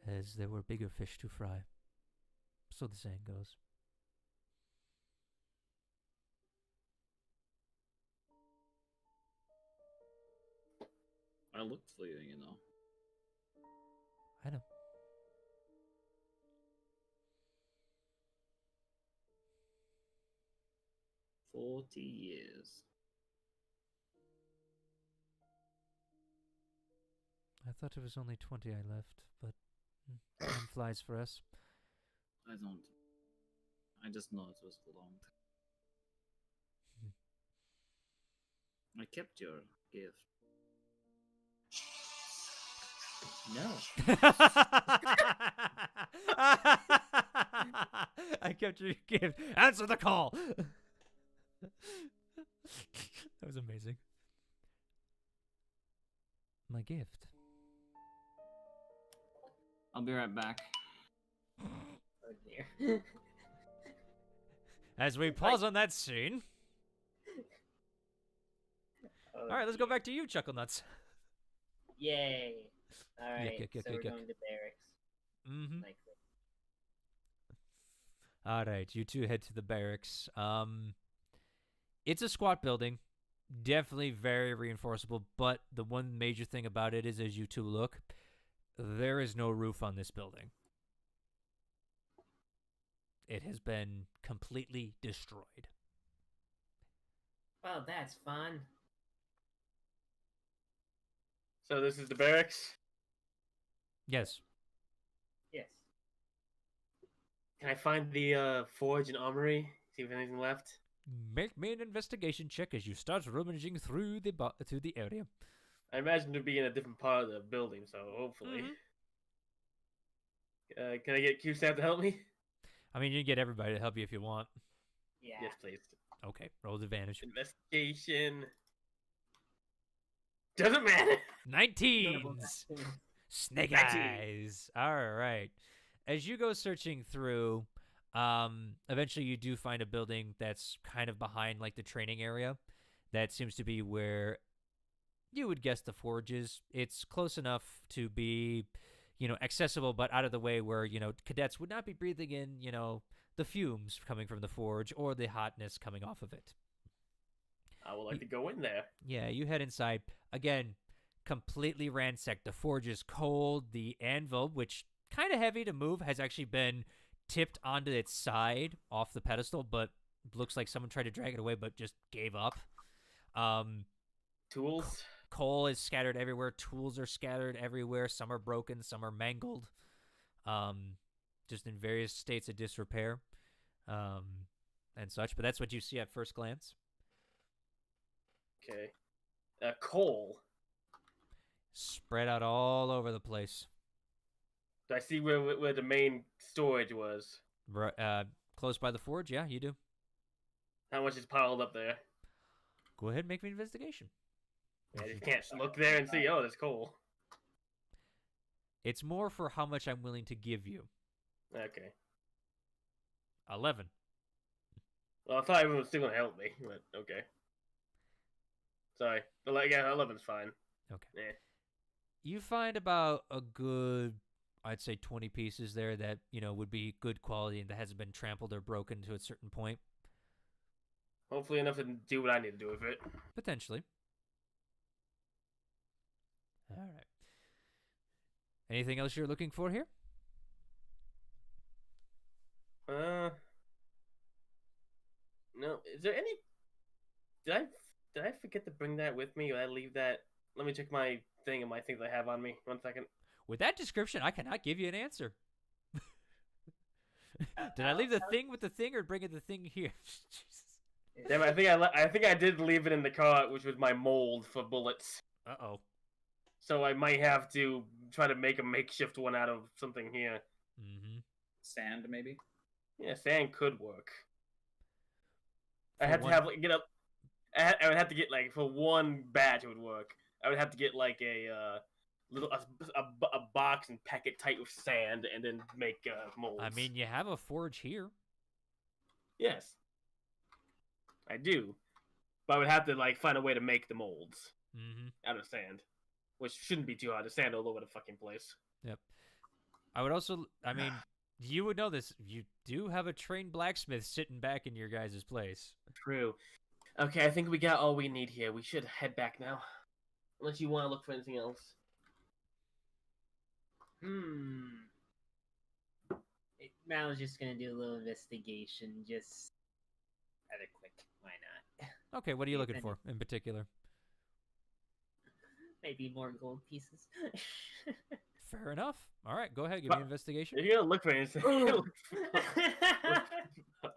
as there were bigger fish to fry. So the saying goes. I looked for you, you know. I know. "40 years. I thought it was only 20 I left, but time flies for us. I don't. I just know it was a long time. I kept your gift. No. I kept your gift. Answer the call. That was amazing. My gift. I'll be right back. Oh dear. As we pause on that scene. Oh, All right, let's go back to you, Chuckle Nuts. Yay! All right, yuck, so we're yuck. going to barracks. Mm-hmm. Likely. All right, you two head to the barracks. It's a squat building, definitely very reinforceable. But the one major thing about it is, as you two look, there is no roof on this building. It has been completely destroyed. Well, that's fun. So this is the barracks. Yes. Yes. Can I find the forge and armory? See if anything left. Make me an investigation check as you start rummaging through the area. I imagine to be in a different part of the building, so hopefully. Can I get Q-Stab to help me? I mean, you can get everybody to help you if you want. Yeah. Yes, please. Okay, roll advantage. Investigation. Doesn't matter. 19s. Snake 19. eyes. All right. As you go searching through, eventually you do find a building that's kind of behind like the training area. That seems to be where you would guess the forge is. It's close enough to be, accessible, but out of the way where, cadets would not be breathing in, the fumes coming from the forge or the hotness coming off of it. I would like to go in there. Yeah, you head inside. Again, completely ransacked. The forge is cold. The anvil, which kind of heavy to move, has actually been tipped onto its side off the pedestal, but looks like someone tried to drag it away but just gave up. Tools. Coal is scattered everywhere. Tools are scattered everywhere. Some are broken. Some are mangled. Just in various states of disrepair and such. But that's what you see at first glance. Okay. Coal. Spread out all over the place. Do I see where the main storage was? Close by the forge? Yeah, you do. How much is piled up there? Go ahead and make me an investigation. I just can't look there and see, oh, there's coal. It's more for how much I'm willing to give you. Okay. 11. Well, I thought everyone was still going to help me, but okay. Sorry. But yeah, 11's fine. Okay. Yeah. You find about a good, I'd say 20 pieces there that, would be good quality and that hasn't been trampled or broken to a certain point. Hopefully enough to do what I need to do with it. Potentially. All right. Anything else you're looking for here? No. Is there any? Did I forget to bring that with me? Or did I leave that? Let me check my thing and my things I have on me. 1 second. With that description, I cannot give you an answer. Did I leave the thing with the thing or bring the thing here? Jesus. Damn, I think I did leave it in the car, which was my mold for bullets. Uh-oh. So I might have to try to make a makeshift one out of something here. Mm-hmm. Sand, maybe? Yeah, sand could work. I For had to one- have I would have to get for one batch it would work. I would have to get a little a box and pack it tight with sand and then make molds. I mean, you have a forge here. yes, I do, but I would have to find a way to make the molds Mm-hmm. out of sand, which shouldn't be too hard. The sand all over the fucking place. Yep. I would also, I mean, you would know this. You do have a trained blacksmith sitting back in your guys' place. True. Okay, I think we got all we need here. We should head back now. Unless you want to look for anything else. I was just gonna do a little investigation, just rather quick. Why not? Okay, what are you Yeah, looking then- for in particular? Maybe more gold pieces. Fair enough. All right, go ahead. Give me an investigation. If you're gonna look for anything,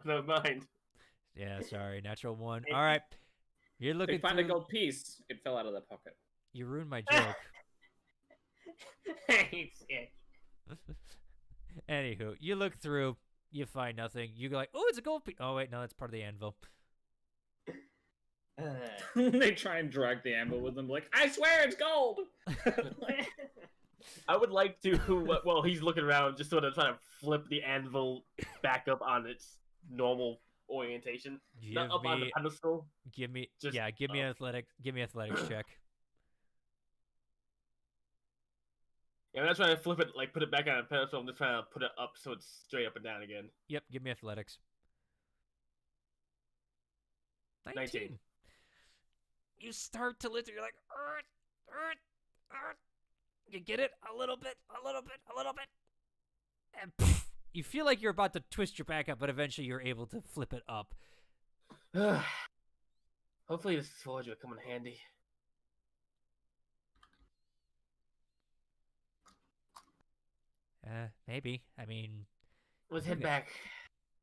never mind. Yeah, sorry. Natural 1. All right. You're If looking you find a through... gold piece, it fell out of the pocket. You ruined my joke. Thanks. Yeah. Anywho, you look through. You find nothing. You go like, oh, it's a gold piece. Oh wait, no, that's part of the anvil. They try and drag the anvil with them, like, I swear it's gold! I would like to, while he's looking around, just sort of try to flip the anvil back up on its normal orientation. Not up on the pedestal. Give me Just give me athletics check. Yeah, I'm not trying to flip it, like put it back on a pedestal. I'm just trying to put it up so it's straight up and down again. Yep, give me athletics. 19. You start to lift it, you're like, you get it? A little bit. And poof, you feel like you're about to twist your back up, but eventually you're able to flip it up. Hopefully this forge will come in handy. Maybe. I mean, Let's head back,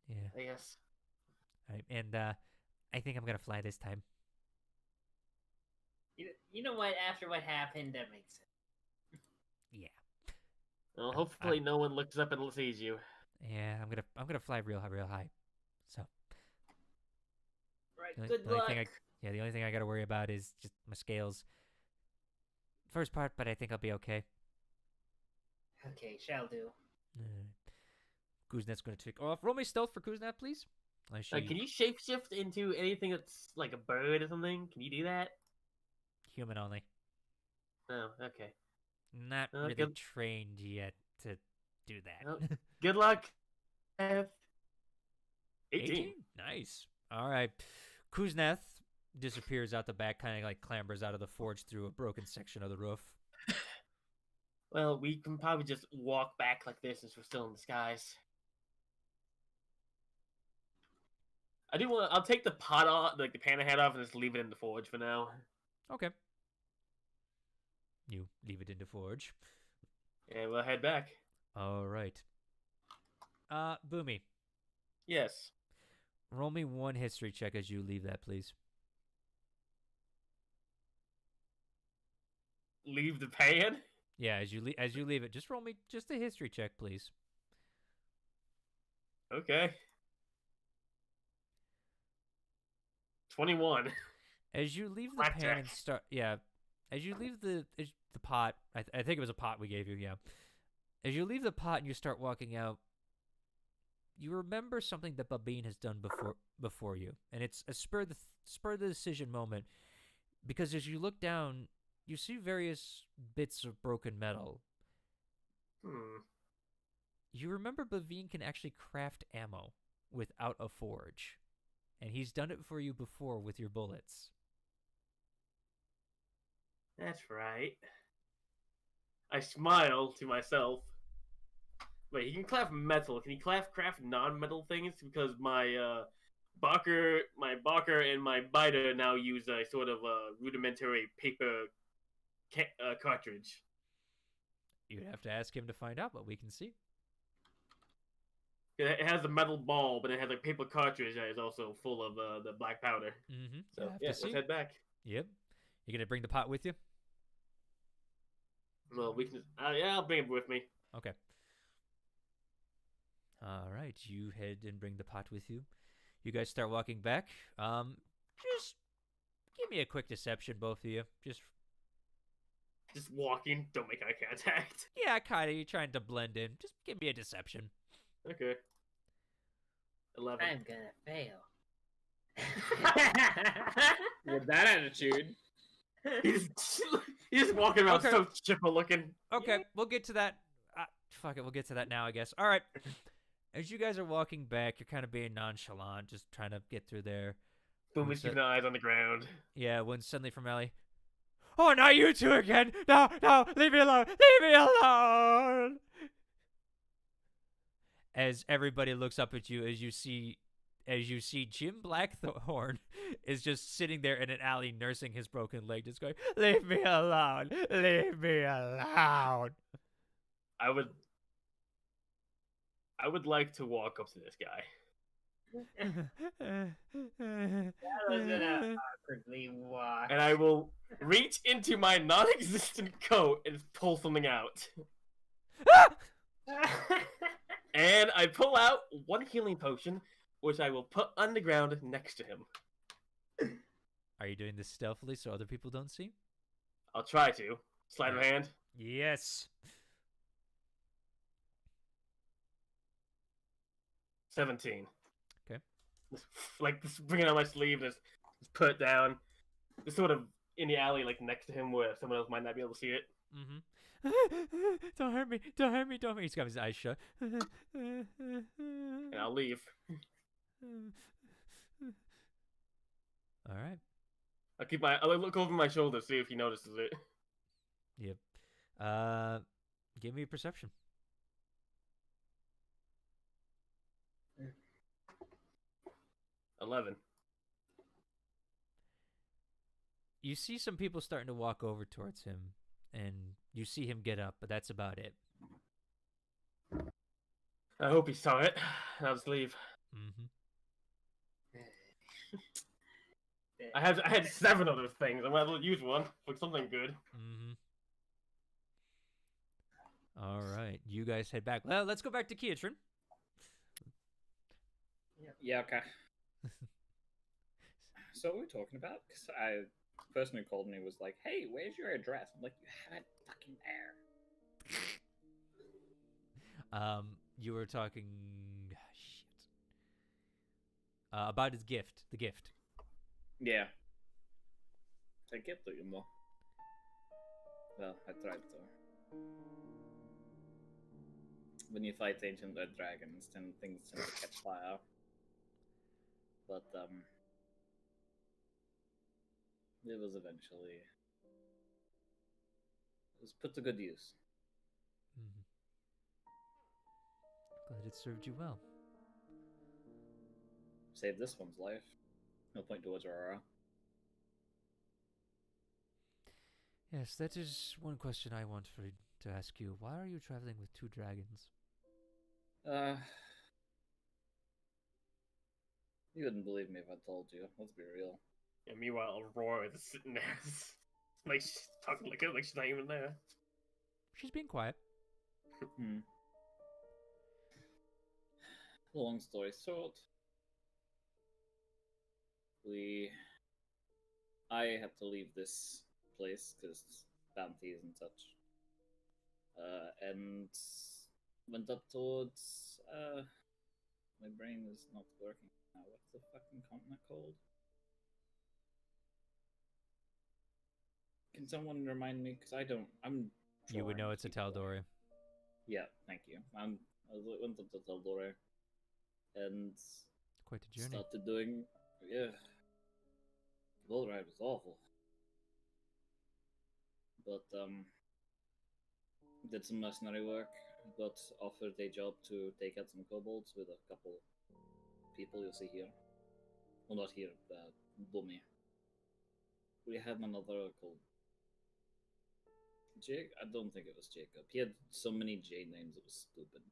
yeah. I guess. All right, and I think I'm gonna fly this time. You know what? After what happened, that makes sense. Yeah. Well, hopefully no one looks up and sees you. Yeah, I'm gonna fly real high. So. Right. Good luck. The only thing I gotta worry about is just my scales. First part, but I think I'll be okay. Okay, shall do. Kuznet's gonna take off. Roll me stealth for Kuznat, please. Can you shapeshift into anything that's like a bird or something? Can you do that? Human only. Oh, okay. Not really trained yet to do that. Oh, good luck. 18. Nice. All right. Kuzneth disappears out the back, kind of like clambers out of the forge through a broken section of the roof. Well, we can probably just walk back like this since we're still in the skies. I'll take the pot off, like the panna hat off, and just leave it in the forge for now. Okay. You leave it in the forge. And we'll head back. All right. Boomy. Yes. Roll me one history check as you leave that, please. Leave the pan? Yeah, as you leave it, just roll me just a history check, please. Okay. 21. As you leave the Blackjack. pan and start, as you leave the pot, I think it was a pot we gave you, yeah. As you leave the pot and you start walking out, you remember something that Babine has done before you, and it's a spur of the decision moment, because as you look down, you see various bits of broken metal. You remember Bavine can actually craft ammo without a forge, and he's done it for you before with your bullets. That's right. I smile to myself. Wait, he can craft metal. Can he craft non-metal things? Because my Barker and my biter now use a sort of rudimentary paper cartridge. You'd have to ask him to find out, but we can see. It has a metal ball, but it has a paper cartridge that is also full of the black powder. Mm-hmm. So yeah, let's head back. Yep. You gonna bring the pot with you? Well, we can. Yeah, I'll bring it with me. Okay. All right, you head and bring the pot with you. You guys start walking back. Just give me a quick deception, both of you. Just walking. Don't make eye contact. Yeah, kind of. You're trying to blend in. Just give me a deception. Okay. 11. I'm gonna fail. With that attitude. He's walking around Okay. so chipper looking. Okay, we'll get to that. Fuck it, we'll get to that now, I guess. All right. As you guys are walking back, you're kind of being nonchalant, just trying to get through there. Boomy's keeping eyes on the ground. Yeah, when suddenly from Ellie, oh, not you two again! No, leave me alone! Leave me alone! As everybody looks up at you, as you see Jim Blackthorn is just sitting there in an alley nursing his broken leg, just going, leave me alone! Leave me alone! I would like to walk up to this guy. That was gonna awkwardly walk. And I will reach into my non-existent coat and pull something out. And I pull out one healing potion, which I will put on the ground next to him. Are you doing this stealthily so other people don't see? I'll try to. Sleight of hand. Yes. 17. Okay. Just bring it on my sleeve, just put it down. Just sort of in the alley, like next to him, where someone else might not be able to see it. Mm-hmm. Don't hurt me! Don't hurt me! Don't hurt me! He's got his eyes shut. And I'll leave. All right. I'll look over my shoulder, see if he notices it. Yep. Give me a perception. 11. You see some people starting to walk over towards him, and you see him get up, but that's about it. I hope he saw it. I'll just leave. Mm-hmm. I had 7 other things. I might as well use one for something good. Mm-hmm. All right. You guys head back. Well, let's go back to Keatron. Yeah, okay. So what are we talking about? Because the person who called me was like, hey, where's your address? I'm like, you have it fucking there. You were talking... shit. About his gift. The gift. Yeah. I get to you more. Well, I tried to. When you fight ancient red dragons, then things tend to catch fire. But, it was eventually... It was put to good use. Mm-hmm. Glad it served you well. Saved this one's life. No point towards Aurora. Yes, that is one question I want to ask you. Why are you traveling with 2 dragons? You wouldn't believe me if I told you. Let's be real. And meanwhile, Aurora is sitting there, like she's talking like she's not even there. She's being quiet. Long story short, I had to leave this place because bounties and such, and went up towards. My brain is not working now. What's the fucking continent called? Can someone remind me? Because I don't. You would know it's a drawing people. tal'dorei. Yeah, thank you. I went up to tal'dorei and Quite a journey. started doing. Yeah, tal'dorei was awful. But did some mercenary work. Got offered a job to take out some kobolds with a couple people you'll see here. Well, not here, Bumi. We had another called Jake. I don't think it was Jacob. He had so many J names, it was stupid.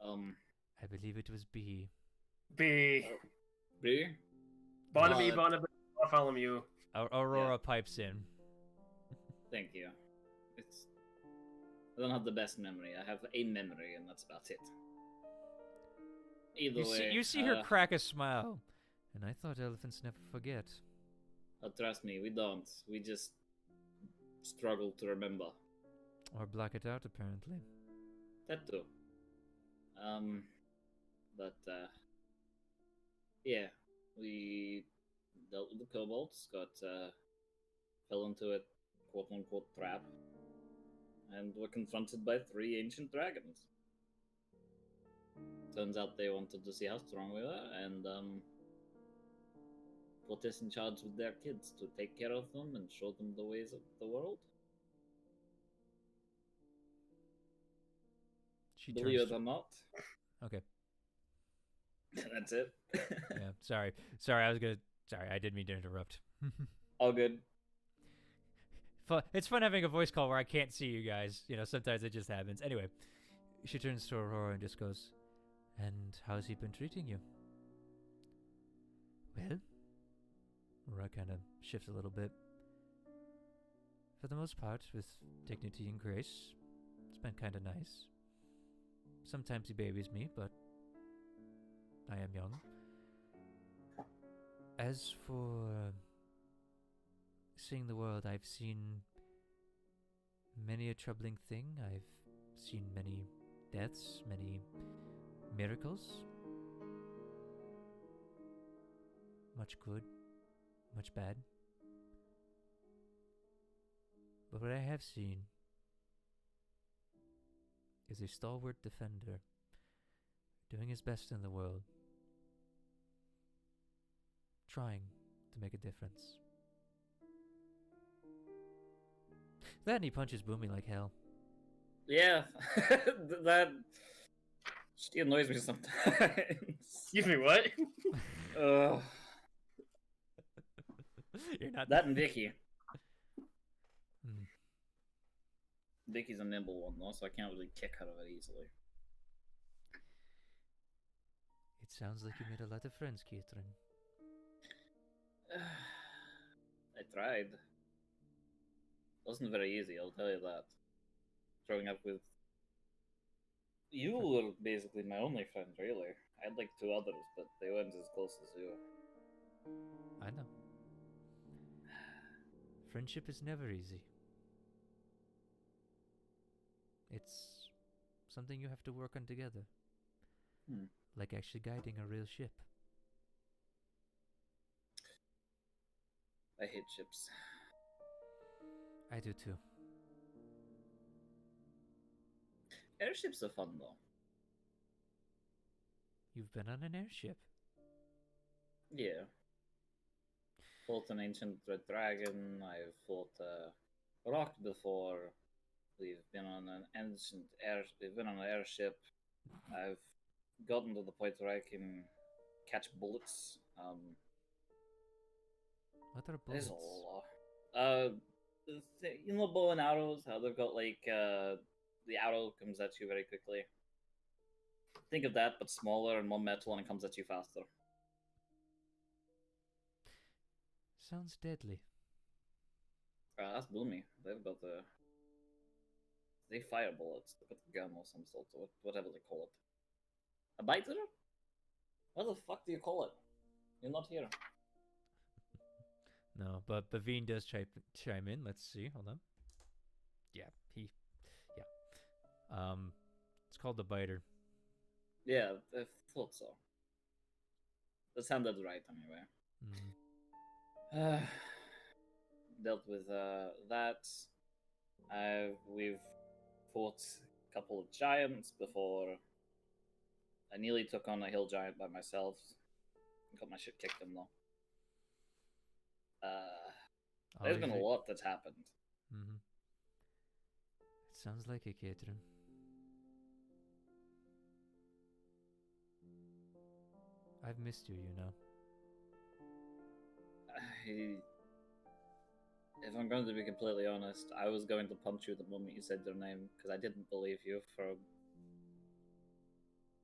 I believe it was B. B. B? Barnaby, Bartholomew. Aurora Yeah. pipes in. Thank you. I don't have the best memory. I have a memory, and that's about it. Either way, You see her crack a smile. And I thought elephants never forget. trust me, we don't. We just struggle to remember. Or black it out, apparently. That too. Yeah, we dealt with the kobolds, fell into a quote-unquote trap, and were confronted by 3 ancient dragons. Turns out they wanted to see how strong we were, and put us in charge with their kids to take care of them and show them the ways of the world. She Believe turns it or not. Okay. That's it. Yeah, sorry, I didn't mean to interrupt. All good. It's fun having a voice call where I can't see you guys. You know, sometimes it just happens. Anyway, she turns to Aurora and just goes, "And how's he been treating you?" Well, Aurora kind of shifts a little bit. For the most part, with dignity and grace. It's been kind of nice. Sometimes he babies me, but I am young. As for seeing the world, I've seen many a troubling thing. I've seen many deaths, many miracles. Much good, much bad. But what I have seen is a stalwart defender doing his best in the world, trying to make a difference. Then he punches Boomy like hell. Yeah, that she annoys me sometimes. Excuse me, what? Ugh. You're not That and Vicky. Hmm. Vicky's a nimble one though, so I can't really kick her of it easily. It sounds like you made a lot of friends, Keitrin. I tried. Wasn't very easy, I'll tell you that. Growing up with you were basically my only friend, really. I had like 2 others, but they weren't as close as you. I know. Friendship is never easy. It's something you have to work on together. Like actually guiding a real ship. I hate ships. I do too. Airships are fun though. You've been on an airship. Yeah. Fought an ancient red dragon. I've fought a rock before. We've been on an ancient air. We've been on an airship. I've gotten to the point where I can catch bullets. What are There's bullets? a lot. You know, bow and arrows. How they've got like the arrow comes at you very quickly. Think of that, but smaller and more metal, and it comes at you faster. Sounds deadly. That's Boomy. They've got the. They fire bullets. They've got the gun or some sort, or whatever they call it. A biter? What the fuck do you call it? You're not here. No, but Bavine does chime in. Let's see. Hold on. Yeah. It's called the biter. Yeah, I thought so. That sounded right anyway. Mm. Dealt with that. We've fought a couple of giants before. I nearly took on a hill giant by myself. Got my shit kicked in though. There's been a lot that's happened. Mm-hmm. It sounds like a Keitrin. I've missed you, you know. If I'm going to be completely honest, I was going to punch you the moment you said your name because I didn't believe you for.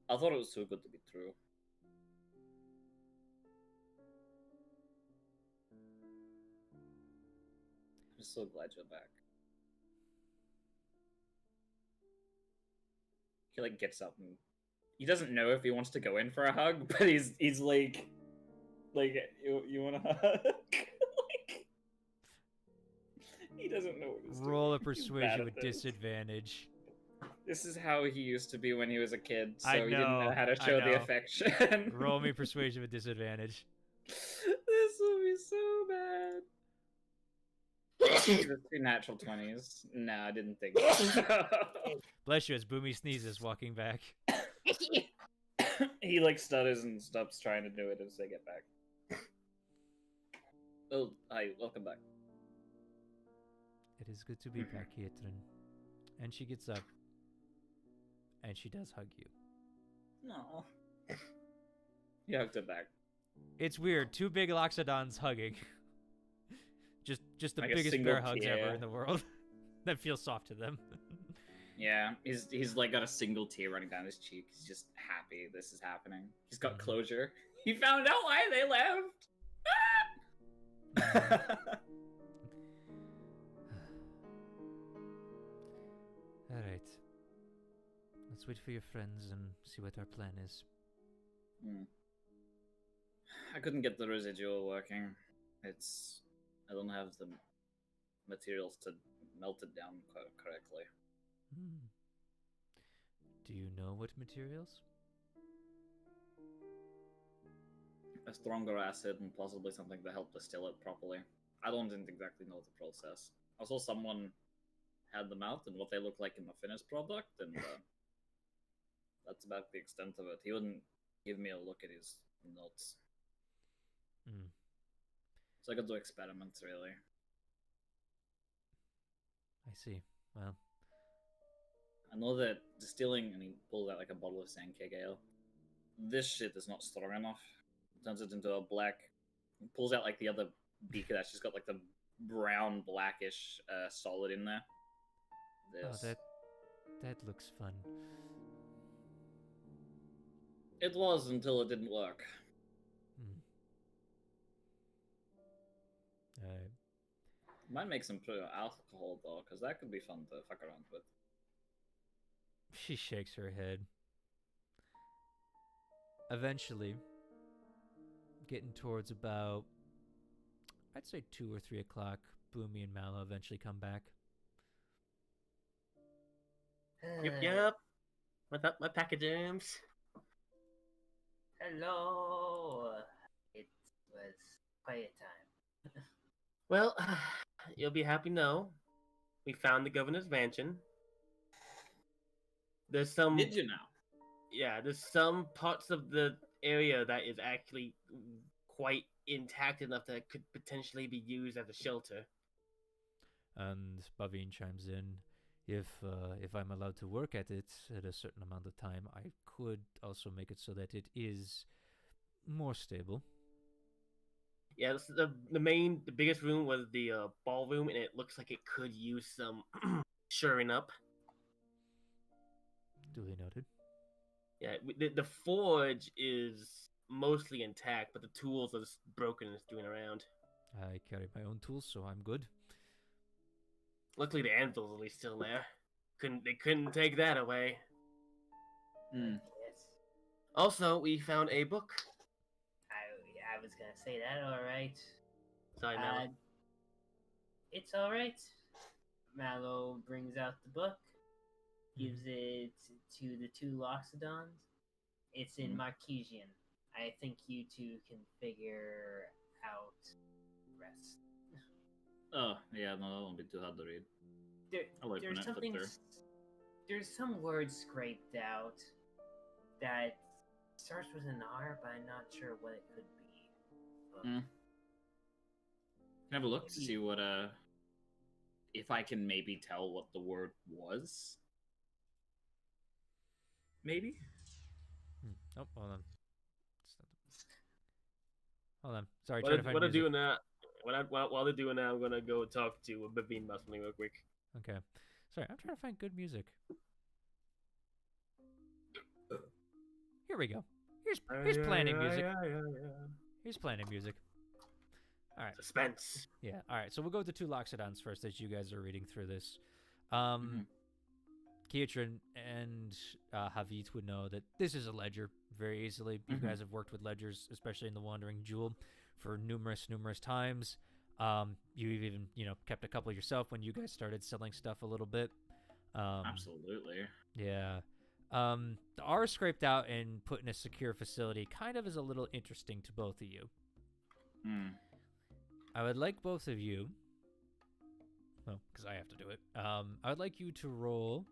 I thought it was too good to be true. I'm so glad you're back. He like gets up and he doesn't know if he wants to go in for a hug, but he's like you want a hug? Like, he doesn't know what he's doing. Roll a He's bad persuasion at with this. disadvantage. This is how he used to be when he was a kid, so I he didn't know know, how to I show the know. affection. Roll me persuasion with disadvantage. This will be so bad. The 2 natural 20s. No, I didn't think so. Bless you as Boomy sneezes walking back. He like stutters and stops trying to do it as they get back. Oh, hi, welcome back. It is good to be back, Keitrin. And she gets up. And she does hug you. No. You hugged it back. It's weird. 2 big Loxodons hugging. Just the Like a biggest single bear hugs ever tear. in the world. That feels soft to them. Yeah, he's like got a single tear running down his cheek. He's just happy this is happening. He's got closure. He found out why they left. Alright. Let's wait for your friends and see what our plan is. I couldn't get the residual working. I don't have the materials to melt it down correctly. Do you know what materials? A stronger acid and possibly something to help distill it properly. I don't exactly know the process. I saw someone had them out and what they look like in the finished product, and that's about the extent of it. He wouldn't give me a look at his notes. So I could do experiments, really. I see. Well, I know that distilling, and he pulls out like a bottle of Sandcake ale. This shit is not strong enough. Turns it into a black. Pulls out like the other beaker that's just got like the brown blackish solid in there. oh, that looks fun. It was until it didn't work. Alright. Might make some pure alcohol though, because that could be fun to fuck around with. She shakes her head. Eventually, getting towards about, I'd say 2 or 3 o'clock, Boomy and Mallow eventually come back. Yep. What's up, my pachyderms? Hello. It was quite a time. Well, you'll be happy to know we found the governor's mansion. There's some. Did you now? Yeah, there's some parts of the area that is actually quite intact enough that it could potentially be used as a shelter. And Bavine chimes in. If I'm allowed to work at it at a certain amount of time, I could also make it so that it is more stable. Yeah, the biggest room was the ballroom, and it looks like it could use some shoring up. Duly noted. Yeah, the forge is mostly intact, but the tools are just broken and doing around. I carry my own tools, so I'm good. Luckily, the anvil's at least still there. They couldn't take that away. Yes. Also, we found a book. I was gonna say that. All right. Sorry, Mallow. It's all right. Mallow brings out the book, gives it to the 2 Loxodons. It's in Marquesian. I think you two can figure out the rest. Oh, yeah, no, that won't be too hard to read. There's some words scraped out that starts with an R, but I'm not sure what it could be. Can I have a look to see what if I can maybe tell what the word was? Maybe? Oh, hold on. Hold on. Sorry, While they're doing that, I'm gonna go talk to Bavine about something real quick. Okay. Sorry, I'm trying to find good music. Here we go. Here's planning music. Here's planning music. All right. Suspense. Yeah. All right. So we'll go with the 2 Loxodons first as you guys are reading through this. Kietran and Havit would know that this is a ledger very easily. You guys have worked with ledgers, especially in the Wandering Jewel, for numerous times. You've even, kept a couple yourself when you guys started selling stuff a little bit. Absolutely. Yeah. The R scraped out and put in a secure facility kind of is a little interesting to both of you. I would like both of you, well, because I have to do it. I would like you to roll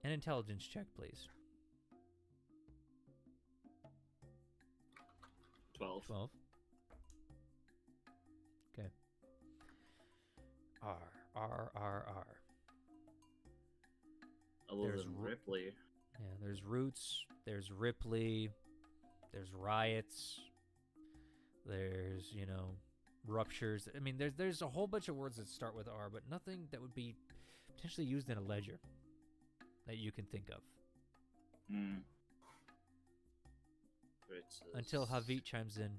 an intelligence check, please. 12. 12. Okay. R. Other than Ripley. Yeah, there's Roots, there's Ripley, there's Riots, there's, Ruptures. I mean, there's a whole bunch of words that start with R, but nothing that would be potentially used in a ledger that you can think of. Until Havit chimes in.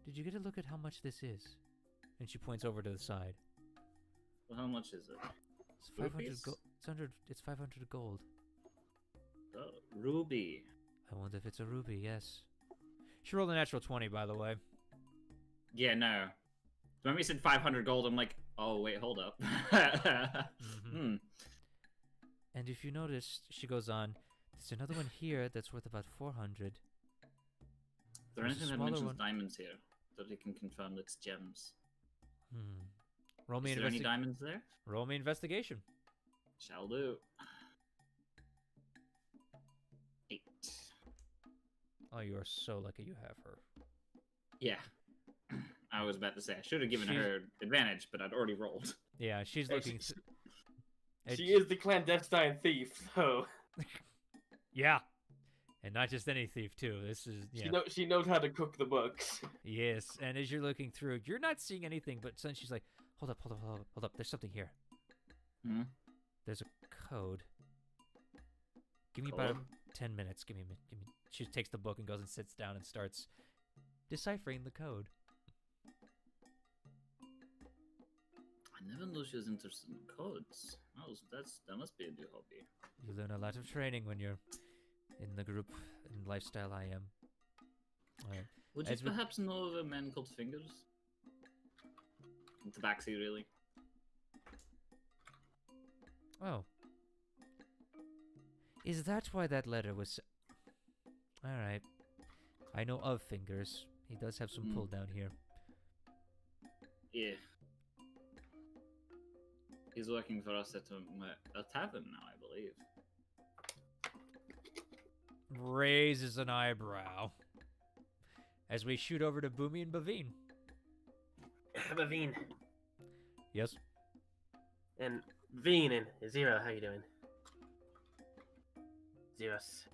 Did you get a look at how much this is? And she points over to the side. Well, how much is it? It's 500 gold. It's 500 gold. Oh, ruby. I wonder if it's a ruby. Yes. She rolled a natural 20, by the way. Yeah, no. When we said 500 gold, I'm like, oh wait, hold up. Mm-hmm. And if you notice, she goes on. There's another one here that's worth about 400. Is there There's a anything that smaller mentions one. diamonds here that we can confirm that's gems? Roll me Is there any diamonds there? Roll me investigation. Shall do. 8. Oh, you are so lucky you have her. Yeah. I was about to say I should have given She's- her advantage, but I'd already rolled. Yeah, she's Hey, looking. She is the clandestine thief, so Yeah, and not just any thief too. This is she knows how to cook the books. Yes, and as you're looking through, you're not seeing anything, but suddenly she's like, hold up, there's something here. Hmm? There's a code. Give me about Code? 10 minutes. Give me. She takes the book and goes and sits down and starts deciphering the code. I never knew she was interested in codes. That must be a new hobby. You learn a lot of training when you're in the group and lifestyle I am. Alright. Would you As we- perhaps know of a man called Fingers? Tabaxi, really? Oh. Is that why that letter was... Alright. I know of Fingers. He does have some pull down here. Yeah. He's working for us at a tavern now, I believe. Raises an eyebrow. As we shoot over to Boomy and Bavine. Bavine Yes? and Veen and Zero, how you doing? Zeros.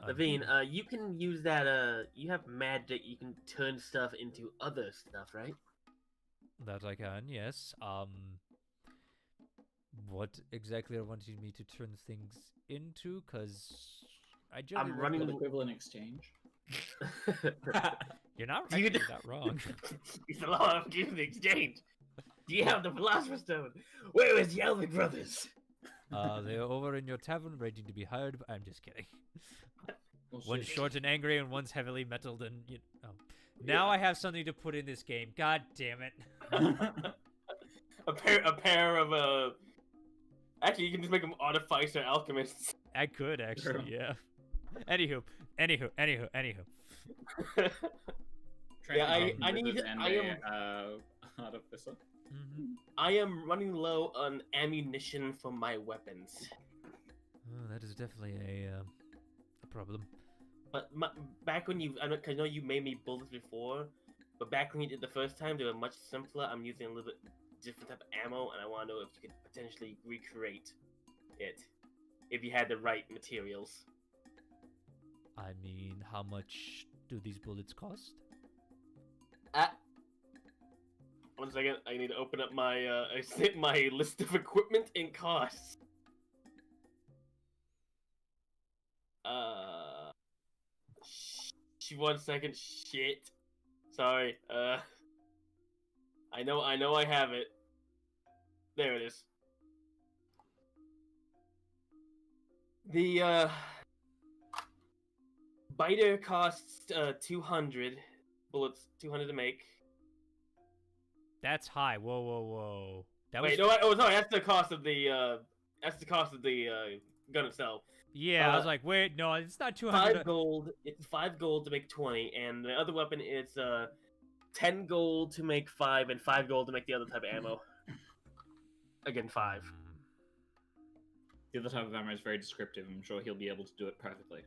Bavine, you can use that, you have magic, you can turn stuff into other stuff, right? That I can, yes. What exactly are wanting me to turn things into? Because I generally I'm running... equivalent exchange. You're not Do you actually know- not wrong. It's a lot of giving the exchange. Do you have the Philosopher's Stone? Where is the Elven Brothers? They're over in your tavern, ready to be hired. I'm just kidding. Oh, One's shit. short and angry, and one's heavily metalled. And now I have something to put in this game. God damn it! a pair of Actually, you can just make them artificer alchemists. I could actually, yeah. Anywho. Yeah, I Training need- and I am- artificer. I am running low on ammunition for my weapons. Oh, that is definitely a problem. But back when I know you made me bullets before, but back when you did the first time, they were much simpler. I'm using a little bit different type of ammo, and I want to know if you could potentially recreate it if you had the right materials. I mean, how much do these bullets cost? One second, I need to open up my my list of equipment and costs. One second. Shit. Sorry. I know I have it. There it is. The biter costs 200 bullets, 200 to make. That's high. Whoa. That Wait, was... no, oh sorry, that's the cost of the gun itself. Yeah, I was like, wait, no, it's not 200. 5 gold. It's 5 gold to make 20, and the other weapon is 10 gold to make 5, and 5 gold to make the other type of ammo. Again, 5. The other type of ammo is very descriptive. I'm sure he'll be able to do it perfectly.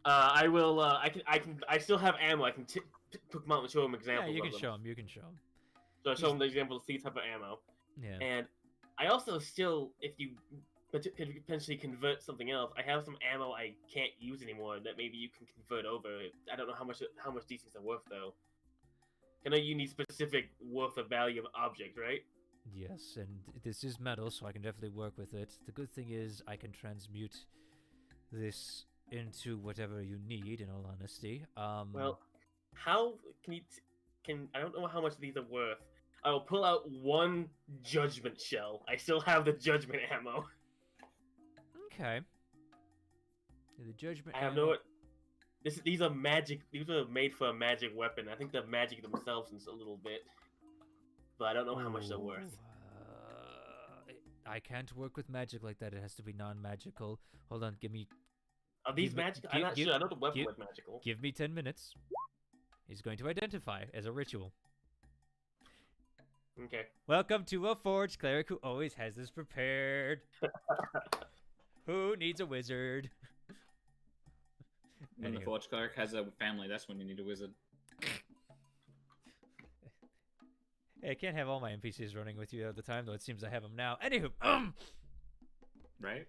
I will. I still have ammo. I can pick them out and show him Yeah, examples. you of can them. show him. You can show him. So I show him the examples of these type of ammo. Yeah. And I also still, if you could potentially convert something else, I have some ammo I can't use anymore that maybe you can convert over. I don't know how much these things are worth though. I know you need specific worth of value of object, right? Yes, and this is metal, so I can definitely work with it. The good thing is I can transmute this into whatever you need, in all honesty. Well, how can you... I don't know how much these are worth. I'll pull out one judgment shell. I still have the judgment ammo. Okay. The judgment. I have no. These are magic. These are made for a magic weapon. I think they're magic themselves in a little bit, but I don't know how much they're worth. I can't work with magic like that. It has to be non-magical. Hold on, give me. Are these give me- magical? gi- I'm not give- sure. I know the weapon give- was magical. Give me 10 minutes. He's going to identify as a ritual. Okay. Welcome to a forge cleric who always has this prepared. Who needs a wizard? When the Anywho. forge cleric has a family, that's when you need a wizard. Hey, I can't have all my NPCs running with you all the time, though it seems I have them now. Anywho, Right?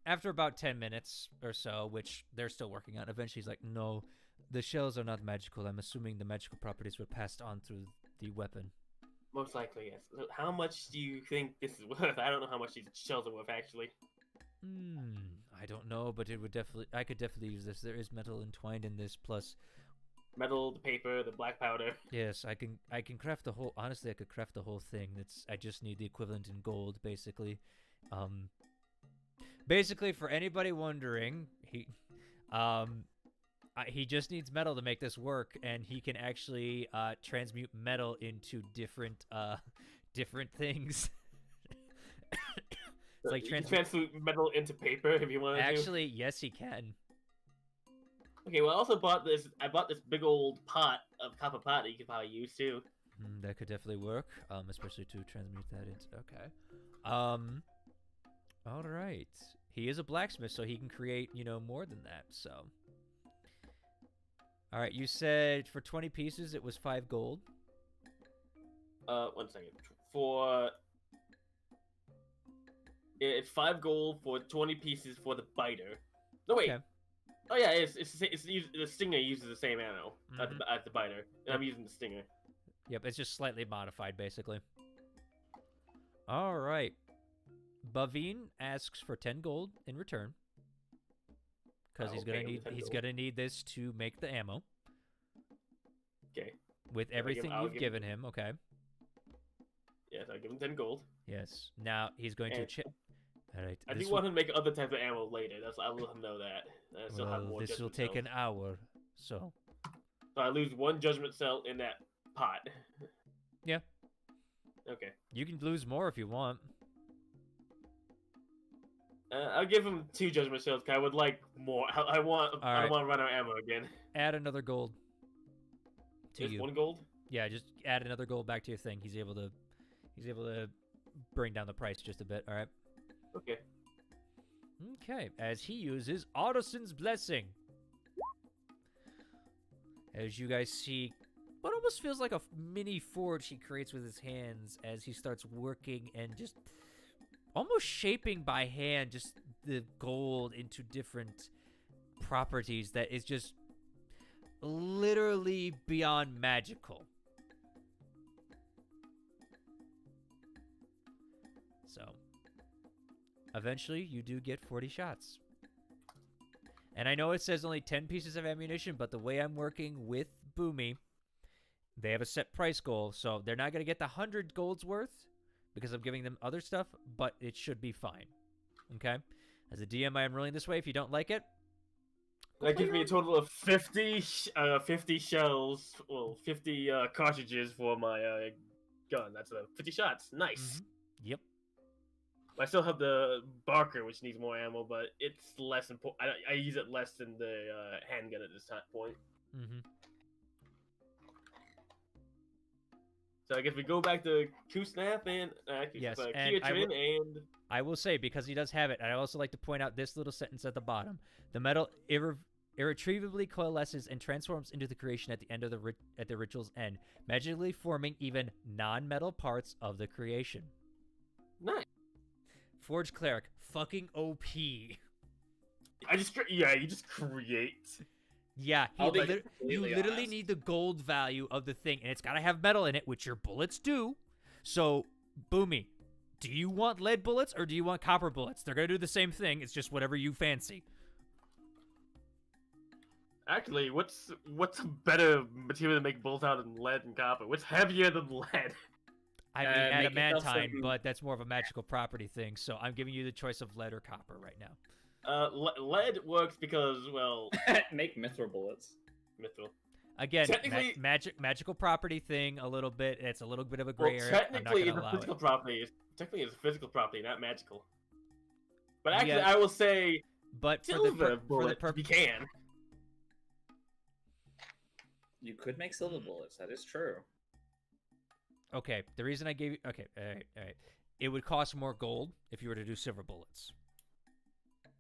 after about 10 minutes or so, which they're still working on, eventually he's like, no, the shells are not magical. I'm assuming the magical properties were passed on through the weapon. Most likely, yes. So how much do you think this is worth? I don't know how much these shells are worth, actually. I don't know, but it would I could definitely use this. There is metal entwined in this, plus Metal, the paper, the black powder. yes, I can craft the whole. Honestly, I could craft the whole thing. I just need the equivalent in gold, basically. Basically, for anybody wondering, he just needs metal to make this work, and he can actually transmute metal into different things. It's like You can transfer metal into paper if you want to. Actually, yes, he can. Okay, well, I also bought this. I bought this big old pot of copper pot that you could probably use too. That could definitely work, especially to transmute that into. Okay. All right. He is a blacksmith, so he can create, more than that. So. All right. You said for 20 pieces it was 5 gold. 1 second. It's 5 gold for 20 pieces for the biter. No wait. Okay. Oh yeah, the stinger uses the same ammo as the biter, and I'm using the stinger. Yep, it's just slightly modified, basically. All right. Bavine asks for 10 gold in return, because he's gonna need this to make the ammo. Okay. With everything you've given him, okay. Yes, I'll give him 10 gold. Yes. Now he's going to check. All right. I do want him to make other types of ammo later. I'll let him know that. I still have more this will judgment take cells. an hour, so. So I lose 1 judgment cell in that pot. Yeah. Okay. You can lose more if you want. I'll give him 2 judgment cells. 'Cause I would like more. I want to run out of ammo again. Add another gold to Just you. 1 gold. Yeah, just add another gold back to your thing. He's able to bring down the price just a bit. All right. Okay. Okay, as he uses Artisan's Blessing. As you guys see, what almost feels like a mini forge he creates with his hands as he starts working and just almost shaping by hand just the gold into different properties that is just literally beyond magical. So, eventually, you do get 40 shots. And I know it says only 10 pieces of ammunition, but the way I'm working with Boomy, they have a set price goal, so they're not going to get the 100 golds worth because I'm giving them other stuff, but it should be fine. Okay? As a DM, I am ruling this way. If you don't like it, that gives me a total of 50 shells, well, 50 cartridges for my gun. That's 50 shots. Nice. Yep. I still have the Barker, which needs more ammo, but it's less important. I use it less than the handgun at this point. So I guess we go back to Kusnap and Yes, and Kiatrin and I will say, because he does have it, I'd also like to point out this little sentence at the bottom. The metal irretrievably coalesces and transforms into the creation at the end of the ritual's end, magically forming even non-metal parts of the creation. nice. Forge Cleric, fucking OP. You just create. Yeah, I'll be you completely literally honest. need the gold value of the thing, and it's gotta have metal in it, which your bullets do. So, Boomy, do you want lead bullets or do you want copper bullets? They're gonna do the same thing. It's just whatever you fancy. Actually, what's a better material to make bullets out than lead and copper? What's heavier than lead? I mean Make yourself adamantine, some- but that's more of a magical property thing. So I'm giving you the choice of lead or copper right now. Lead works because, well, Make mithril bullets. mithril. Again, Technically- magical property thing. A little bit. It's a little bit of a gray Well, area. I'm not technically, gonna it's a allow physical it. property. Technically, it's a physical property, not magical. But actually, Yeah. I will say But for the silver bullet purpose, if you can. You could make silver bullets. That is true. okay. The reason I gave you all right. It would cost more gold if you were to do silver bullets.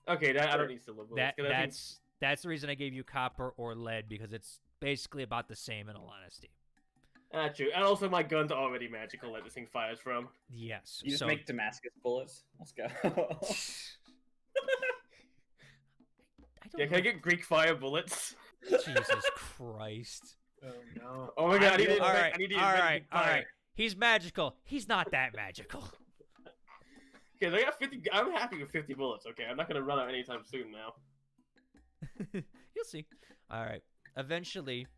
Okay, I don't need silver bullets. 'cause I think- That's the reason I gave you copper or lead, because it's basically about the same in all honesty. True. And also, my gun's already magical that this thing fires from. Yes. You just so make Damascus bullets. Let's go. I don't Yeah, can I know- get Greek fire bullets? Jesus Christ. Oh no. Oh my god, I need to all invent- right, I need to all invent right, Greek all fire. right. He's magical. He's not that magical. Okay, I got 50. I'm happy with 50 bullets. Okay, I'm not gonna run out anytime soon now. You'll see. All right. Eventually,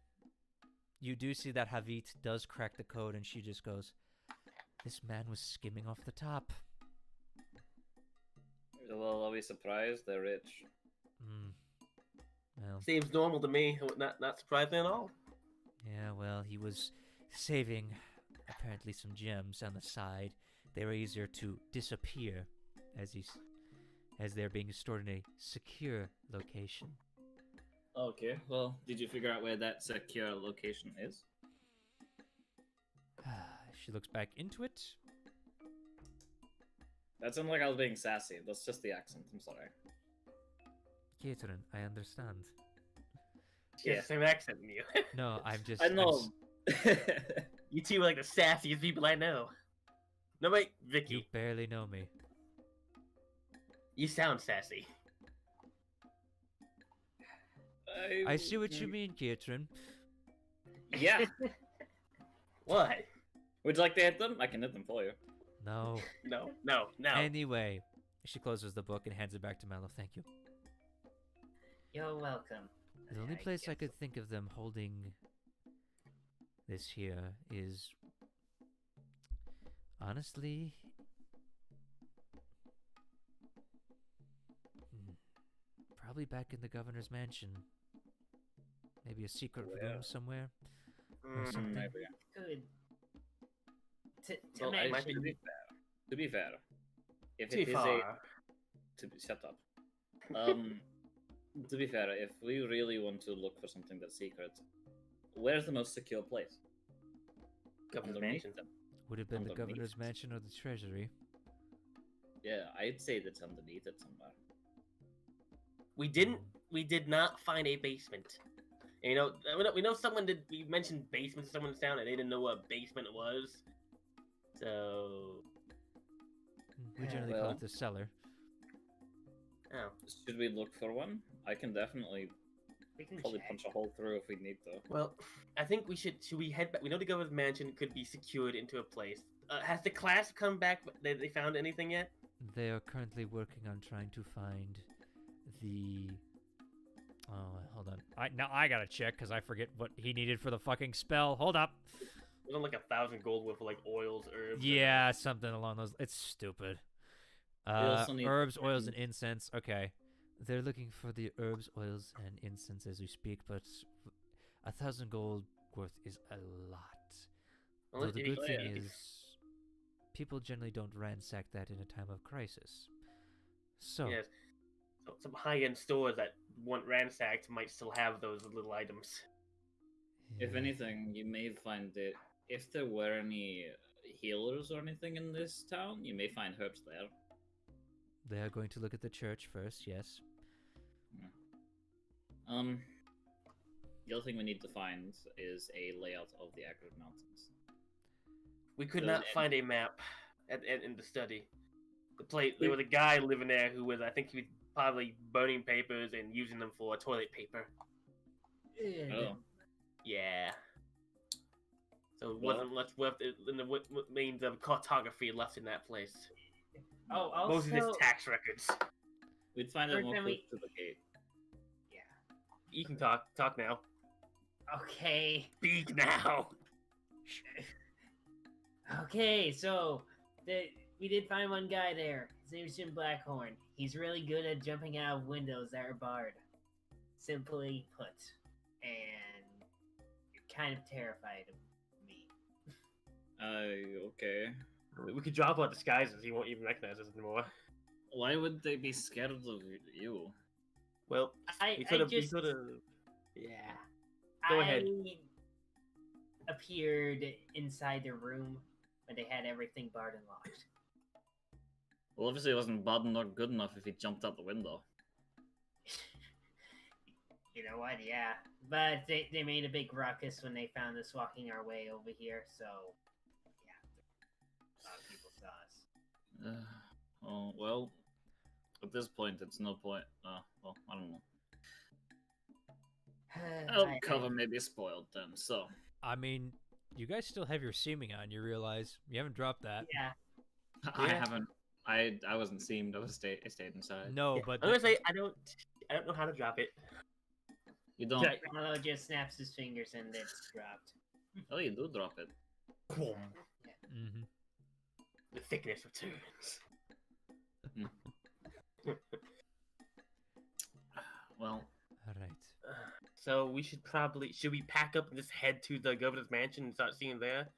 you do see that Havit does crack the code, and she just goes, "This man was skimming off the top." Well, are we surprised? They're rich. Hmm. Well, Seems normal to me. Not surprising at all. yeah. Well, he was saving apparently some gems on the side. They were easier to disappear as they're being stored in a secure location. Okay. Well, did you figure out where that secure location is? She looks back into it. That sounded like I was being sassy. That's just the accent. I'm sorry. Catherine, I understand. She has Yeah. the same accent than you. No, I'm just. I I'm know. You two are like the sassiest people I know. No, wait, Vicky. You barely know me. You sound sassy. I see what you mean, Catherine. Yeah. What? Would you like to hit them? I can hit them for you. No. No. Anyway, she closes the book and hands it back to Mallow. Thank you. You're welcome. The only place I could think of them holding this here is, honestly, probably back in the governor's mansion. Maybe a secret Where? room somewhere. Mm, something. Maybe. Good. To Well, mention, might be- to be fair, if too it is far. shut up. To be fair, if we really want to look for something that's secret, where's the most secure place? Governor's Underneath mansion. them. Would have been the Underneath. governor's mansion or the treasury. Yeah, I'd say that's underneath it somewhere. We did not find a basement. And, we know someone did. We mentioned basement to someone's town, and they didn't know what basement was. So, We generally call Well. it the cellar. oh, Should we look for one? I can definitely we can probably check. punch a hole through if we need to. well, I think we should. Should we head back? We know the governor's mansion could be secured into a place. Has the class come back? They found anything yet? They are currently working on trying to find the. Oh, hold on. I gotta check because I forget what he needed for the fucking spell. Hold up. It was like 1,000 gold worth of like oils, herbs. and- Yeah, something along those. It's stupid. also need- Herbs, oils, and incense. Okay, they're looking for the herbs, oils, and incense as we speak, but 1,000 gold worth is a lot. Well, Though the if you- good thing if you- is, people generally don't ransack that in a time of crisis. So, Yes. So some high-end stores that want ransacked might still have those little items. If yeah. anything, you may find it. If there were any healers or anything in this town, you may find herbs there. They are going to look at the church first. Yes. The other thing we need to find is a layout of the Agrid Mountains. We could So not then- find a map in the study. The place there was a guy living there who was, I think, he was probably burning papers and using them for toilet paper. Oh, Yeah. So it Well- wasn't much left in the means of cartography left in that place. Oh, Most of his also, tax records. we'd find it First more time close we- to the gate. yeah. You can talk now. Okay. Speak now. Okay, so we did find one guy there. His name's Jim Blackhorn. He's really good at jumping out of windows that are barred. Simply put. And you're kind of terrified of me. Okay. We could drop our disguises. He won't even recognize us anymore. Why would they be scared of you? Well, I we just- could have. Yeah. Go ahead. I appeared inside the room when they had everything barred and locked. Well, obviously it wasn't bad not good enough if he jumped out the window. You know what? Yeah. But they made a big ruckus when they found us walking our way over here, so yeah. A lot of people saw us. Oh, well, at this point, it's no point. Well, I don't know. Oh, cover may be spoiled then, so. I mean, you guys still have your seaming on. You realize you haven't dropped that. Yeah. I Yeah. haven't. I wasn't seamed. I stayed inside. No, Yeah. but I'm gonna say I don't know how to drop it. You don't. Yeah. Marlo just snaps his fingers and it's dropped. Oh, you do drop it. Mhm. The thickness returns. Well, All right. So we should we pack up and just head to the governor's mansion and start seeing there?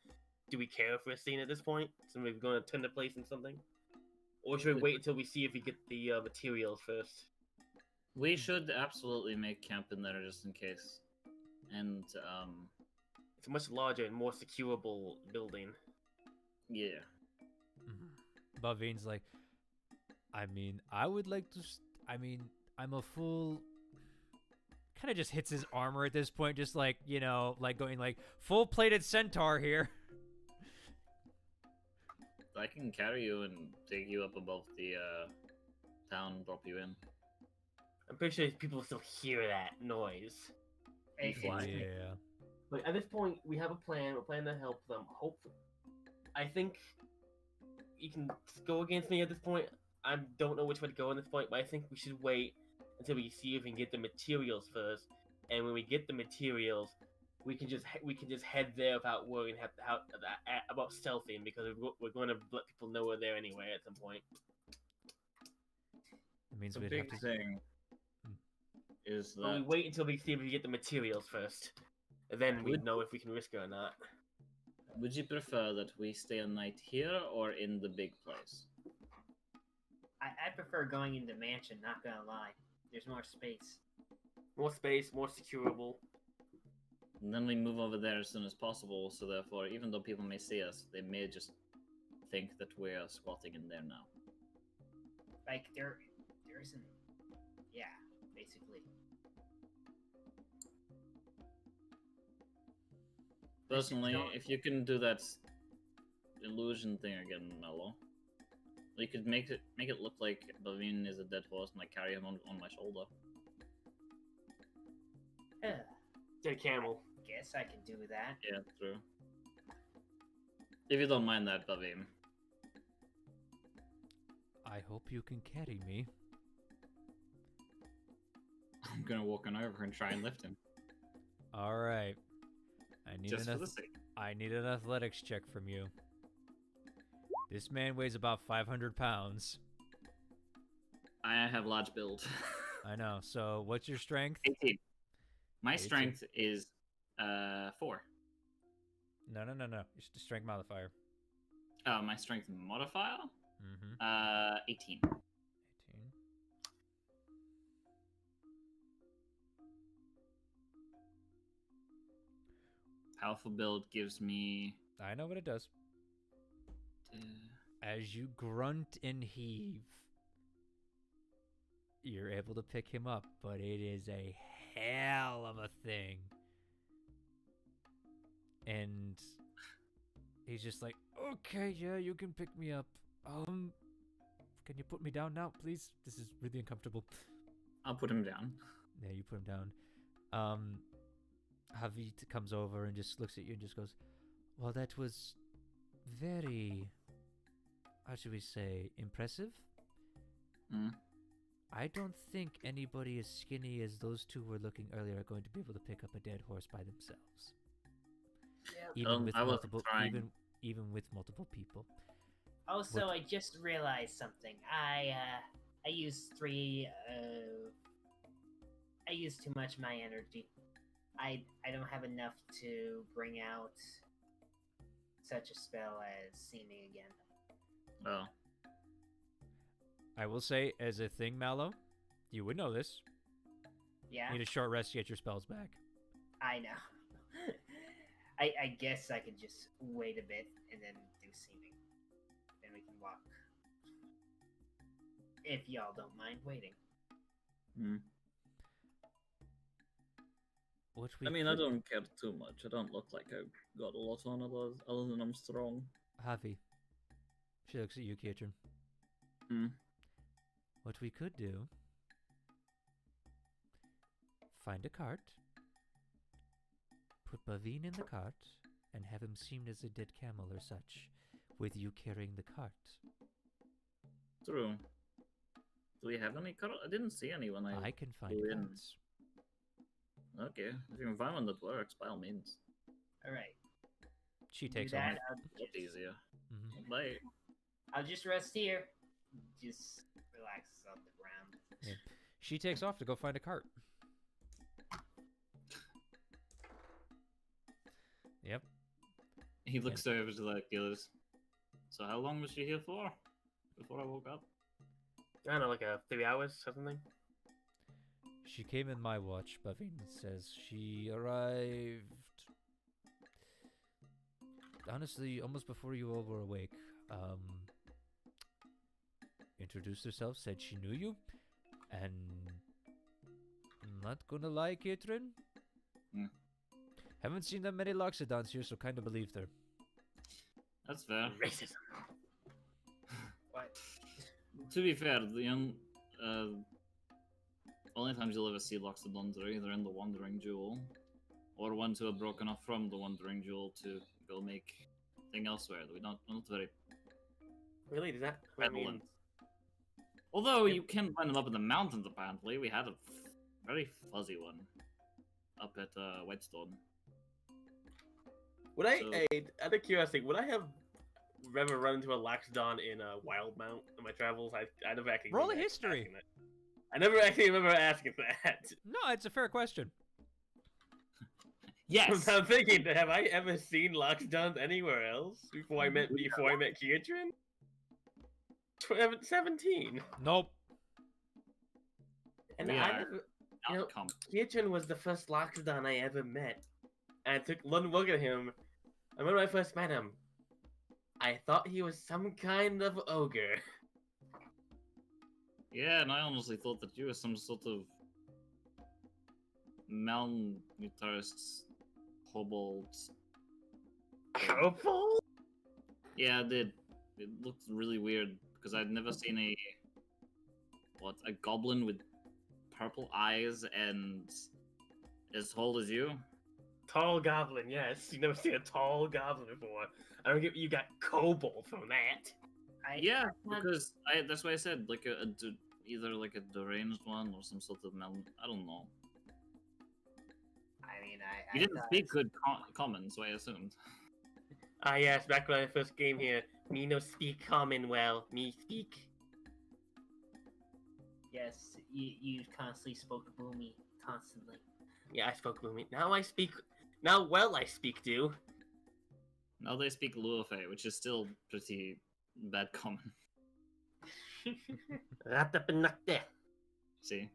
Do we care if we're seen at this point? So we're going to turn the place in something, or should we wait until we see if we get the materials first? we should absolutely make camp in there just in case. And It's a much larger and more securable building. yeah. Bavine's like, I mean, I would like to. I mean, I'm a fool. Kind of just hits his armor at this point, just like, you know, like going like full-plated centaur here. I can carry you and take you up above the town, drop you in. I'm pretty sure people will still hear that noise. You fly. Yeah. But at this point, we have a plan. We're planning to help them. Hopefully, I think you can go against me at this point. I don't know which way to go at this point, but I think we should wait until we see if we can get the materials first. And when we get the materials, we can just head there without worrying about stealthing, because we're going to let people know we're there anyway at some point. It means The we'd have big to. thing is But we that wait until we see if we get the materials first, and then we Would- know if we can risk it or not. would you prefer that we stay a night here or in the big place? I prefer going into mansion, not gonna lie. There's more space. More space, more securable. And then we move over there as soon as possible, so therefore, even though people may see us, they may just think that we're squatting in there now. Like there isn't. Yeah, basically. Personally, don't- if you can do that illusion thing again, Mello, you could make it look like Bavine is a dead horse and I carry him on my shoulder. Dead camel. Guess I can do that. Yeah, true. If you don't mind that, Bavine. I hope you can carry me. I'm gonna walk on over and try and lift him. All right. I need Just an for the sake. I need an athletics check from you. This man weighs about 500 pounds. I have large build. I know. So what's your strength? 18. My 18. strength is 4. No. It's the strength modifier. My strength modifier? Mm-hmm. 18. 18. Powerful build gives me. I know what it does. As you grunt and heave, you're able to pick him up, but it is a hell of a thing. And he's just like, okay, yeah, you can pick me up. Can you put me down now, please? This is really uncomfortable. I'll put him down. Yeah, you put him down. Havit comes over and just looks at you and just goes, well, that was very, how should we say, impressive? Mm. I don't think anybody as skinny as those two were looking earlier are going to be able to pick up a dead horse by themselves. Even with I wasn't multiple, trying. even with multiple people. Also, What- I just realized something. I used I used too much of my energy. I don't have enough to bring out such a spell as seeming again. Oh. I will say, as a thing, Mallow, you would know this. Yeah, Need a short rest to get your spells back. I know. I guess I could just wait a bit and then do seeming. Then we can walk. If y'all don't mind waiting. Hmm. What we I mean, I could- don't care too much. I don't look like I got a lot on other than I'm strong. Javi. She looks at you, Kietran. Hmm. What we could do... Find a cart. Put Bavine in the cart, and have him seem as a dead camel or such, with you carrying the cart. True. Do we have any I didn't see any when I can find flew in. carts. Okay, if you can find one that works, by all means. Alright. She Do takes that. off. It's easier. Mhm. Bye. I'll just rest here. Just relax on the ground. She takes off to go find a cart. Yep. He looks over to the killers. So how long was she here for? Before I woke up? I don't know, like 3 hours or something. She came in my watch, Bavine says. She arrived... Honestly, almost before you all were awake. Introduced herself, said she knew you. And... I'm not gonna lie, Katrin. Hmm. Haven't seen that many Loxodons here, so kinda believed her. That's fair. Racism. What? To be fair, the only times you'll ever see Loxodons are either in the Wandering Jewel, or ones who are broken off from the Wandering Jewel to go make thing elsewhere. We're not very Really? Does that? I mean, prevalent. Although you can find them up in the mountains, apparently. We had a very fuzzy one up at Whitestone. would I? So- Out of curiosity, would I have ever run into a Loxodon in Wildmount in my travels? I never actually Roll a remember history. asking that. I never actually remember asking that. No, it's a fair question. Yes! I'm thinking, have I ever seen Loxodons anywhere else before I met Kietran? 17. Nope. And We I are never, you know, Outcome. Kietran was the first Loxodon I ever met. And I took one look at him. I remember when I first met him. I thought he was some kind of ogre. Yeah, and I honestly thought that you were some sort of malnourished kobold. Purple? Yeah, I did. It looked really weird because I'd never seen a goblin with purple eyes and as tall as you. Tall goblin, yes. You've never seen a tall goblin before. I don't get you got kobold from that. Yeah, because that's why I said like either like a deranged one or some sort of I don't know. I mean, You I didn't thought- speak good common, so I assumed. Ah, yes, back when I first came here. Me no speak common well. Me speak. Yes, you constantly spoke boomy, constantly. Yeah, I spoke Lumi. Now I speak. Now, well, I speak do. Now they speak Luofe, which is still pretty bad common. Ratapanakte. See?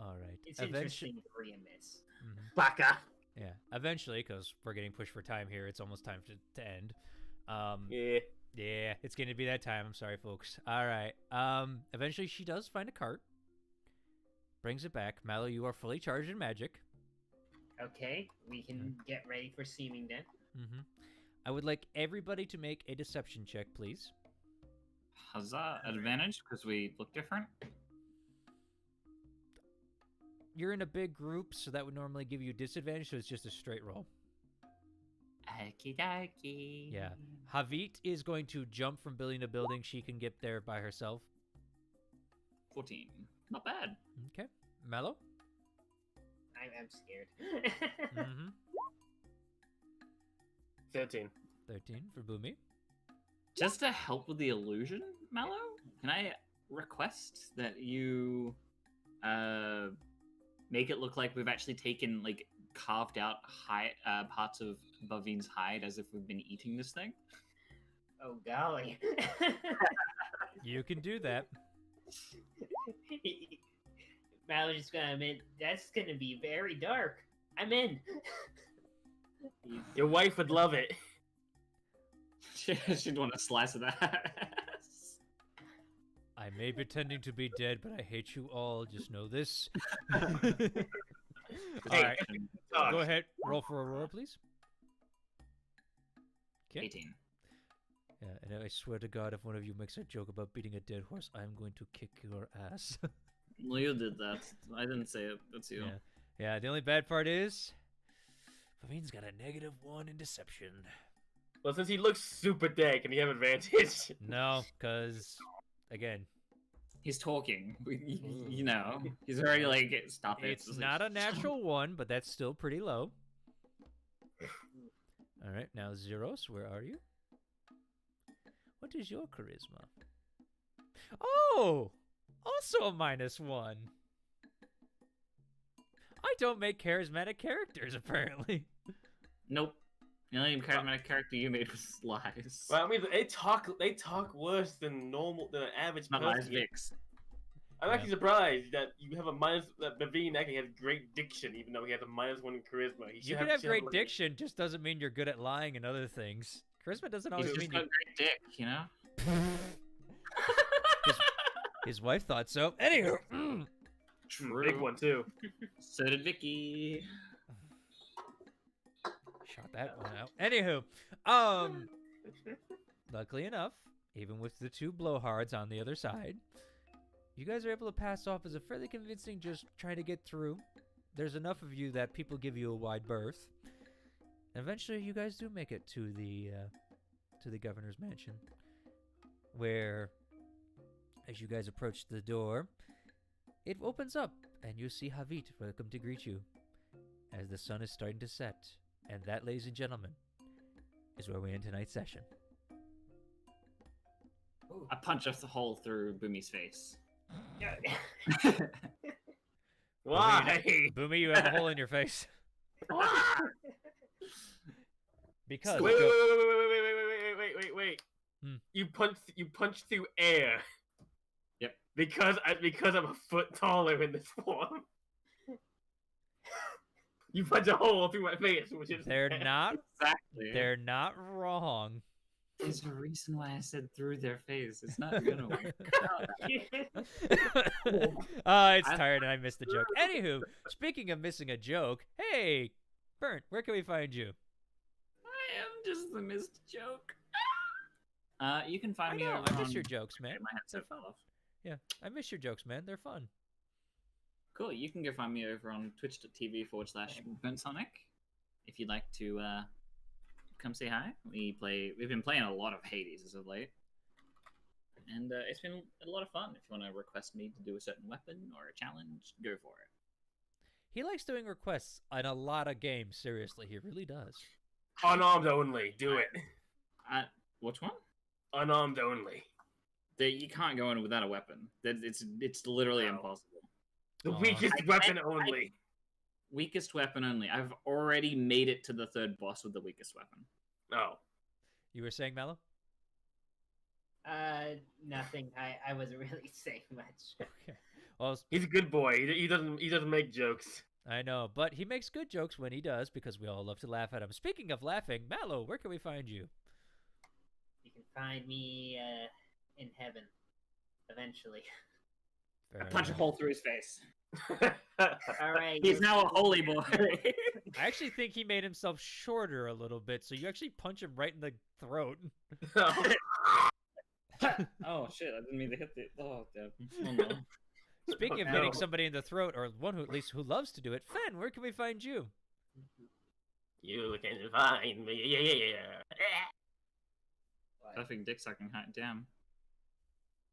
All right. It's interesting to re-miss. Mhm. Baka. Yeah, eventually, because we're getting pushed for time here. It's almost time to end. Yeah. Yeah, it's going to be that time. I'm sorry, folks. All right. Eventually, she does find a cart. Brings it back. Mallow, you are fully charged in magic. Okay, we can get ready for seeming then. Mm-hmm. I would like everybody to make a deception check, please. Huzzah! Advantage because we look different. You're in a big group, so that would normally give you disadvantage, so it's just a straight roll. Okie dokie. Yeah. Havit is going to jump from building to building. She can get there by herself. 14. Not bad. Okay. Mallow? I'm scared. Mm-hmm. 13. 13 for Boomy. Just to help with the illusion, Mallow, can I request that you make it look like we've actually taken, like, carved out parts of Bavin's hide as if we've been eating this thing? Oh golly. You can do that. Mallory's just gonna admit that's gonna be very dark. I'm in. Your wife would love it. She'd want a slice of that. I may be pretending to be dead, but I hate you all. Just know this. Hey, Alright, go ahead. Roll for Aurora, please. Okay. 18. Yeah, and I swear to God, if one of you makes a joke about beating a dead horse, I'm going to kick your ass. Well, you did that. I didn't say it. That's you. Yeah, the only bad part is... Favin's got a -1 in deception. Well, since he looks super dead, can he have advantage? No, because... Again, He's talking. You know. He's already like, stop it. it's not a natural 1, but that's still pretty low. Alright, now Zeros, where are you? What is your charisma? Oh! Also a -1. I don't make charismatic characters, apparently. Nope. The only charismatic character you made was Lies. Well, I mean, they talk worse than an average Not Lies person. Vix. I'm actually surprised that you have that Bavine actually has great diction, even though he has a -1 in charisma. You can have great diction, just doesn't mean you're good at lying and other things. Charisma doesn't He's always just mean got you... great dick, you know? His wife thought so. Anywho. True. Big one too. So did Vicky. Shot that one out. Anywho, luckily enough, even with the 2 blowhards on the other side, you guys are able to pass off as a fairly convincing just try to get through. There's enough of you that people give you a wide berth. Eventually, you guys do make it to the governor's mansion, where, as you guys approach the door, it opens up, and you see Havit welcome to greet you, as the sun is starting to set. And that, ladies and gentlemen, is where we end tonight's session. I punch a hole through Boomy's face. Why? Boomy, you have a hole in your face. Because Wait, wait. Hmm. You punch through air. Yep. Because I'm a foot taller in this form. You punch a hole through my face, which is they're not Exactly. they're not wrong. There's a reason why I said through their face. It's not gonna work. It's tired and I missed the joke. Anywho, speaking of missing a joke, hey, Burnt, where can we find you? I am just the missed joke. You can find I me know, over I miss on- your jokes, man. My headset fell off. Yeah, I miss your jokes, man. They're fun. Cool. You can go find me over on twitch.tv/BurntSonic if you'd like to come say hi. We've been playing a lot of Hades as of late, and it's been a lot of fun. If you want to request me to do a certain weapon or a challenge, go for it. He likes doing requests on a lot of games. Seriously, he really does. unarmed only. Do it. Which one? Unarmed only. You can't go in without a weapon. It's literally No. impossible. The Aw. weakest weapon only. Weakest weapon only. I've already made it to the 3rd boss with the weakest weapon. Oh. You were saying, Mallow? Nothing. I wasn't really saying much. Okay. Well, He's a good boy. He doesn't make jokes. I know, but he makes good jokes when he does because we all love to laugh at him. Speaking of laughing, Mallow, where can we find you? You can find me in heaven eventually. Fair Punch a enough. hole through his face. All right. He's now a holy boy. I actually think he made himself shorter a little bit, so you actually punch him right in the throat. Oh shit! I didn't mean to hit the. Oh, damn. Oh no. Speaking of No. hitting somebody in the throat, or one who at least who loves to do it, Fen, where can we find you? You can find me. Yeah. Perfect dick sucking. Damn.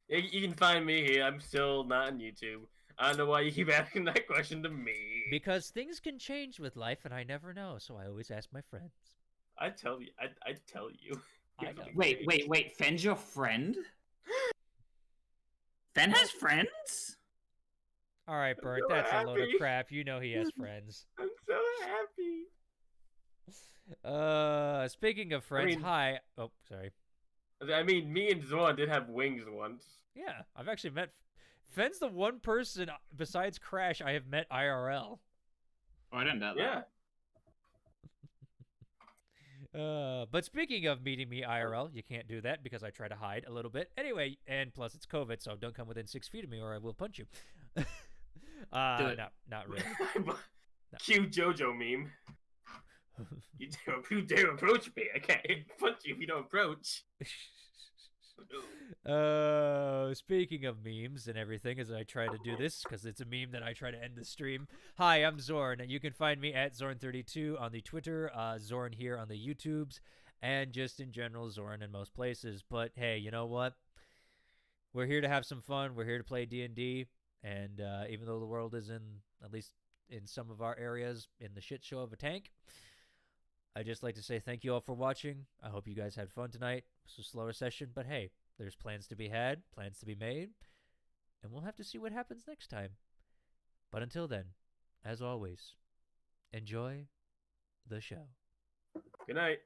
You can find me here. I'm still not on YouTube. I don't know why you keep asking that question to me. Because things can change with life, and I never know, so I always ask my friends. I tell you. I tell you. I know. Wait. Fen's your friend? Fen has friends? All right, I'm Bert, so that's a load of happy. crap. You know he has friends. I'm so happy. Speaking of friends, mean- hi. Oh, sorry. I mean, me and Zorn did have wings once. Yeah, I've actually met. Fen's the one person besides Crash I have met IRL. Oh, I didn't doubt Yeah. that. But speaking of meeting me IRL, you can't do that because I try to hide a little bit. Anyway, and plus it's COVID, so don't come within 6 feet of me or I will punch you. Do it. Not really. Cue JoJo meme. You dare approach me. I can't punch you if you don't approach. Speaking of memes and everything, as I try to do this, because it's a meme that I try to end the stream. Hi, I'm Zorn. You can find me at Zorn32 on the Twitter, Zorn here on the YouTubes, and just in general, Zorn in most places. But hey, you know what? We're here to have some fun. We're here to play D&D, and even though the world is in, at least in some of our areas, in the shit show of a tank, I'd just like to say thank you all for watching. I hope you guys had fun tonight. It was a slower session, but hey, there's plans to be had, plans to be made, and we'll have to see what happens next time. But until then, as always, enjoy the show. Good night.